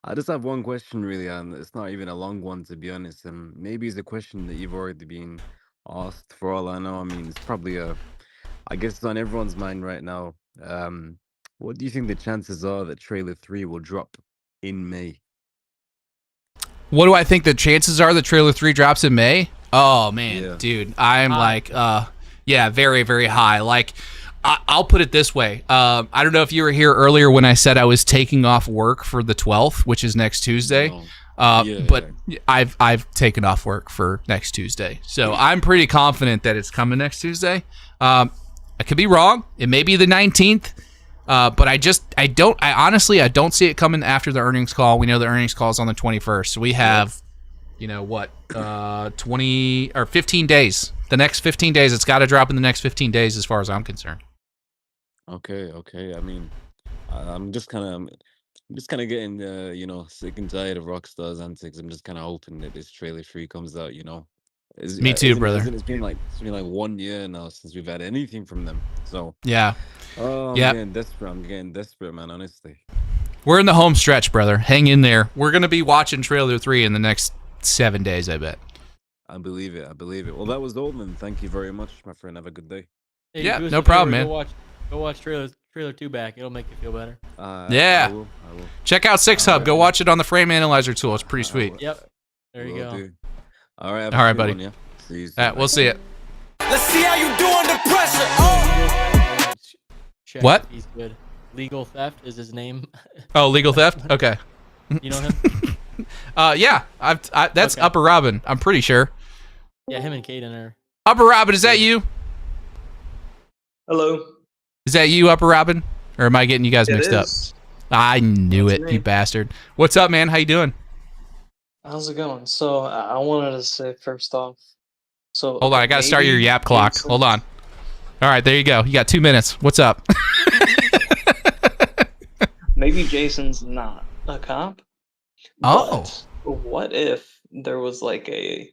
I just have one question, really, and it's not even a long one, to be honest. And maybe it's a question that you've already been asked. For all I know, I mean, it's probably I guess it's on everyone's mind right now. What do you think the chances are that Trailer 3 will drop in May? What do I think the chances are that Trailer 3 drops in May? Oh man, dude, I'm like, very, very high. Like, I'll put it this way. I don't know if you were here earlier when I said I was taking off work for the 12th, which is next Tuesday. But I've taken off work for next Tuesday, so I'm pretty confident that it's coming next Tuesday. I could be wrong. It may be the 19th. But I honestly don't see it coming after the earnings call. We know the earnings call is on the 21st. So we have, 20 or 15 days. The next 15 days, it's got to drop in the next 15 days as far as I'm concerned. Okay. I mean, I'm just kind of getting, sick and tired of Rockstar's antics. I'm just kind of hoping that this Trailer 3 comes out, Me too, brother. It's been like 1 year now since we've had anything from them. So yeah. Oh, yeah. I'm getting desperate, man, honestly. We're in the home stretch, brother. Hang in there. We're going to be watching Trailer 3 in the next 7 days, I bet. I believe it. Well, that was all, man. Thank you very much, my friend. Have a good day. Hey, yeah, no problem, man. Go watch Trailer 2 back. It'll make you feel better. Yeah. I will. Check out VIHUB. Go watch it on the Frame Analyzer tool. It's pretty sweet. Yep. There you go. All right. All right, buddy. Yeah. See you soon. All right, we'll see it. Let's see how you do under pressure. Oh. Check what? If he's good. Legal Theft is his name. Oh, Legal Theft? Okay. You know him? Yeah. That's Upper Robin. I'm pretty sure. Yeah, him and Caden are. Upper Robin, is that you? Hello. Is that you, Upper Robin? Or am I getting you guys mixed up? I knew it, you bastard. What's up, man? How you doing? How's it going? So I wanted to say first off. So hold on, I gotta start your yap clock. Hold on. All right, there you go. You got 2 minutes. What's up? Maybe Jason's not a cop. Oh. But what if there was like a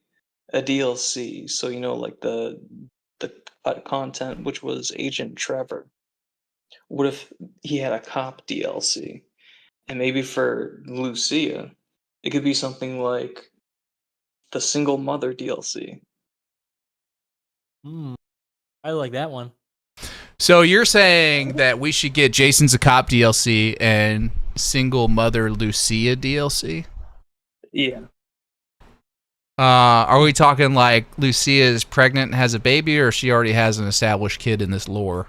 DLC? So like the content, which was Agent Trevor. What if he had a cop DLC? And maybe for Lucia, it could be something like the Single Mother DLC. I like that one. So you're saying that we should get Jason's a Cop DLC and Single Mother Lucia DLC? Yeah. Are we talking like Lucia is pregnant and has a baby, or she already has an established kid in this lore?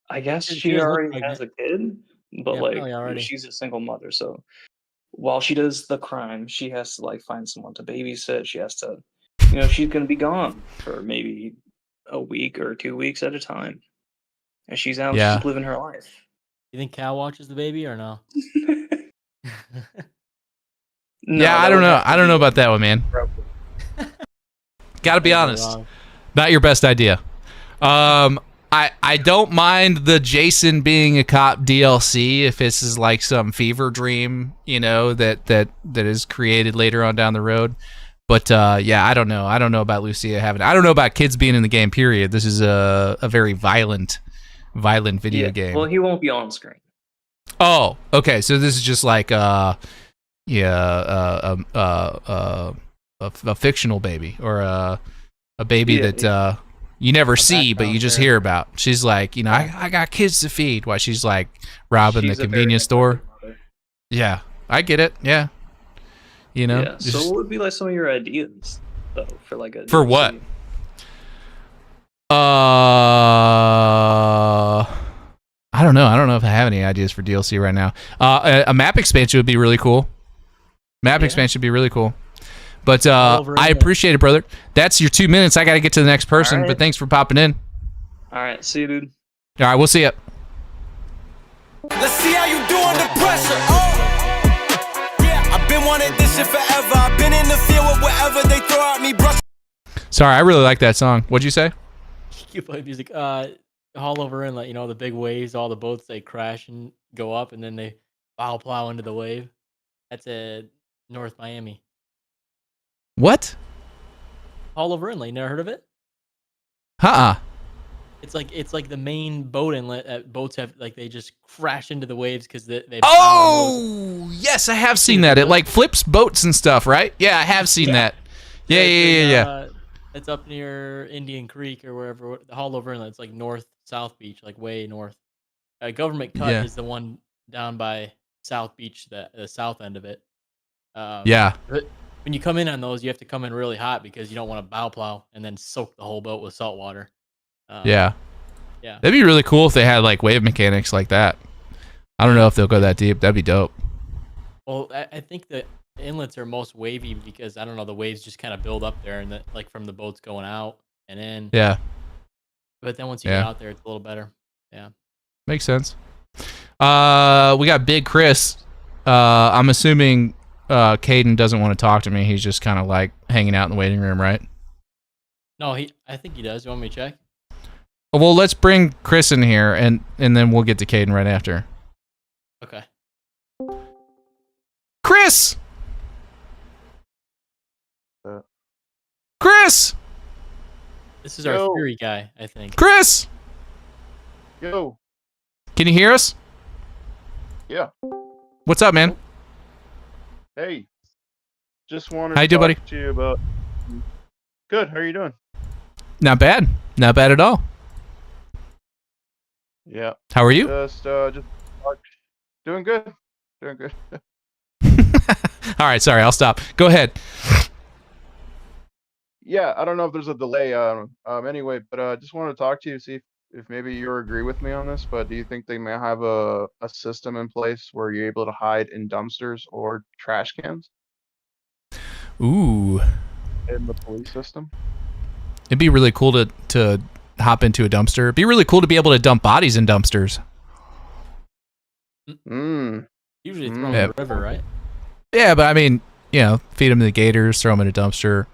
I guess she already has a kid, but she's a single mother. So while she does the crime, she has to find someone to babysit. She has to, she's gonna be gone for maybe a week or 2 weeks at a time, and she's out just living her life. You think Cal watches the baby or no? No, I don't know. I don't know about that one, man. Gotta be honest. Not your best idea. I don't mind the Jason being a cop DLC if this is like some fever dream, you know, that is created later on down the road. But yeah, I don't know. I don't know about Lucia having. I don't know about kids being in the game. Period. This is a very violent video game. Well, he won't be on screen. Oh, okay. So this is just like a fictional baby or a baby that you never see, but you just hear about. She's like, you know, I got kids to feed while she's like robbing the convenience store. Yeah, I get it. Yeah. You know? Yeah. So what would be like some of your ideas though for like a for what? I don't know. I don't know if I have any ideas for DLC right now. A map expansion would be really cool. Expansion would be really cool. But I appreciate it, brother. That's your 2 minutes. I got to get to the next person, but thanks for popping in. All right. See you, dude. All right. We'll see you. Let's see how you do under pressure. Yeah, I've been wanting this shit forever. I've been in the field with whatever they throw at me. Sorry, I really like that song. What'd you say? You play music. All over inlet, you know, the big waves, all the boats, they crash and go up, and then they plow into the wave. That's North Miami. What? All over inlet. You never heard of it? It's like the main boat inlet that boats have, like they just crash into the waves because they. Oh, yes, I have seen that. It like flips boats and stuff, right? Yeah, I have seen that. Yeah. It's up near Indian Creek or wherever. The Hall over inlet. It's like South Beach, like way north. Government Cut is the one down by South Beach, the south end of it. Yeah. But when you come in on those, you have to come in really hot because you don't want to bow plow and then soak the whole boat with salt water. Yeah. Yeah. That'd be really cool if they had like wave mechanics like that. I don't know if they'll go that deep. That'd be dope. Well, I think the inlets are most wavy because I don't know, the waves just kind of build up there and like from the boats going out and in. Yeah. But then once you get out there, it's a little better. Yeah. Makes sense. We got Big Chris. I'm assuming Caden doesn't want to talk to me. He's just kind of like hanging out in the waiting room, right? No, I think he does. You want me to check? Well, let's bring Chris in here, and then we'll get to Caden right after. Okay. Chris! Chris! This is our Fury guy, I think. Chris! Yo. Can you hear us? Yeah. What's up, man? Hey. Just wanted How you to doing, talk to you about... Good. How are you doing? Not bad. Not bad at all. Yeah. How are you? Just doing good. Doing good. All right, sorry, I'll stop. Go ahead. Yeah, I don't know if there's a delay. Anyway, but I just wanted to talk to you, see if maybe you agree with me on this. But do you think they may have a system in place where you're able to hide in dumpsters or trash cans? Ooh. In the police system? It'd be really cool to hop into a dumpster. It'd be really cool to be able to dump bodies in dumpsters. Usually throw them in the river, right? Yeah, but I mean, you know, feed them to the gators, throw them in a dumpster.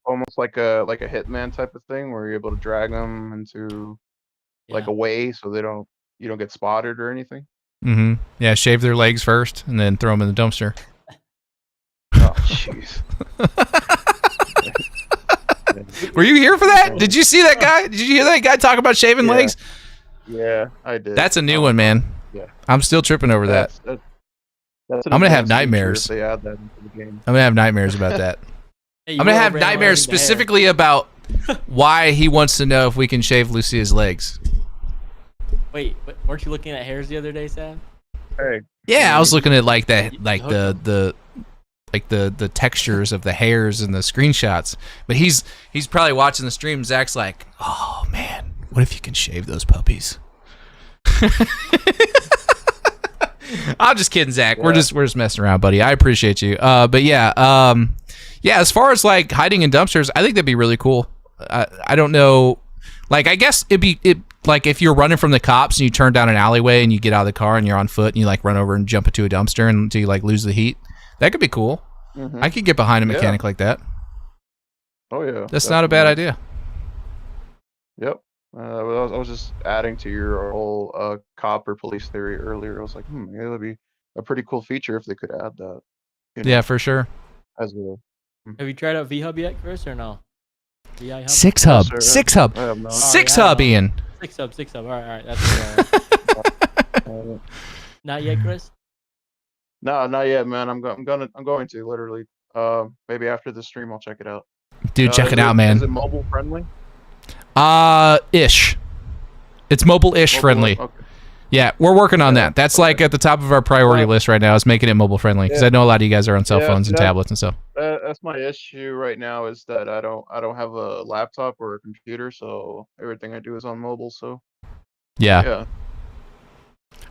Almost like a hitman type of thing, where you're able to drag them into like away, so you don't get spotted or anything. Mm-hmm. Yeah, shave their legs first, and then throw them in the dumpster. Oh, jeez. Were you here for that? Did you see that guy? Did you hear that guy talk about shaving legs? Yeah, I did. That's a new one, man. Yeah. I'm still tripping over that. That's I'm gonna have nightmares. They add that into the game. I'm gonna have nightmares about that. Hey, I'm gonna have nightmares specifically about why he wants to know if we can shave Lucia's legs. Wait, weren't you looking at hairs the other day, Sam? Hey. Yeah, I was looking at like that, like the textures of the hairs and the screenshots. But he's probably watching the stream. Zach's like, oh man, what if you can shave those puppies? I'm just kidding, Zach. Yeah. We're just messing around, buddy. I appreciate you. But yeah, as far as like hiding in dumpsters, I think that'd be really cool. I don't know, like I guess it like if you're running from the cops and you turn down an alleyway and you get out of the car and you're on foot and you like run over and jump into a dumpster until you like lose the heat. That could be cool. Mm-hmm. I could get behind a mechanic like that. Oh yeah, that's not a bad idea. Yep. I was just adding to your whole cop or police theory earlier. I was like, yeah, that'd be a pretty cool feature if they could add that. You know, Yeah, for sure. as a Have you tried out VIHUB yet, Chris, or no? VIHUB? 6 No, hub. sir. 6 hub. I have not. 6 yeah, hub, Ian. 6 hub, 6 hub. All right. That's not yet, Chris. No, not yet, man. I'm going to literally. Maybe after the stream, I'll check it out. Dude, check Is it out, man. Is it mobile friendly? Ish. It's mobile-ish friendly. Okay. Yeah, we're working on that. That's like at the top of our priority list right now is making it mobile friendly because I know a lot of you guys are on cell phones and tablets and stuff. That's my issue right now is that I don't have a laptop or a computer, so everything I do is on mobile. So Yeah.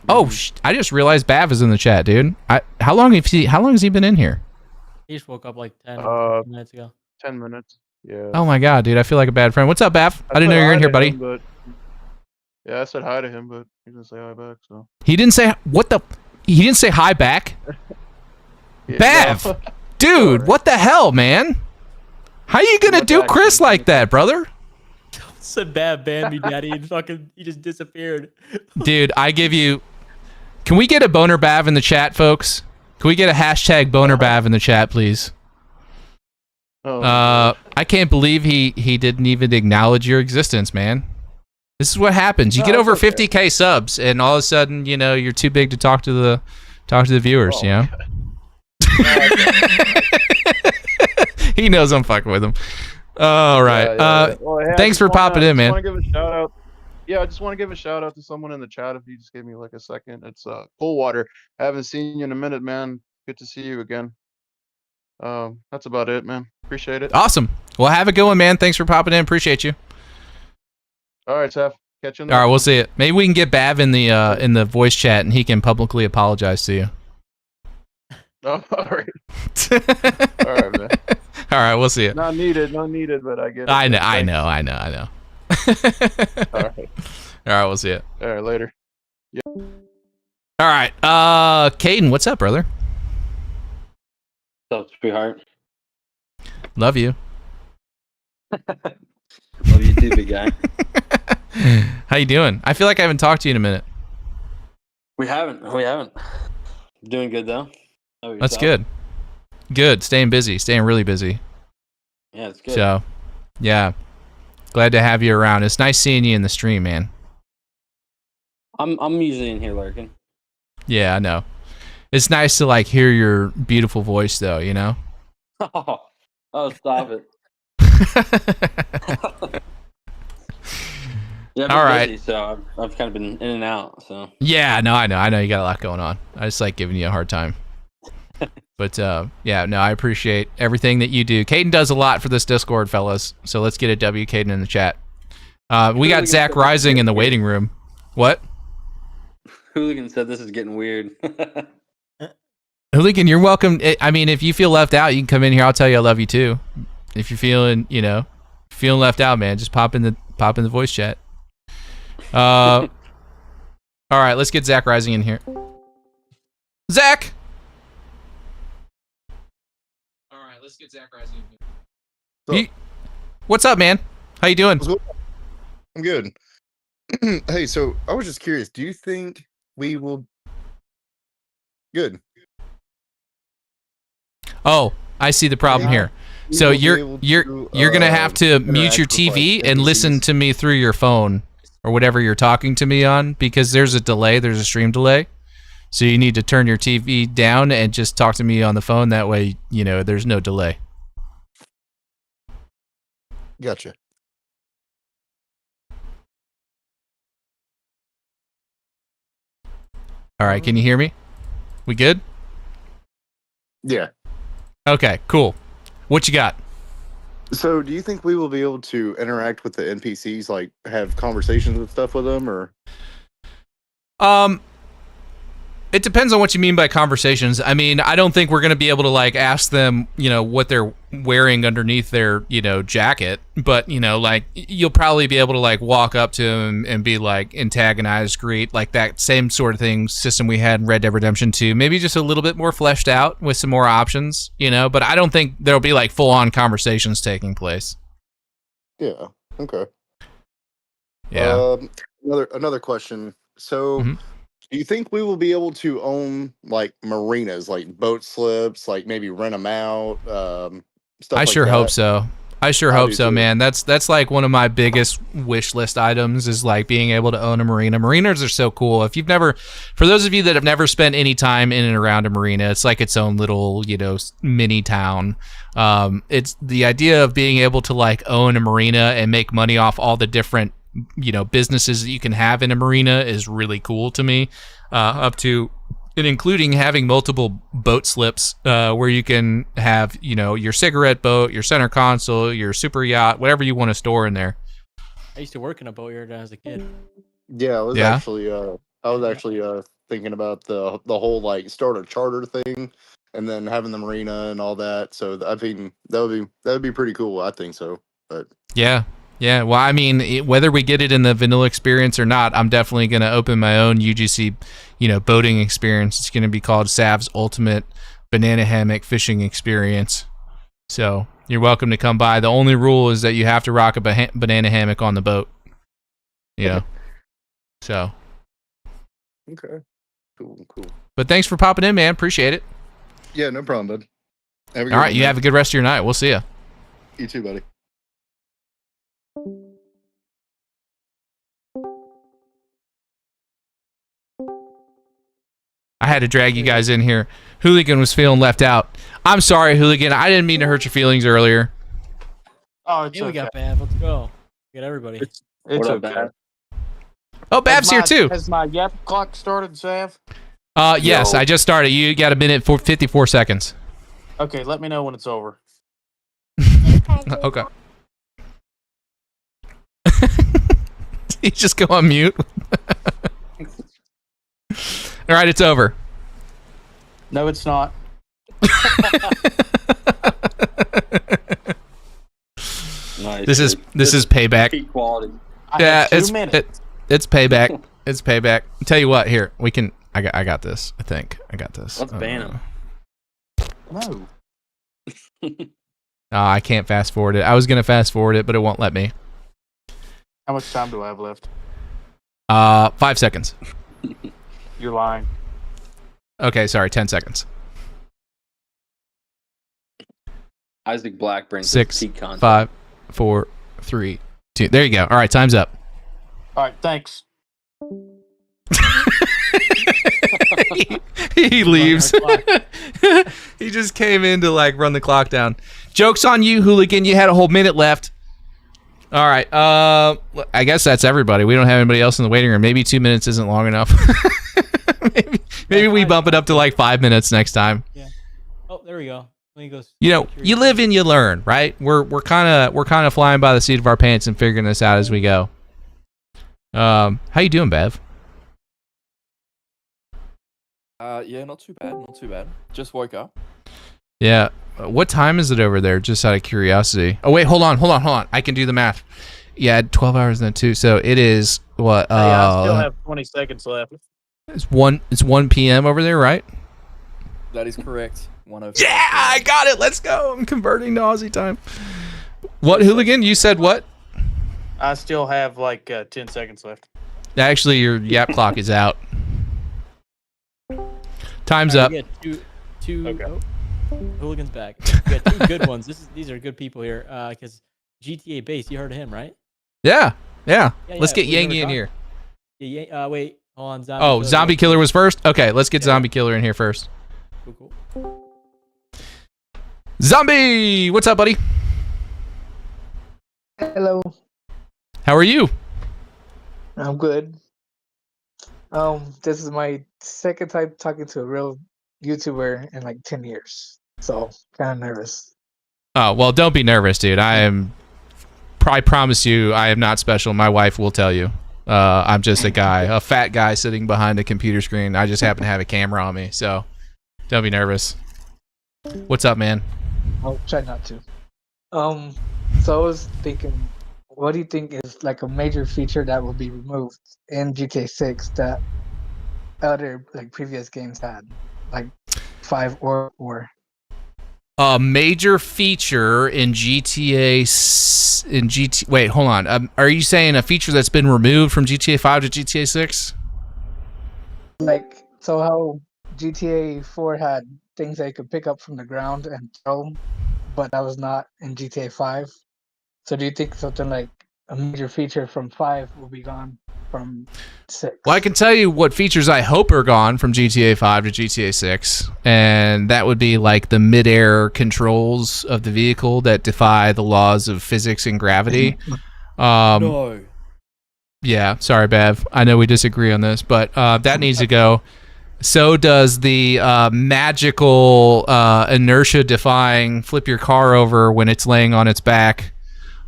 Oh, I just realized Bav is in the chat, dude. How long has he been in here? He just woke up like 10 minutes ago. 10 minutes. Yeah. Oh my god, dude, I feel like a bad friend. What's up, Bav? I didn't know you were in here, buddy. Yeah, I said hi to him, but he didn't say hi back. So He didn't say he didn't say hi back. yeah, Bav, no. dude, what the hell, man? How you gonna do Chris like that, brother? Said bad ban me, daddy, and he just disappeared. Dude, I give you. Can we get a boner Bav in the chat, folks? Can we get a hashtag boner Bav in the chat, please? I can't believe he didn't even acknowledge your existence, man. This is what happens. You get over 50K subs, and all of a sudden, you know, you're too big to talk to the viewers. You know. He knows I'm fucking with him. All right. Well, hey, thanks for popping in, man. I just want to give a shout out. Yeah, I just want to give a shout out to someone in the chat. If you just give me like a second, it's Coolwater. I haven't seen you in a minute, man. Good to see you again. That's about it, man. Appreciate it. Awesome. Well, have a good one, man. Thanks for popping in. Appreciate you. All right, Seth. Catch you. All right, we'll see it. Maybe we can get Bav in the voice chat, and he can publicly apologize to you. Oh, all right. All right, man. All right, we'll see it. Not needed, but I get it. I know. All right. All right, we'll see it. All right, later. Yeah. All right, Caden, what's up, brother? What's up, sweetheart? Love you. Love you too, big guy. How you doing? I feel like I haven't talked to you in a minute. We haven't. Doing good though. How about That's yourself? good. Good. Staying busy. Staying really busy. Yeah, it's good. So, yeah. Glad to have you around. It's nice seeing you in the stream, man. I'm usually in here lurking. Yeah, I know. It's nice to like hear your beautiful voice, though. You know. Oh, stop it. Yeah, I've been All right. busy, so I've kind of been in and out. So Yeah, no, I know you got a lot going on. I just like giving you a hard time. But yeah, no, I appreciate everything that you do. Caden does a lot for this Discord, fellas. So let's get a W, Caden, in the chat. We got Zach Rising in the waiting room. What? Hooligan said this is getting weird. Hooligan, you're welcome. I mean, if you feel left out, you can come in here. I'll tell you I love you too. If you're feeling, feeling left out, man, just pop in the voice chat. All right, let's get Zach Rising in here. Zach. All right, let's get Zach Rising in here. What's up, man? How you doing? I'm good. Hey, so I was just curious. Do you think we will? Good. Oh, I see the problem here. So you're gonna have to mute your TV and listen to me through your phone or whatever you're talking to me on, because there's a delay. There's a stream delay. So you need to turn your TV down and just talk to me on the phone. That way, there's no delay. Gotcha. All right, can you hear me? We good? Yeah. Okay, cool. What you got? So, do you think we will be able to interact with the NPCs, like have conversations and stuff with them, or? It depends on what you mean by conversations. I mean, I don't think we're going to be able to like ask them, what they're wearing underneath their, jacket, but you'll probably be able to like walk up to them and be like antagonize, greet, like that same sort of thing system we had in Red Dead Redemption 2. Maybe just a little bit more fleshed out with some more options, but I don't think there'll be like full on conversations taking place. Yeah. Okay. Yeah. Another question. So, Mhm. do you think we will be able to own like marinas, like boat slips, like maybe rent them out, stuff I like sure hope that? so. I sure I hope do so, too. man. That's like one of my biggest wish list items is like being able to own a marina. Marinas are so cool. If you've never, for those of you that have never spent any time in and around a marina, it's like its own little, mini town. It's the idea of being able to like own a marina and make money off all the different, businesses that you can have in a marina is really cool to me. Up to and including having multiple boat slips where you can have, your cigarette boat, your center console, your super yacht, whatever you want to store in there. I used to work in a boatyard as a kid. Yeah, I was actually thinking about the whole like start a charter thing, and then having the marina and all that. So I think that would be pretty cool. I think so. But Yeah. Yeah. Well, I mean, whether we get it in the vanilla experience or not, I'm definitely going to open my own UGC, boating experience. It's going to be called SAV's Ultimate Banana Hammock Fishing Experience. So you're welcome to come by. The only rule is that you have to rock a banana hammock on the boat. So. Okay. Cool. But thanks for popping in, man. Appreciate it. Yeah, no problem, bud. All right, you have a good rest of your night. We'll see you. You too, buddy. I had to drag you guys in here. Hooligan was feeling left out. I'm sorry, Hooligan. I didn't mean to hurt your feelings earlier. Oh, it's we got Bav. Let's go. We got everybody. It's okay. Oh, Bav's here too. Has my yap clock started, Sav? Yes, I just started. You got a minute for 54 seconds. Okay, let me know when it's over. Okay. You just go on mute. All right, it's over. No, it's not. Nice. This is payback. Peak quality. Yeah, it's payback. It's payback. Tell you what, here we can. I got this. I think I got this. Let's ban him. No. I can't fast forward it. I was gonna fast forward it, but it won't let me. How much time do I have left? 5 seconds. You're lying. Okay, sorry, 10 seconds. Isaac Blackburn. 6, peak content. 5, 4, 3, 2. There you go. All right, time's up. All right, thanks. He leaves. He just came in to like run the clock down. Joke's on you, Hooligan. You had a whole minute left. All right. I guess that's everybody. We don't have anybody else in the waiting room. Maybe 2 minutes isn't long enough. maybe we bump it up to like 5 minutes next time. Yeah. Oh, there we go. Let me go. You live and you learn, right? We're kind of flying by the seat of our pants and figuring this out as we go. How you doing, Bev? Yeah, not too bad. Just woke up. Yeah. What time is it over there? Just out of curiosity. Oh wait, hold on. I can do the math. Yeah, 12 hours and then 2. So it is what? I still have 20 seconds left. It's 1 p.m. over there, right? That is correct. 1:05. Yeah, I got it. Let's go. I'm converting to Aussie time. What, Hooligan? You said what? I still have like 10 seconds left. Actually, your yap clock is out. Time's up. We got two. Okay. Oh, Hooligan's back. We got two good ones. These are good people here. Because GTA Base, you heard of him, right? Yeah. Let's get we never Yangy in talked- here. Yeah. Wait. Hold on. Zombie Killer was first? Okay, let's get Zombie Killer in here first. Cool. Zombie! What's up, buddy? Hello. How are you? I'm good. This is my second time talking to a real YouTuber in like 10 years. So kind of nervous. Oh, well, don't be nervous, dude. I promise you, I am not special. My wife will tell you. I'm just a fat guy sitting behind a computer screen. I just happen to have a camera on me, so don't be nervous. What's up, man? I'll try not to. So I was thinking, what do you think is like a major feature that will be removed in GTA6 that other like previous games had, like 5 or 4? A major feature in Wait, hold on. Are you saying a feature that's been removed from GTA 5 to GTA 6? Like, so how GTA 4 had things that you could pick up from the ground and throw, but that was not in GTA 5. So do you think something like a major feature from 5 will be gone from 6? Well, I can tell you what features I hope are gone from GTA 5 to GTA 6, and that would be like the mid-air controls of the vehicle that defy the laws of physics and gravity. No. Yeah, sorry, Bev. I know we disagree on this, but that needs to go. So does the magical inertia-defying flip your car over when it's laying on its back.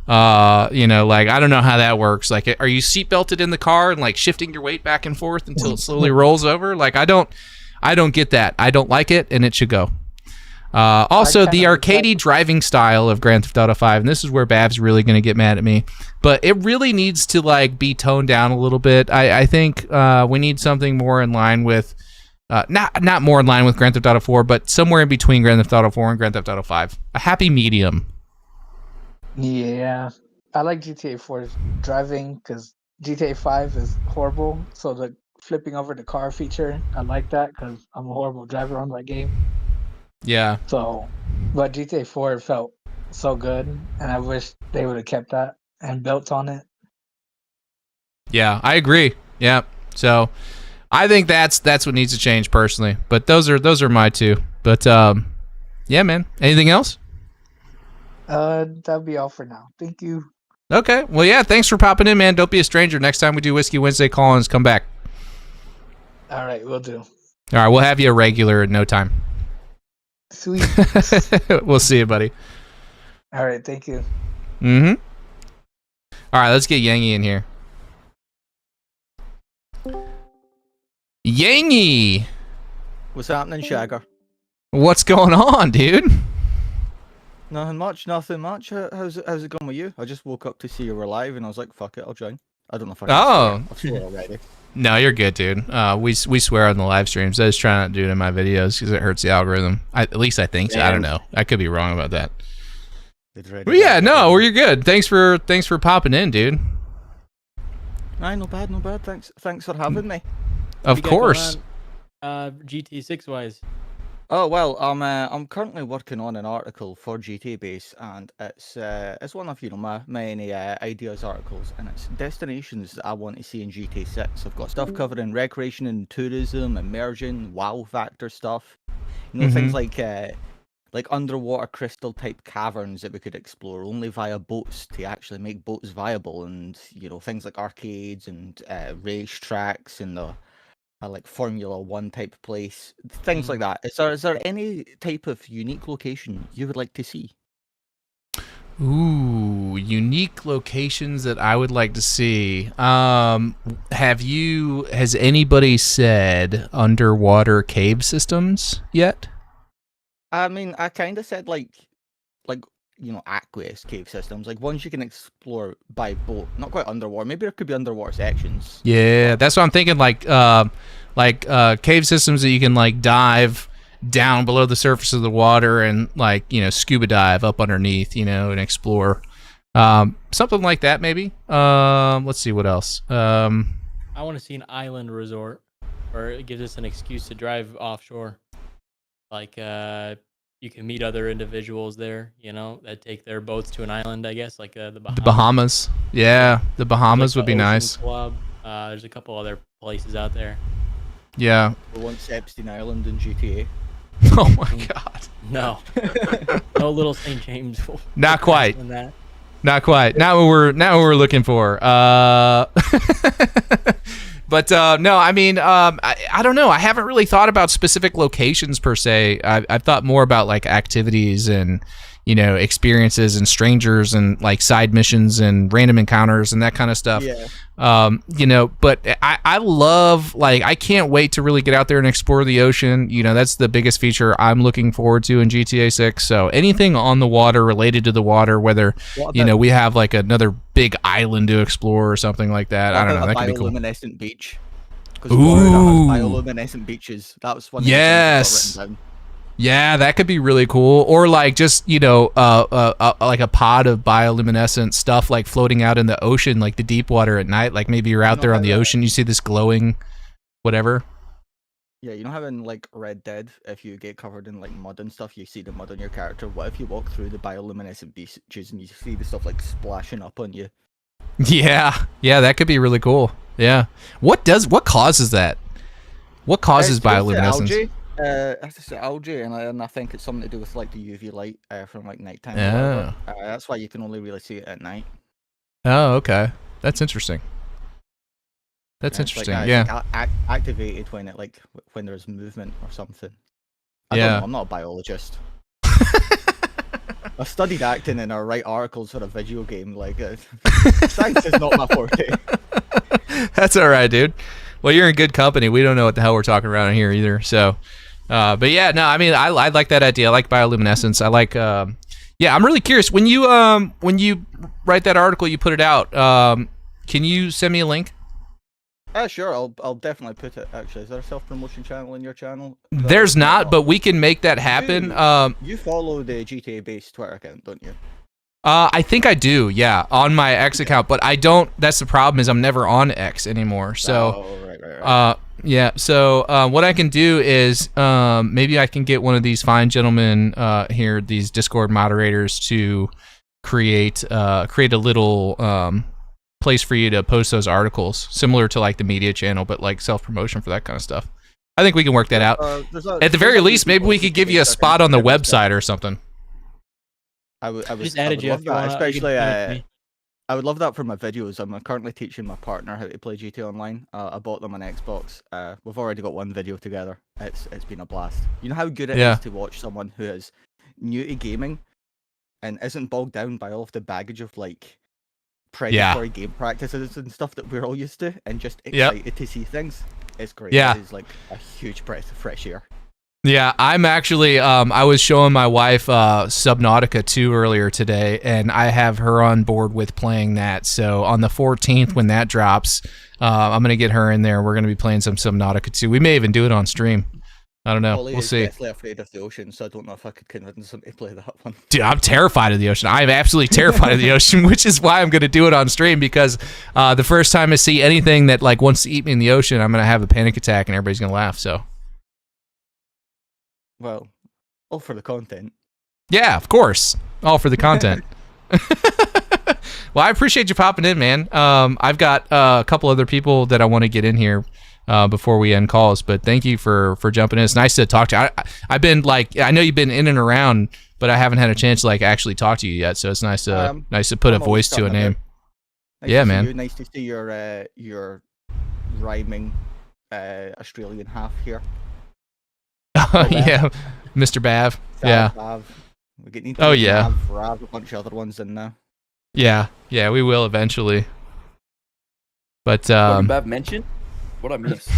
You know, like, I don't know how that works. Like, are you seat belted in the car and like shifting your weight back and forth until it slowly rolls over? Like, I don't get that. I don't like it, and it should go. Also, the arcadey driving style of Grand Theft Auto 5, and this is where Bab's really going to get mad at me, but it really needs to like be toned down a little bit. I think we need something more in line with, not more in line with Grand Theft Auto 4, but somewhere in between Grand Theft Auto 4 and Grand Theft Auto 5. A happy medium. Yeah, I like GTA 4's driving because GTA 5 is horrible. So the flipping over the car feature, I like that because I'm a horrible driver on that game. Yeah. So, but GTA 4 felt so good, and I wish they would have kept that and built on it. Yeah, I agree. Yeah. So, I think that's what needs to change personally. But those are my two. But yeah, man. Anything else? That'll be all for now. Thank you. Okay. Well, yeah, thanks for popping in, man. Don't be a stranger. Next time we do Whiskey Wednesday call-ins, come back. All right, we'll do. All right, we'll have you a regular in no time. Sweet. We'll see you, buddy. All right, thank you. Mm-hmm. All right, let's get Yangy in here. Yangy! What's happening, Shagger? What's going on, dude? Nothing much. How's it going with you? I just woke up to see you were live, and I was like, "Fuck it, I'll join." I don't know if I can swear. I've sworn already. No, you're good, dude. We swear on the live streams. I just try not to do it in my videos because it hurts the algorithm. At least I think so. I don't know. I could be wrong about that. But yeah, no, you're good. Thanks for popping in, dude. Aye, no bad. Thanks for having me. Of course. GTA6 wise. Oh well, I'm currently working on an article for GTA Base, and it's one of my many ideas articles, and it's destinations that I want to see in GTA6. I've got stuff covering recreation and tourism, immersion, wow factor stuff. Things like underwater crystal type caverns that we could explore only via boats to actually make boats viable, and things like arcades and race tracks and the like Formula 1 type place, things like that. Is there any type of unique location you would like to see? Ooh, unique locations that I would like to see. Has anybody said underwater cave systems yet? I mean, I kind of said like aqueous cave systems, like ones you can explore by boat, not quite underwater. Maybe there could be underwater sections. Yeah, that's what I'm thinking. Like cave systems that you can like dive down below the surface of the water and scuba dive up underneath, and explore. Something like that, maybe. Let's see what else. I want to see an island resort, or it gives us an excuse to drive offshore. Like you can meet other individuals there, that take their boats to an island, I guess, like the Bahamas. The Bahamas. Yeah, the Bahamas would be nice. Club. There's a couple other places out there. Yeah. We want Epstein Island in GTA. Oh my god. No. No Little St. James. Not quite. Not quite. Not what we're looking for. But no, I mean, I don't know. I haven't really thought about specific locations per se. I've thought more about like activities and experiences and strangers and like side missions and random encounters and that kind of stuff. Yeah. But I love, like, I can't wait to really get out there and explore the ocean. That's the biggest feature I'm looking forward to in GTA 6. So anything on the water, related to the water, whether we have like another big island to explore or something like that. I don't know. That could be cool. Beach. Ooh. Bioluminescent beaches. That was one. Yes. Yeah, that could be really cool. Or like just, you know, like a pod of bioluminescent stuff like floating out in the ocean, like the deep water at night. Like maybe you're out there on the ocean, you see this glowing whatever. Yeah, you know how in like Red Dead, if you get covered in like mud and stuff, you see the mud on your character. What if you walk through the bioluminescent beaches and you see the stuff like splashing up on you? Yeah, that could be really cool. Yeah. What causes that? What causes bioluminescence? Algae. It's algae, and I think it's something to do with like the UV light from like nighttime. Yeah. That's why you can only really see it at night. Oh, okay. That's interesting. That's It's like, interesting. it's like activated when it like when there's movement or something. I Yeah. don't know, I'm not a biologist. I've studied acting and I write articles for a video game. Like science is not my forte. That's all right, dude. Well, you're in good company. We don't know what the hell we're talking around here either. So, but yeah, no, I mean, I like that idea. I like bioluminescence. I like, yeah, I'm really curious. When you write that article, you put it out. Can you send me a link? Sure, I'll definitely put it. Actually, is there a self-promotion channel in your channel? There's not, but we can make that happen. You follow the GTA-based Twitter account, don't you? I think I do, yeah, on my X account, but I don't. That's the problem, is I'm never on X anymore. So, right. Yeah. So what I can do is maybe I can get one of these fine gentlemen here, these Discord moderators, to create a little place for you to post those articles, similar to like the media channel, but like self-promotion for that kind of stuff. I think we can work that out. At the very least, maybe we could give you a spot on the website or something. I would Just added you love if you that, wanna- you can especially add me. I would love that for my videos. I'm currently teaching my partner how to play GTA Online. I bought them on Xbox. We've already got one video together. It's been a blast. You know how good it is to watch someone who is new to gaming and isn't bogged down by all of the baggage of like predatory game practices and stuff that we're all used to, and just excited to see things. It's great. Yeah. It's like a huge breath of fresh air. Yeah, I'm actually, I was showing my wife Subnautica 2 earlier today, and I have her on board with playing that. So on the 14th, when that drops, I'm going to get her in there. We're going to be playing some Subnautica 2. We may even do it on stream. I don't know. Ollie We'll is see. deathly afraid of the ocean, so I don't know if I could convince him to play that one. Dude, I'm terrified of the ocean. I'm absolutely terrified of the ocean, which is why I'm going to do it on stream, because the first time I see anything that like wants to eat me in the ocean, I'm going to have a panic attack and everybody's going to laugh. So. Well, all for the content. Yeah, of course. All for the content. Well, I appreciate you popping in, man. I've got a couple other people that I want to get in here before we end calls, but thank you for jumping in. It's nice to talk to you. I've been like, I know you've been in and around, but I haven't had a chance to like actually talk to you yet. So it's nice to put a voice to a name. Yeah, man. Nice to see your rhyming Australian half here. Yeah, Mr. Bav. Yeah. We get Oh yeah. Rav, a bunch of other ones in now. Yeah, we will eventually. But What Bav mentioned? What I missed?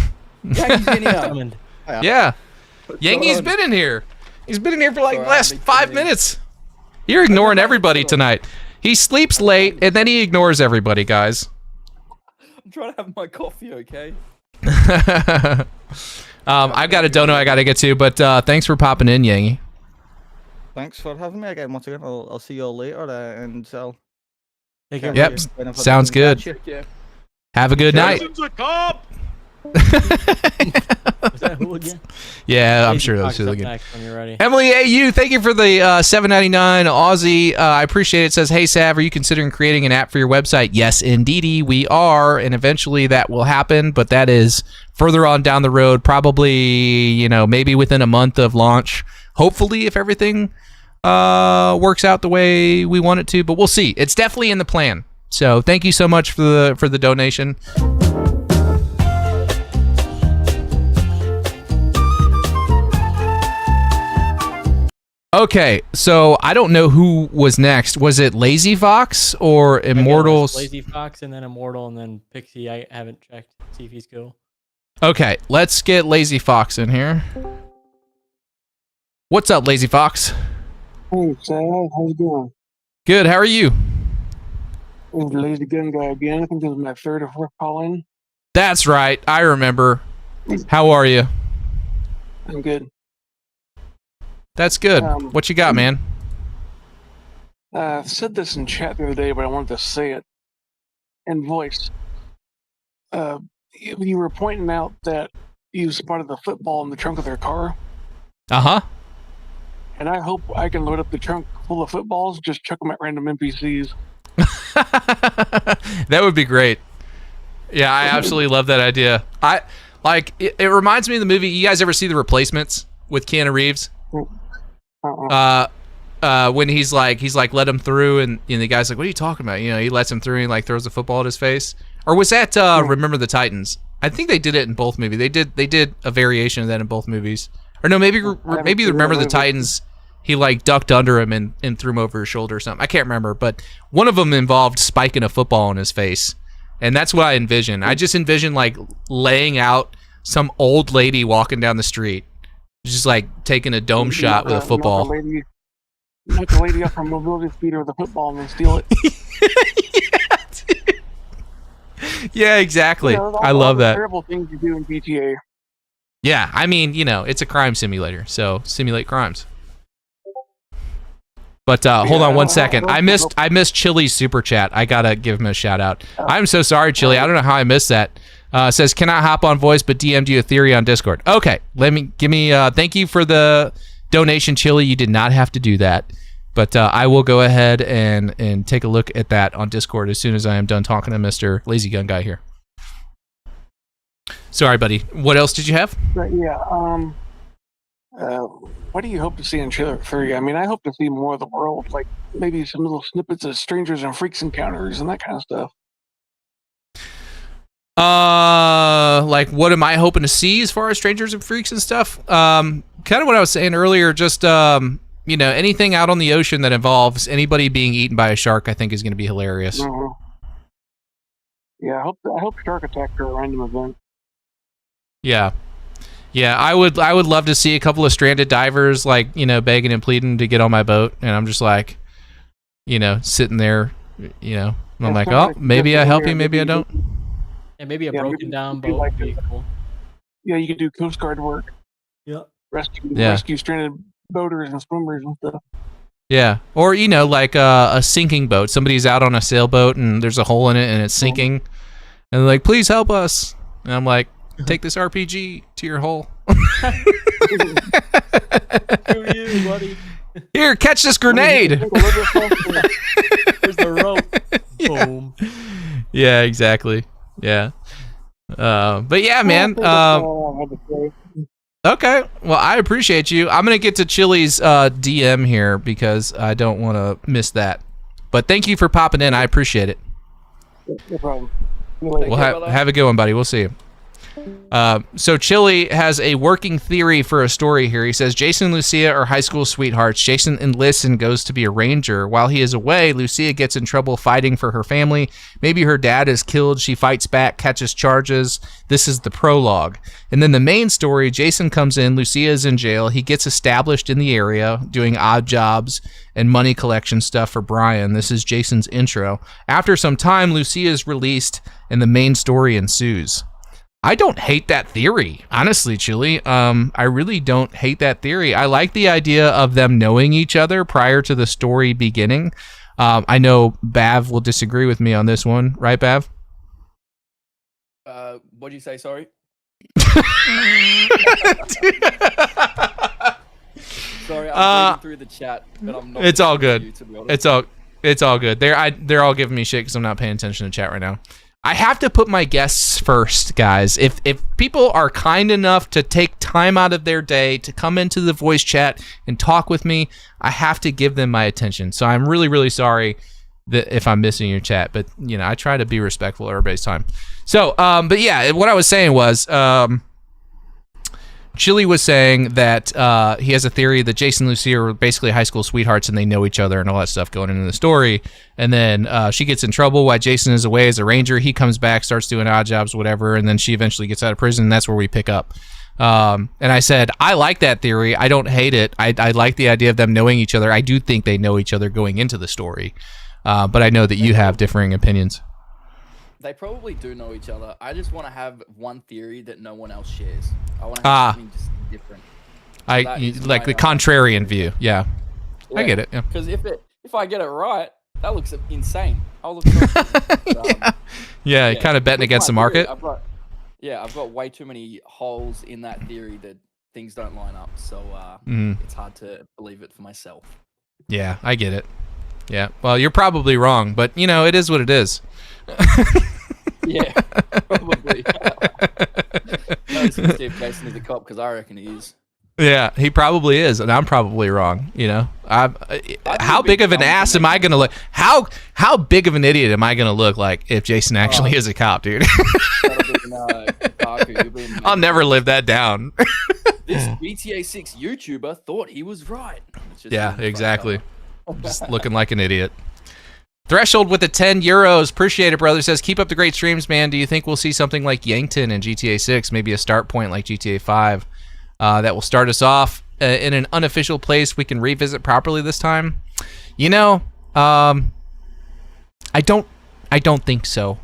Yankees getting out. Yeah, Yankee's been in here. He's been in here for like the last 5 minutes. You're ignoring everybody tonight. He sleeps late and then he ignores everybody, guys. I'm trying to have my coffee, okay? I've got a dono I got to get to, but thanks for popping in, Yangy. Thanks for having me again. Once again, I'll see you all later, and I'll. Yep, sounds good. Have a good night. Was that who again? Yeah, I'm sure that's who Talk again. next when you're ready. Emily AU, thank you for the $7.99 Aussie. I appreciate it. It says, hey, Sav, are you considering creating an app for your website? Yes, indeedy, we are, and eventually that will happen, but that is further on down the road, probably, maybe within a month of launch. Hopefully, if everything works out the way we want it to, but we'll see. It's definitely in the plan. So thank you so much for the donation. Okay, so I don't know who was next. Was it Lazy Fox or Immortals? Lazy Fox and then Immortal and then Pixie. I haven't checked. See if he's cool. Okay, let's get Lazy Fox in here. What's up, Lazy Fox? Hey, Sav, how's it going? Good, how are you? It's the Lazy Gun Guy again. I think this is my third or fourth call in. That's right, I remember. How are you? I'm good. That's good. What you got, man? I said this in chat the other day, but I wanted to say it in voice. You were pointing out that you spotted the football in the trunk of their car. Uh-huh. And I hope I can load up the trunk full of footballs, just chuck them at random NPCs. That would be great. Yeah, I absolutely love that idea. It reminds me of the movie. You guys ever see The Replacements with Keanu Reeves? When he's like, let him through, and the guy's like, what are you talking about? You know, he lets him through and he like throws the football at his face. Or was that Remember the Titans? I think they did it in both movies. They did a variation of that in both movies. Or no, maybe Remember the Titans. He like ducked under him and threw him over his shoulder or something. I can't remember, but one of them involved spiking a football in his face, and that's what I envision. I just envision like laying out some old lady walking down the street, just like taking a dome shot with a football. Knock the lady up from mobility speeder with a football and then steal it. Yeah, exactly. You know, I love that. Terrible things you do in GTA. Yeah, I mean, it's a crime simulator, so simulate crimes. But hold on 1 second. I missed Chili's super chat. I gotta give him a shout out. I'm so sorry, Chili. I don't know how I missed that. Says cannot hop on voice, but DM'd you a theory on Discord. Okay, thank you for the donation, Chili. You did not have to do that, but I will go ahead and take a look at that on Discord as soon as I am done talking to Mr. Lazy Gun Guy here. Sorry, buddy. What else did you have? But yeah, what do you hope to see in Trailer 3? I mean, I hope to see more of the world, like maybe some little snippets of strangers and freaks encounters and that kind of stuff. Like what am I hoping to see as far as strangers and freaks and stuff? Kind of what I was saying earlier, just anything out on the ocean that involves anybody being eaten by a shark, I think is going to be hilarious. Mm-hmm. Yeah, I hope shark attacks are a random event. Yeah, I would love to see a couple of stranded divers like begging and pleading to get on my boat, and I'm just like, sitting there, and I'm like, oh, maybe I help you, maybe I don't. Yeah, maybe a broken down boat would be cool. Yeah, you could do Coast Guard work. Yeah. Rescue stranded boaters and swimmers and stuff. Yeah, or like a sinking boat. Somebody's out on a sailboat and there's a hole in it and it's sinking, and they're like, "Please help us!" And I'm like, "Take this RPG to your hole." you, buddy. Here, catch this grenade. There's the rope. Yeah. Boom. Yeah, exactly. Yeah. But yeah, man. Okay. Well, I appreciate you. I'm gonna get to Chili's DM here because I don't want to miss that. But thank you for popping in. I appreciate it. No problem. Well, have a good one, buddy. We'll see you. So Chili has a working theory for a story here. He says Jason and Lucia are high school sweethearts. Jason enlists and goes to be a ranger. While he is away, Lucia gets in trouble fighting for her family. Maybe her dad is killed. She fights back, catches charges. This is the prologue. And then the main story, Jason comes in. Lucia is in jail. He gets established in the area, doing odd jobs and money collection stuff for Brian. This is Jason's intro. After some time, Lucia is released and the main story ensues. I don't hate that theory, honestly, Chili. I really don't hate that theory. I like the idea of them knowing each other prior to the story beginning. I know Bav will disagree with me on this one, right, Bav? What'd you say? Sorry. Sorry, I'm reading through the chat, but I'm not. It's all good. You, to be honest. It's all good. They're all giving me shit because I'm not paying attention to chat right now. I have to put my guests first, guys. If people are kind enough to take time out of their day to come into the voice chat and talk with me, I have to give them my attention. So I'm really, really sorry that if I'm missing your chat, but I try to be respectful of everybody's time. So, but yeah, what I was saying was, Chili was saying that he has a theory that Jason and Lucia are basically high school sweethearts and they know each other and all that stuff going into the story. And then she gets in trouble while Jason is away as a ranger. He comes back, starts doing odd jobs, whatever, and then she eventually gets out of prison. And that's where we pick up. And I said, I like that theory. I don't hate it. I like the idea of them knowing each other. I do think they know each other going into the story. But I know that you have differing opinions. They probably do know each other. I just want to have one theory that no one else shares. I want to have something just different. that is like the my, contrarian view. Yeah. I get it. Yeah. Because if I get it right, that looks insane. I'll look. So Yeah, kind of betting with against the my theory, market. I've got way too many holes in that theory that things don't line up. So it's hard to believe it for myself. Yeah, I get it. Yeah. Well, you're probably wrong, but you know, it is what it is. Yeah, probably. No, it's Steve Jason is a cop because I reckon he is. Yeah, he probably is, and I'm probably wrong. You know, how big of an ass am I gonna look? How big of an idiot am I gonna look like if Jason actually is a cop, dude? I'll never live that down. This GTA6 YouTuber thought he was right. Yeah, exactly. Just looking like an idiot. Threshold with the 10 euros. Appreciate it, brother. Says, keep up the great streams, man. Do you think we'll see something like Yankton in GTA 6? Maybe a start point like GTA 5 that will start us off in an unofficial place we can revisit properly this time? You know, I don't think so.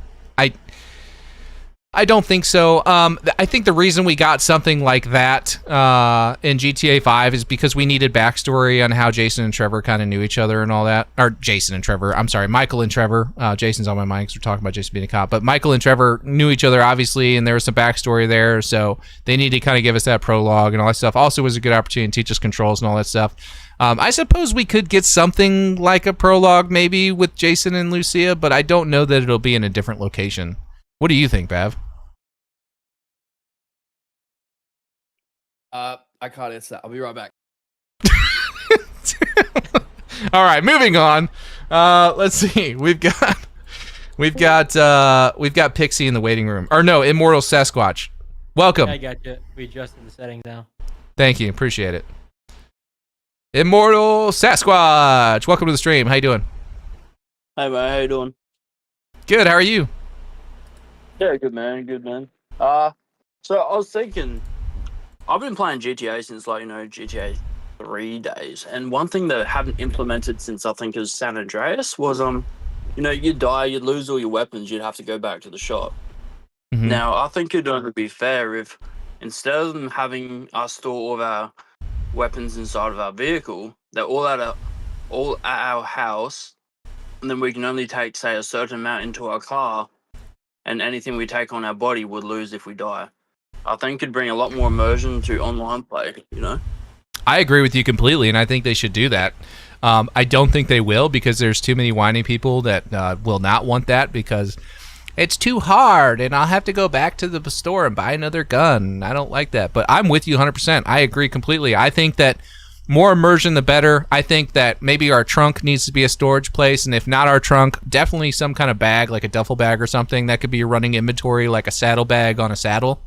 I don't think so. I think the reason we got something like that in GTA 5 is because we needed backstory on how Jason and Trevor kind of knew each other and all that. Or Jason and Trevor. I'm sorry, Michael and Trevor. Jason's on my mind because we're talking about Jason being a cop. But Michael and Trevor knew each other, obviously, and there was some backstory there. So they need to kind of give us that prologue and all that stuff. Also, was a good opportunity to teach us controls and all that stuff. I suppose we could get something like a prologue maybe with Jason and Lucia, but I don't know that it'll be in a different location. What do you think, Bav? I can't answer that. I'll be right back. All right, moving on. Let's see. We've got Pixie in the waiting room. Or no, Immortal Sasquatch. Welcome. I got you. We adjusted the settings now. Thank you. Appreciate it. Immortal Sasquatch. Welcome to the stream. How you doing? Hey man, how you doing? Good. How are you? Yeah, good man, good man. So I was thinking, I've been playing GTA since GTA 3 days, and one thing that I haven't implemented since I think is San Andreas was you'd die, you'd lose all your weapons, you'd have to go back to the shop. Mm-hmm. Now I think it'd only be fair if instead of them having us store all of our weapons inside of our vehicle, they're all at our house, and then we can only take, say, a certain amount into our car, and anything we take on our body would lose if we die. I think it'd bring a lot more immersion to online play, you know? I agree with you completely, and I think they should do that. I don't think they will because there's too many whiny people that will not want that because it's too hard, and I'll have to go back to the store and buy another gun. I don't like that, but I'm with you 100%. I agree completely. I think that more immersion, the better. I think that maybe our trunk needs to be a storage place, and if not our trunk, definitely some kind of bag, like a duffel bag or something. That could be a running inventory, like a saddle bag on a saddle.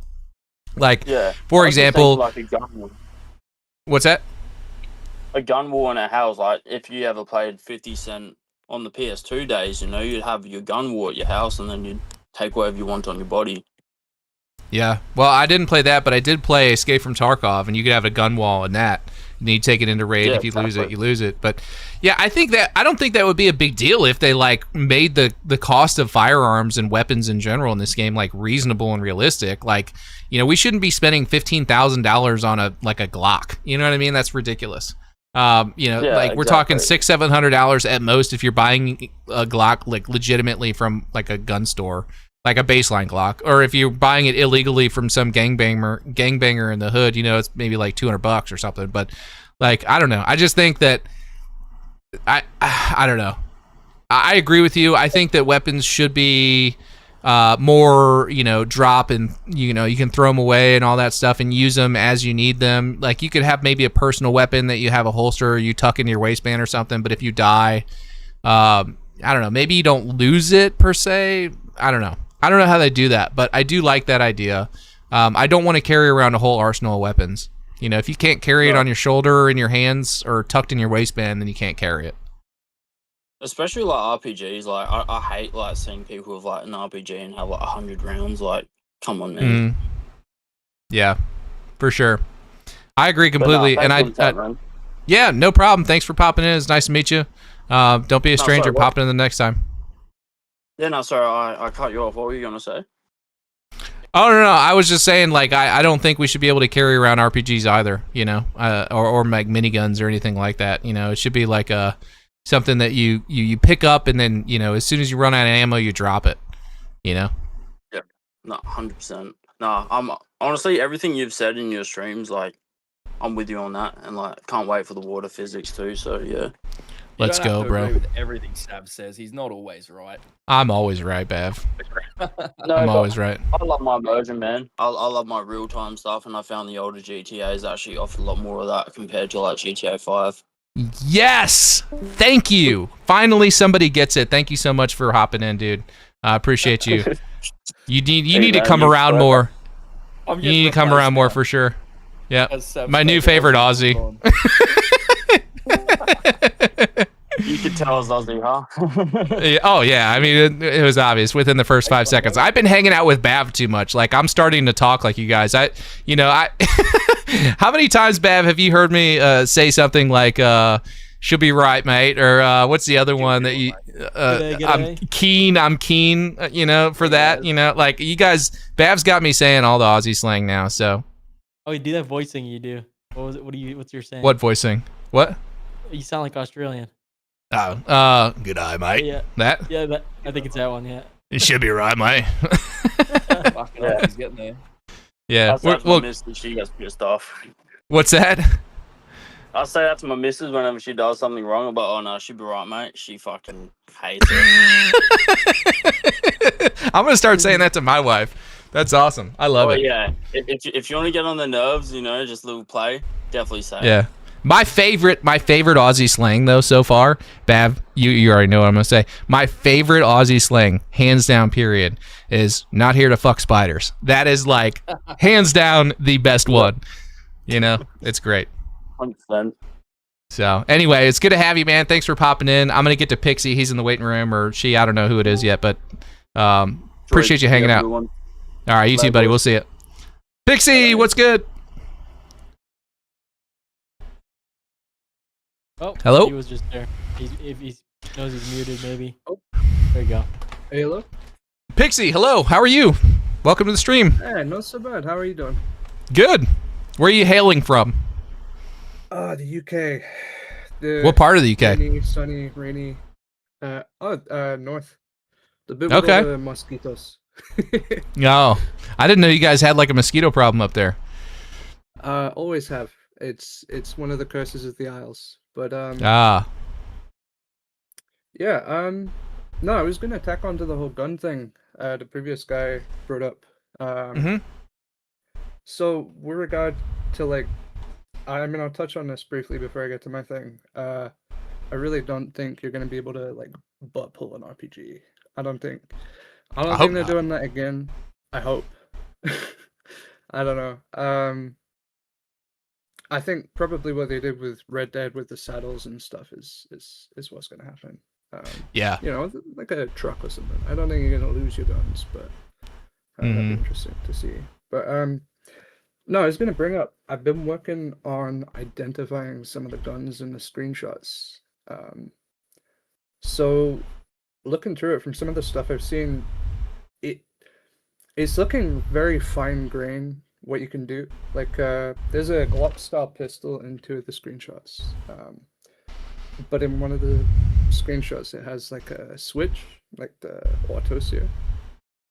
Like, yeah. For example, like a gun. What's that? A gun war in a house. Like, if you ever played 50 Cent on the PS2 days, you'd have your gun war at your house, and then you'd take whatever you want on your body. Yeah. Well, I didn't play that, but I did play Escape from Tarkov, and you could have a gun wall in that. And you take it into raid. If you lose it, you lose it. But yeah, I don't think that would be a big deal if they made the cost of firearms and weapons in general in this game reasonable and realistic. We shouldn't be spending $15,000 on a Glock. You know what I mean? That's ridiculous. We're talking $600-700 at most if you're buying a Glock legitimately from a gun store, like a baseline Glock, or if you're buying it illegally from some gangbanger in the hood, it's maybe $200 or something. But I don't know. I just think that I don't know. I agree with you. I think that weapons should be more, drop and you can throw them away and all that stuff and use them as you need them. Like you could have maybe a personal weapon that you have a holster or you tuck into your waistband or something. But if you die, I don't know. Maybe you don't lose it per se. I don't know. I don't know how they do that, but I do like that idea. I don't want to carry around a whole arsenal of weapons. If you can't carry it on your shoulder or in your hands or tucked in your waistband, then you can't carry it. Especially RPGs. I hate seeing people with an RPG and have 100 rounds. Come on, man. Yeah, for sure. I agree completely. Yeah, no problem. Thanks for popping in. It's nice to meet you. Don't be a stranger. Popping in the next time. Yeah, no, sorry, I cut you off. What were you going to say? Oh no, I was just saying, like, I don't think we should be able to carry around RPGs either, you know, or like miniguns or anything like that. You know, it should be like something that you pick up and then, you know, as soon as you run out of ammo, you drop it. You know. Yeah, no, 100%. No, I'm honestly everything you've said in your streams, like, I'm with you on that, and like, can't wait for the water physics too. So yeah. Let's go, bro. Agree with everything Sav says. He's not always right. I'm always right, Bav. No, I'm but always right. I love my immersion, man. I love my real time stuff, and I found the older GTAs actually offer a lot more of that compared to like GTA 5. Yes, thank you. Finally, somebody gets it. Thank you so much for hopping in, dude. I appreciate you. You need to come around more. You need to come around more for sure. Yeah, my new favorite Aussie. You could tell I was Aussie, huh? Yeah, oh yeah, I mean it was obvious within the first 5 seconds. I've been hanging out with Bav too much. Like I'm starting to talk like you guys. I how many times, Bav, have you heard me say something like "she'll be right, mate," or what's the other one that you? I'm keen. You know, for that. You know, like you guys, Bav's got me saying all the Aussie slang now. So. Oh, you do that voicing you do. What was it? What's your saying? What voicing? What? You sound like Australian. Oh, good eye, mate. Yeah. That? Yeah, I think it's that one, yeah. It should be right, mate. Fucking hell, he's getting there. Yeah. That's my missus. She gets pissed off. What's that? I say that to my missus whenever she does something wrong. But oh no, she'll be right, mate. She fucking hates it. I'm gonna start saying that to my wife. That's awesome. I love it. Yeah. If you want to get on the nerves, you know, just a little play. Definitely say. Yeah. My favorite Aussie slang though so far, Bav, you already know what I'm gonna say. My favorite Aussie slang, hands down, period, is "not here to fuck spiders." That is like hands down the best one. You know, it's great. 100%. So anyway, it's good to have you, man. Thanks for popping in. I'm gonna get to Pixie. He's in the waiting room, or she. I don't know who it is yet, but appreciate you hanging out. All right, you too, buddy. We'll see you. Pixie, what's good? Oh, hello. He was just there. If he knows he's muted, maybe. Oh, there you go. Hey, hello. Pixie, hello. How are you? Welcome to the stream. Hey, not so bad. How are you doing? Good. Where are you hailing from? The UK. What part of the UK? Sunny, rainy. North. The bit with Okay. all the mosquitoes. No, I didn't know you guys had like a mosquito problem up there. Always have. It's one of the curses of the Isles. But yeah, no, I was gonna tack onto the whole gun thing the previous guy brought up. So with regard to like, I mean, I'll touch on this briefly before I get to my thing. I really don't think you're gonna be able to like butt pull an RPG. I don't think they're doing that again. I hope. I don't know. I think probably what they did with Red Dead with the saddles and stuff is what's gonna happen. Yeah. You know, like a truck or something. I don't think you're gonna lose your guns, but that'd be interesting to see. But no, I was gonna bring up. I've been working on identifying some of the guns in the screenshots. So looking through it from some of the stuff I've seen, it's looking very fine grained. What you can do, like there's a Glock style pistol in two of the screenshots, but in one of the screenshots it has like a switch, like the autos here.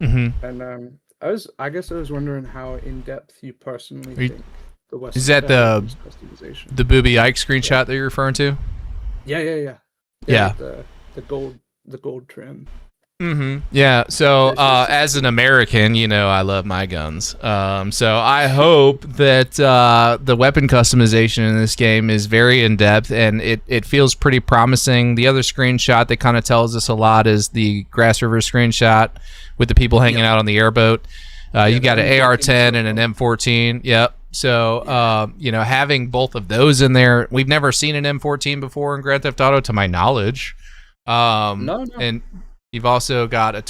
And I guess I was wondering how in depth you personally think the Western Is that the customization. the Booby Ike screenshot that you're referring to? Yeah. Yeah. The gold trim. Yeah. So as an American, you know, I love my guns. So I hope that the weapon customization in this game is very in depth, and it feels pretty promising. The other screenshot that kind of tells us a lot is the Grass River screenshot with the people hanging out on the airboat. You got an AR-10 and an M14. Yep. So you know, having both of those in there, we've never seen an M14 before in Grand Theft Auto, to my knowledge. No. And you've also got a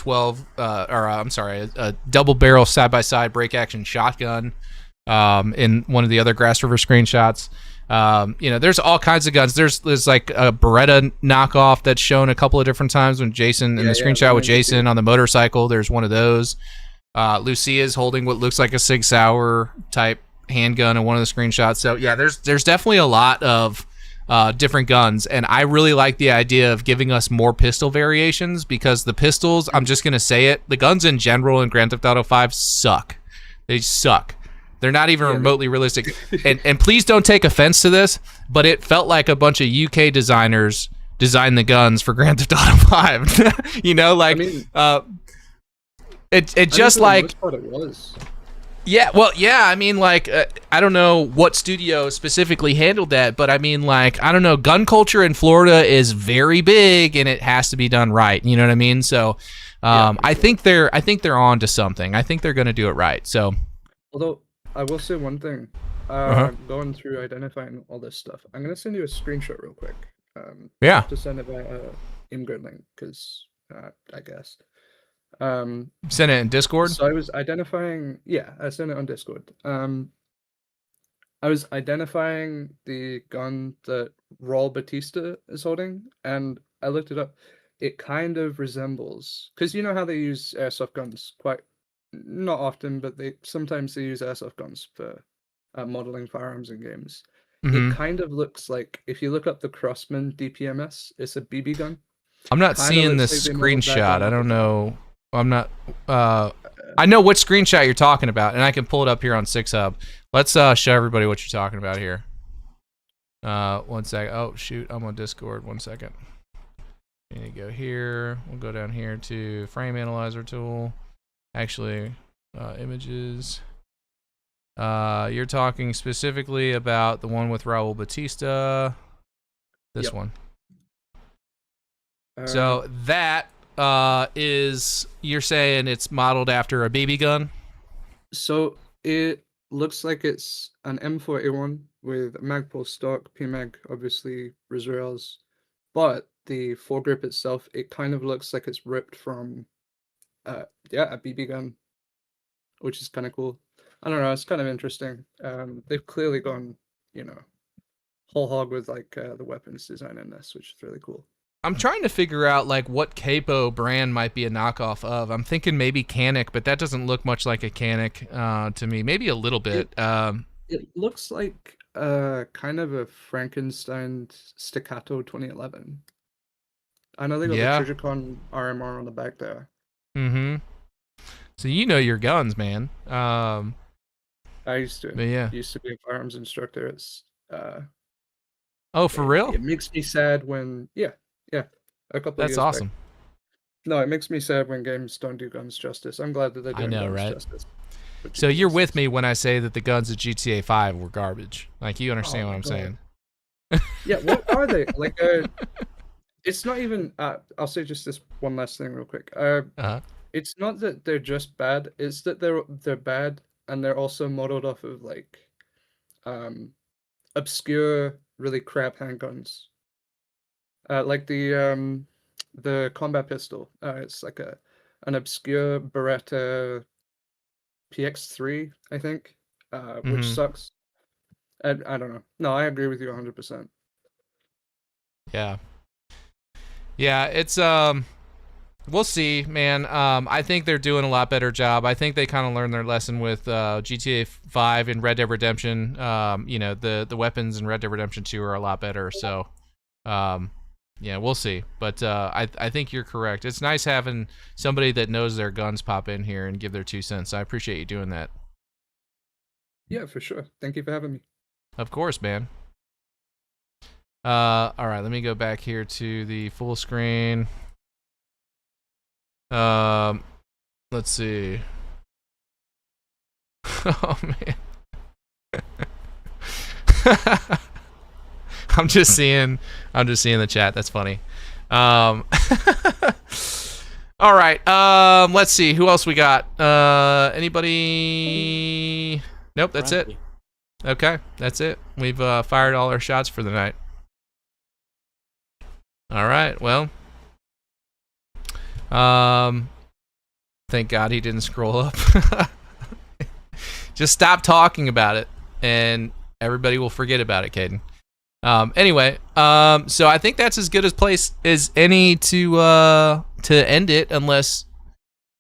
a double barrel side-by-side break action shotgun in one of the other Grass River screenshots. You know, there's all kinds of guns. There's like a Beretta knockoff that's shown a couple of different times when Jason in the screenshot with Jason on the motorcycle. There's one of those. Lucia's holding what looks like a Sig Sauer type handgun in one of the screenshots. So yeah, there's definitely a lot of different guns, and I really like the idea of giving us more pistol variations, because the pistols, I'm just gonna say it, the guns in general in Grand Theft Auto 5 suck. They suck. They're not even remotely realistic. And please don't take offense to this, but it felt like a bunch of UK designers designed the guns for Grand Theft Auto 5. You know, like, it just like, it was. yeah, well, yeah, I mean, like, I don't know what studio specifically handled that, but I mean, like, I don't know, gun culture in Florida is very big, and it has to be done right. You know what I mean? So, I think they're on to something. I think they're going to do it right. So, although I will say one thing, going through identifying all this stuff, I'm gonna send you a screenshot real quick. Yeah. To send it via Imgrid link, because I guess. Send it in Discord? So I was identifying, yeah, I sent it on Discord. I was identifying the gun that Raul Batista is holding, and I looked it up. It kind of resembles, because you know how they use airsoft guns quite, not often, but sometimes they use airsoft guns for modeling firearms in games. Mhm. It kind of looks like, if you look up the Crossman DPMS, it's a BB gun. I'm not Kinda seeing looks this like they modeled that screenshot. gun I off don't of- know. I'm not. I know which screenshot you're talking about, and I can pull it up here on VIHUB. Let's show everybody what you're talking about here. 1 second. Oh shoot, I'm on Discord. 1 second. You need to go here. We'll go down here to Frame Analyzer tool. Actually, images. You're talking specifically about the one with Raul Batista. This Yep. one. So that is, you're saying it's modeled after a BB gun? So it looks like it's an M4A1 with Magpul stock, PMag, obviously Rizraels, but the foregrip itself, it kind of looks like it's ripped from, a BB gun, which is kind of cool. I don't know, it's kind of interesting. They've clearly gone, whole hog with like the weapons design in this, which is really cool. I'm trying to figure out like what capo brand might be a knockoff of. I'm thinking maybe Canic, but that doesn't look much like a Canic to me. Maybe a little bit. It looks like kind of a Frankenstein Staccato 2011. I know they got Yeah. the Trigicon RMR on the back there. Mm-hmm. So you know your guns, man. I used to. But yeah. Used to be a firearms instructor. It's Oh, for real? It makes me sad when a couple of That's years awesome. back. No, it makes me sad when games don't do guns justice. I'm glad that they're doing I know, guns right? justice. So you're with me when I say that the guns of GTA 5 were garbage. Like, you understand Oh what my I'm God. saying? Yeah, what are they? Like it's not even I'll say just this one last thing real quick. It's not that they're just bad, it's that they're bad, and they're also modeled off of like obscure, really crap handguns. Like the combat pistol. It's like an obscure Beretta PX3, I think, which Mhm. sucks. I don't know. No, I agree with you 100%. Yeah. Yeah, it's we'll see, man. I think they're doing a lot better job. I think they kind of learned their lesson with GTA 5 and Red Dead Redemption. The weapons in Red Dead Redemption 2 are a lot better. So, yeah, we'll see. But I think you're correct. It's nice having somebody that knows their guns pop in here and give their 2 cents. I appreciate you doing that. Yeah, for sure. Thank you for having me. Of course, man. All right, let me go back here to the full screen. Let's see. Oh man. I'm just seeing the chat. That's funny. All right. Let's see who else we got. Anybody? Nope, that's it. Okay, that's it. We've fired all our shots for the night. All right. Well, thank God he didn't scroll up. Just stop talking about it, and everybody will forget about it, Caden. Anyway, so I think that's as good a place as any to end it, unless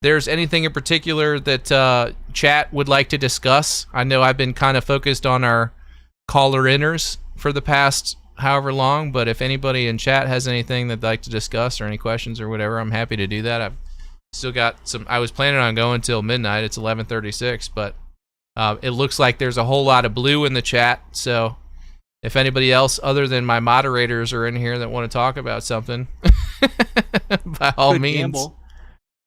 there's anything in particular that chat would like to discuss. I know I've been kind of focused on our caller-inners for the past however long, but if anybody in chat has anything that they'd like to discuss or any questions or whatever, I'm happy to do that. I've still got some. I was planning on going till midnight. It's 11:36, but it looks like there's a whole lot of blue in the chat. So if anybody else other than my moderators are in here that want to talk about something, by all Could means. gamble,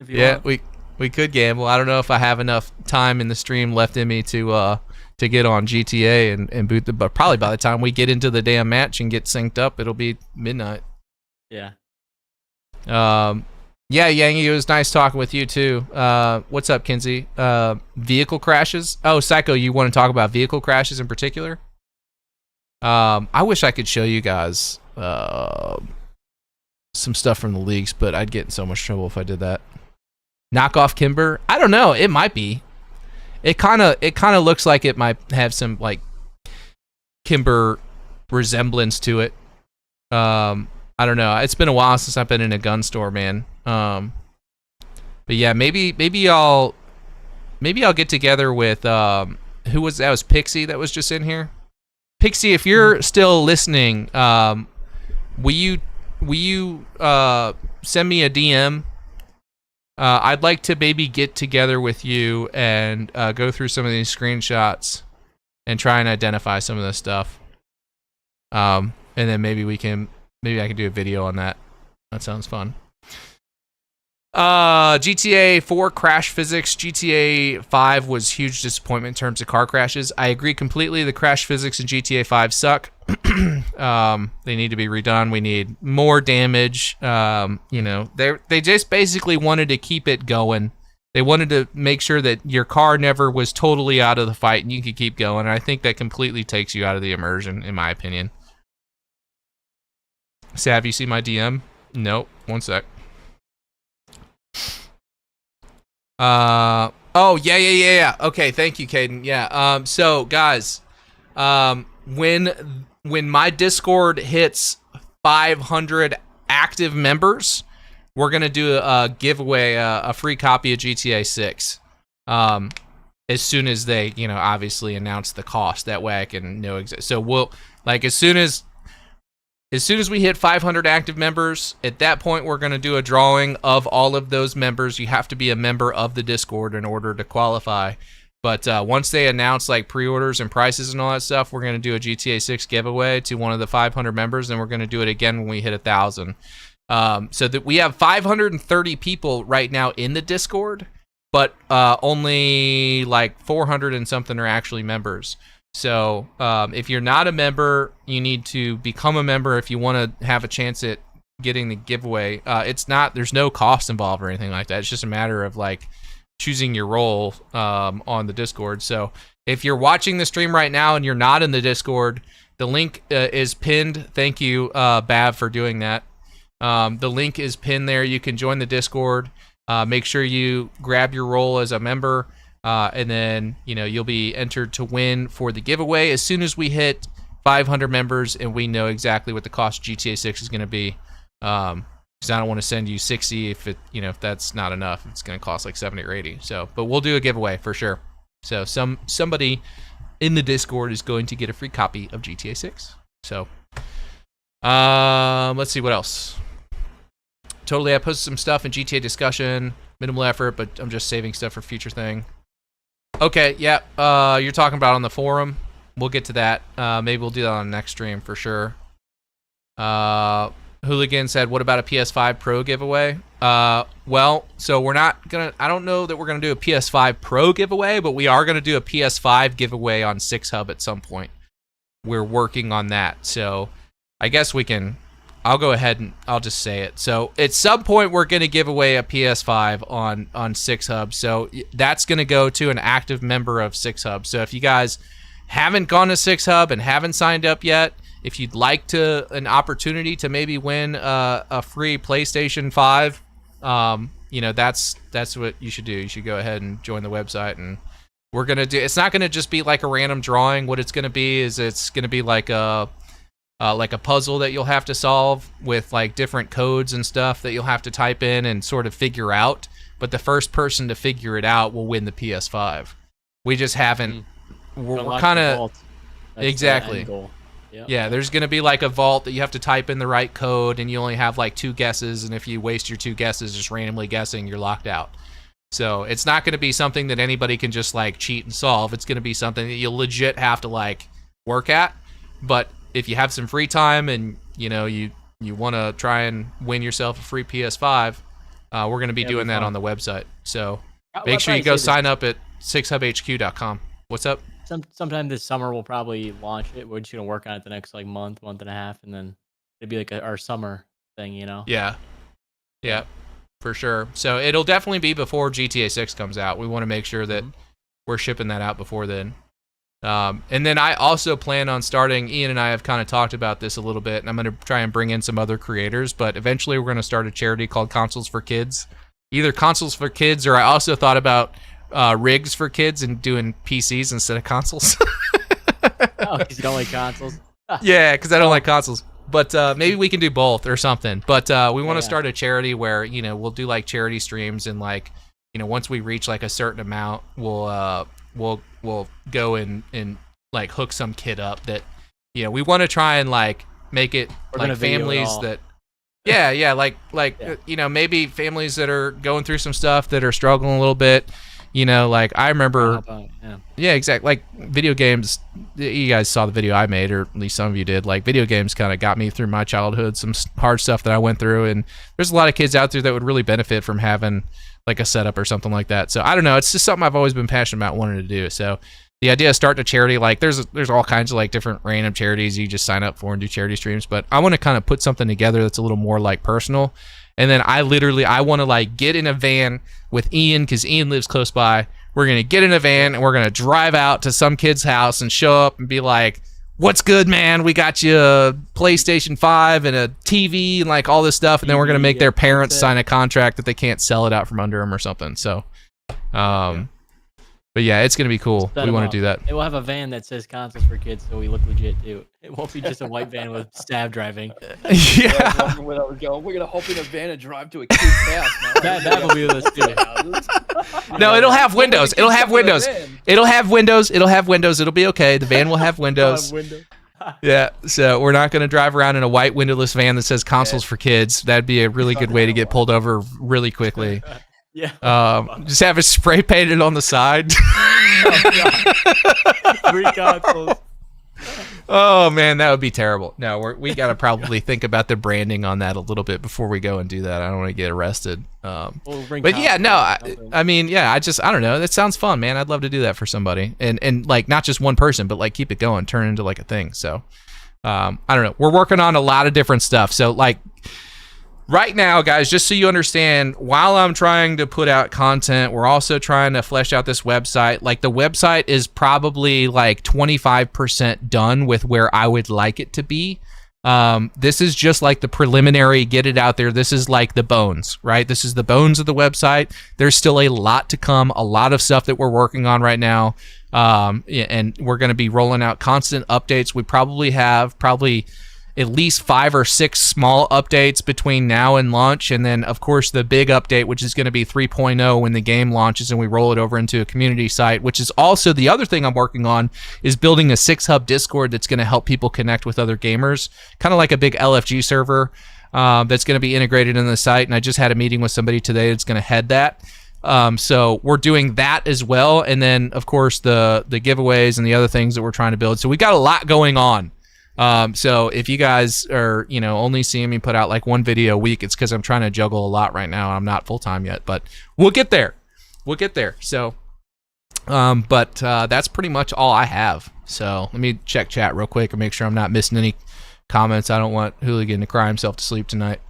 if you Yeah, want. we could gamble. I don't know if I have enough time in the stream left in me to get on GTA and boot the. But probably by the time we get into the damn match and get synced up, it'll be midnight. Yeah. Yeah, Yangi, it was nice talking with you too. What's up, Kinsey? Vehicle crashes. Oh, Psycho, you want to talk about vehicle crashes in particular? I wish I could show you guys some stuff from the leagues, but I'd get in so much trouble if I did that. Knockoff Kimber? I don't know. It might be. It kind of looks like it might have some like Kimber resemblance to it. I don't know. It's been a while since I've been in a gun store, man. But yeah, maybe I'll get together with who was that? It was Pixie that was just in here. Pixie, if you're still listening, will you send me a DM? I'd like to maybe get together with you and go through some of these screenshots and try and identify some of this stuff. And then maybe I can do a video on that. That sounds fun. GTA 4 crash physics. GTA 5 was huge disappointment in terms of car crashes. I agree completely. The crash physics in GTA 5 suck. They need to be redone. We need more damage. They just basically wanted to keep it going. They wanted to make sure that your car never was totally out of the fight and you could keep going. And I think that completely takes you out of the immersion, in my opinion. Sav, you see my DM? Nope. One sec. Oh, yeah. Okay, thank you, Caden. Yeah. So, guys, when my Discord hits 500 active members, we're going to do a giveaway, a free copy of GTA 6. As soon as they, obviously announce the cost. That way I can know exactly. So we'll, like, as soon as we hit 500 active members, at that point, we're going to do a drawing of all of those members. You have to be a member of the Discord in order to qualify. But once they announce like pre-orders and prices and all that stuff, we're going to do a GTA 6 giveaway to one of the 500 members, and we're going to do it again when we hit 1,000. So that we have 530 people right now in the Discord, but only like 400 and something are actually members. So if you're not a member, you need to become a member if you want to have a chance at getting the giveaway. There's no cost involved or anything like that. It's just a matter of like choosing your role on the Discord. So if you're watching the stream right now and you're not in the Discord, the link is pinned. Thank you, Bav, for doing that. The link is pinned there. You can join the Discord. Make sure you grab your role as a member. And then, you'll be entered to win for the giveaway as soon as we hit 500 members and we know exactly what the cost of GTA 6 is going to be. Because I don't want to send you 60 if if that's not enough. It's going to cost like 70 or 80. So, but we'll do a giveaway for sure. So somebody in the Discord is going to get a free copy of GTA 6. So, let's see what else. Totally, I posted some stuff in GTA discussion. Minimal effort, but I'm just saving stuff for future thing. Okay, yeah, you're talking about on the forum. We'll get to that. Maybe we'll do that on the next stream for sure. Hooligan said, what about a PS5 Pro giveaway? Well, so we're not gonna, I don't know that we're gonna do a PS5 Pro giveaway, but we are gonna do a PS5 giveaway on 6Hub at some point. We're working on that, so I guess we can, I'll go ahead and I'll just say it. So at some point we're going to give away a PS5 on 6Hub. So that's going to go to an active member of 6Hub. So if you guys haven't gone to 6Hub and haven't signed up yet, if you'd like an opportunity to maybe win a free PlayStation 5, that's what you should do. You should go ahead and join the website, and we're going to do, it's not going to just be like a random drawing. What it's going to be is it's going to be like a puzzle that you'll have to solve with like different codes and stuff that you'll have to type in and sort of figure out but the first person to figure it out will win the PS5. We just haven't. We're kind of exactly. Yep. Yeah, there's going to be like a vault that you have to type in the right code, and you only have like 2 guesses, and if you waste your 2 guesses just randomly guessing, you're locked out. So it's not going to be something that anybody can just like cheat and solve. It's going to be something that you legit have to like work at. But if you have some free time and you want to try and win yourself a free PS5, we're going to be doing that on the website. So make sure you go sign up at 6hubhq.com. What's up? Sometime this summer we'll probably launch it. We're just gonna work on it the next like month and a half, and then it'd be like our summer thing, Yeah, for sure. So it'll definitely be before GTA 6 comes out. We want to make sure that we're shipping that out before then. And then I also plan on starting. Ian and I have kind of talked about this a little bit, and I'm going to try and bring in some other creators. But eventually, we're going to start a charity called Consoles for Kids. Either Consoles for Kids, or I also thought about rigs for kids and doing PCs instead of consoles. Oh, because you don't like consoles? Yeah, because I don't like consoles. But maybe we can do both or something. But we want to start a charity where we'll do like charity streams, and like once we reach like a certain amount, we'll go and like hook some kid up that we want to try and like make it like families that. Yeah, like maybe families that are going through some stuff that are struggling a little bit. Like I remember, yeah, exactly. Like video games, you guys saw the video I made, or at least some of you did. Like video games kind of got me through my childhood, some hard stuff that I went through, and there's a lot of kids out there that would really benefit from having like a setup or something like that. So I don't know, it's just something I've always been passionate about wanting to do. So the idea of starting a charity, like there's all kinds of like different random charities you just sign up for and do charity streams, but I want to kind of put something together that's a little more like personal. And then I want to like get in a van with Ian, because Ian lives close by. We're going to get in a van and we're going to drive out to some kid's house and show up and be like, what's good, man? We got you a PlayStation 5 and a TV and like all this stuff. And then we're going to make their parents sign a contract that they can't sell it out from under them or something. So, but yeah, it's going to be cool. We want to do that. It will have a van that says Consoles for Kids, so we look legit too. It won't be just a white van with SAV driving. Yeah. Where I was going. We're gonna hop in a van and drive to a kid's house. That will be with us too. No, it'll have windows. It'll have windows. It'll have windows. It'll have windows. It'll be okay. The van will have windows. Yeah, so we're not going to drive around in a white windowless van that says Consoles for Kids. That'd be a really good way to get pulled over really quickly. Yeah. Just have it spray painted on the side. 3 consoles. Oh man, that would be terrible. No, we got to probably think about the branding on that a little bit before we go and do that. I don't want to get arrested. But yeah, no, I mean, yeah, I don't know. That sounds fun, man. I'd love to do that for somebody, and like not just one person, but like keep it going, turn it into like a thing. So, I don't know. We're working on a lot of different stuff. So like. Right now, guys, just so you understand, while I'm trying to put out content, we're also trying to flesh out this website. Like, the website is probably like 25% done with where I would like it to be. This is just like the preliminary, get it out there. This is like the bones, right? This is the bones of the website. There's still a lot to come, a lot of stuff that we're working on right now. And we're going to be rolling out constant updates. We probably have at least 5 or 6 small updates between now and launch, and then of course the big update, which is going to be 3.0 when the game launches and we roll it over into a community site, which is also the other thing I'm working on, is building a 6hub Discord that's going to help people connect with other gamers, kind of like a big LFG server that's going to be integrated in the site. And I just had a meeting with somebody today that's going to head that. So we're doing that as well, and then of course the giveaways and the other things that we're trying to build. So we got a lot going on. So if you guys are, only seeing me put out like 1 video a week, it's because I'm trying to juggle a lot right now. I'm not full time yet, but we'll get there. So, but that's pretty much all I have. So let me check chat real quick and make sure I'm not missing any comments. I don't want Hooligan to cry himself to sleep tonight.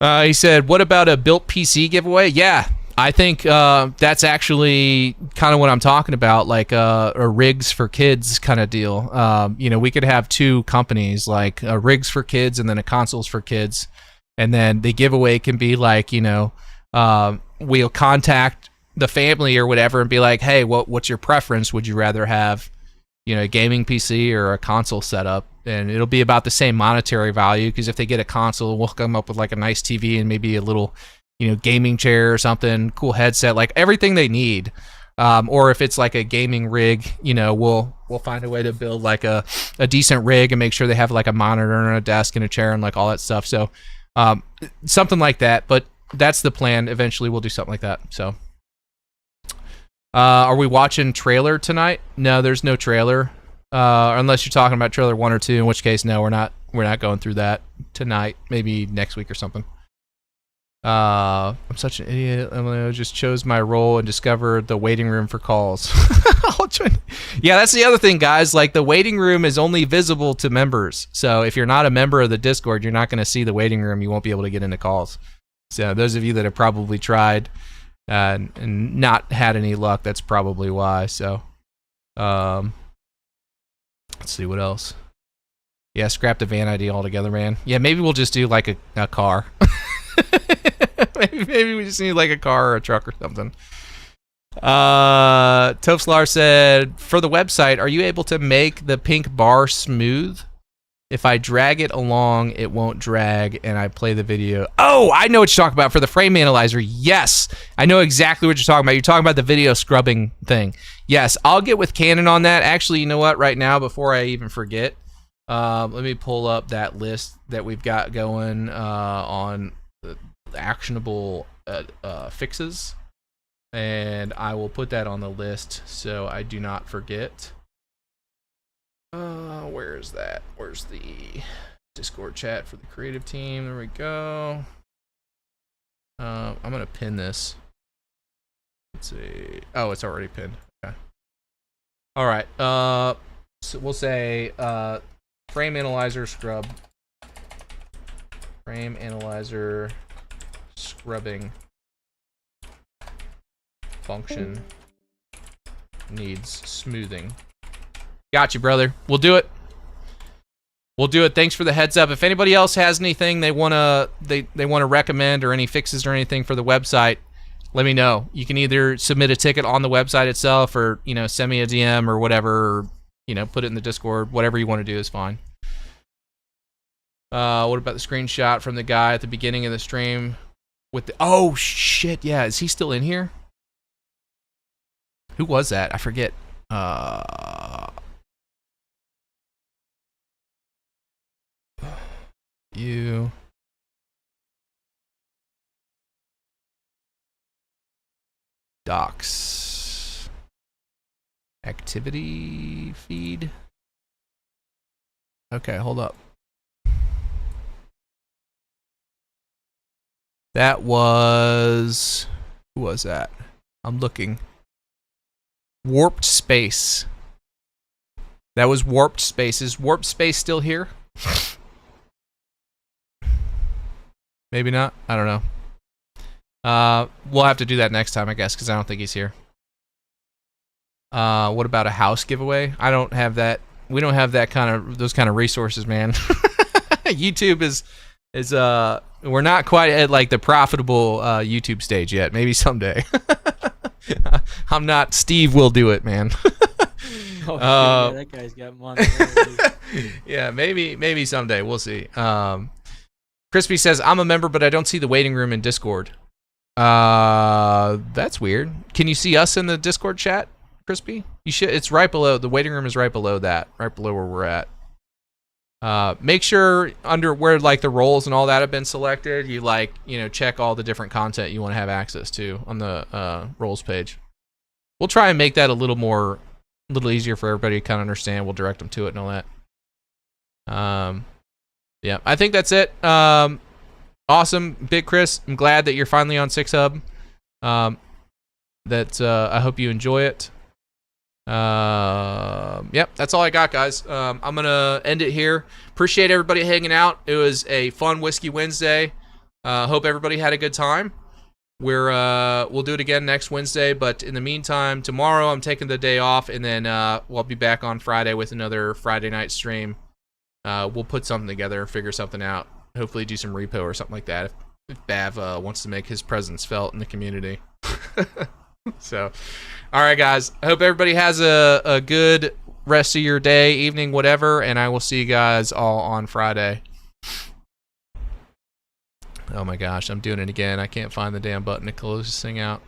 He said, what about a built PC giveaway? Yeah. I think that's actually kind of what I'm talking about, like a rigs for kids kind of deal. We could have 2 companies, like a rigs for kids and then a consoles for kids, and then the giveaway can be like, we'll contact the family or whatever and be like, hey, what's your preference? Would you rather have, a gaming PC or a console setup? And it'll be about the same monetary value, because if they get a console, we'll come up with like a nice TV and maybe a little gaming chair or something, cool headset, like everything they need. Or if it's like a gaming rig, we'll find a way to build like a decent rig and make sure they have like a monitor and a desk and a chair and like all that stuff. So something like that. But that's the plan. Eventually we'll do something like that. So are we watching trailer tonight? No, there's no trailer. Unless you're talking about trailer 1 or 2, in which case no, we're not going through that tonight. Maybe next week or something. I'm such an idiot. I just chose my role and discovered the waiting room for calls. Yeah, that's the other thing, guys. Like, the waiting room is only visible to members. So if you're not a member of the Discord, you're not going to see the waiting room. You won't be able to get into calls. So those of you that have probably tried and not had any luck, that's probably why. So let's see what else. Yeah, scrap the van ID altogether, man. Yeah, maybe we'll just do like a car. maybe we just need like a car or a truck or something. Tofslar said, for the website, are you able to make the pink bar smooth? If I drag it along, it won't drag, and I play the video. Oh, I know what you're talking about for the frame analyzer. Yes, I know exactly what you're talking about. You're talking about the video scrubbing thing. Yes, I'll get with Canon on that. Actually, you know what? Right now, before I even forget, let me pull up that list that we've got going on actionable fixes, and I will put that on the list so I do not forget. Where is that? Where's the Discord chat for the creative team? There we go. I'm gonna pin this. Let's see. Oh, it's already pinned. Okay. All right. So we'll say frame analyzer scrub. Frame analyzer scrubbing function needs smoothing. Got you, brother. We'll do it. We'll do it. Thanks for the heads up. If anybody else has anything they wanna recommend or any fixes or anything for the website, let me know. You can either submit a ticket on the website itself, or send me a DM or whatever, or, put it in the Discord. Whatever you want to do is fine. What about the screenshot from the guy at the beginning of the stream with the... Oh, shit, yeah. Is he still in here? Who was that? I forget. You... Docs. Activity feed. Okay, hold up. That was... Who was that? I'm looking. Warped Space. That was Warped Space. Is Warped Space still here? Maybe not. I don't know. We'll have to do that next time, I guess, because I don't think he's here. What about a house giveaway? I don't have that. We don't have those kind of resources, man. YouTube is we're not quite at like the profitable YouTube stage yet. Maybe someday. I'm not. Steve will do it, man. Oh, yeah, that guy's got money. Yeah, maybe someday. We'll see. Crispy says, I'm a member, but I don't see the waiting room in Discord. That's weird. Can you see us in the Discord chat, Crispy? You should. It's right below. The waiting room is right below that. Right below where we're at. Make sure under where like the roles and all that have been selected, you check all the different content you want to have access to on the roles page. We'll try and make that a little easier for everybody to kind of understand. We'll direct them to it and all that. Yeah, I think that's it. Awesome, Big Chris. I'm glad that you're finally on VIHUB. I hope you enjoy it. Yep, that's all I got, guys. I'm gonna end it here. Appreciate everybody hanging out. It was a fun Whiskey Wednesday. Hope everybody had a good time. We'll do it again next Wednesday, but in the meantime, tomorrow I'm taking the day off, and then we'll be back on Friday with another Friday night stream. We'll put something together and figure something out. Hopefully do some repo or something like that if Bav wants to make his presence felt in the community. So, all right, guys. I hope everybody has a good rest of your day, evening, whatever, and I will see you guys all on Friday. Oh my gosh, I'm doing it again. I can't find the damn button to close this thing out.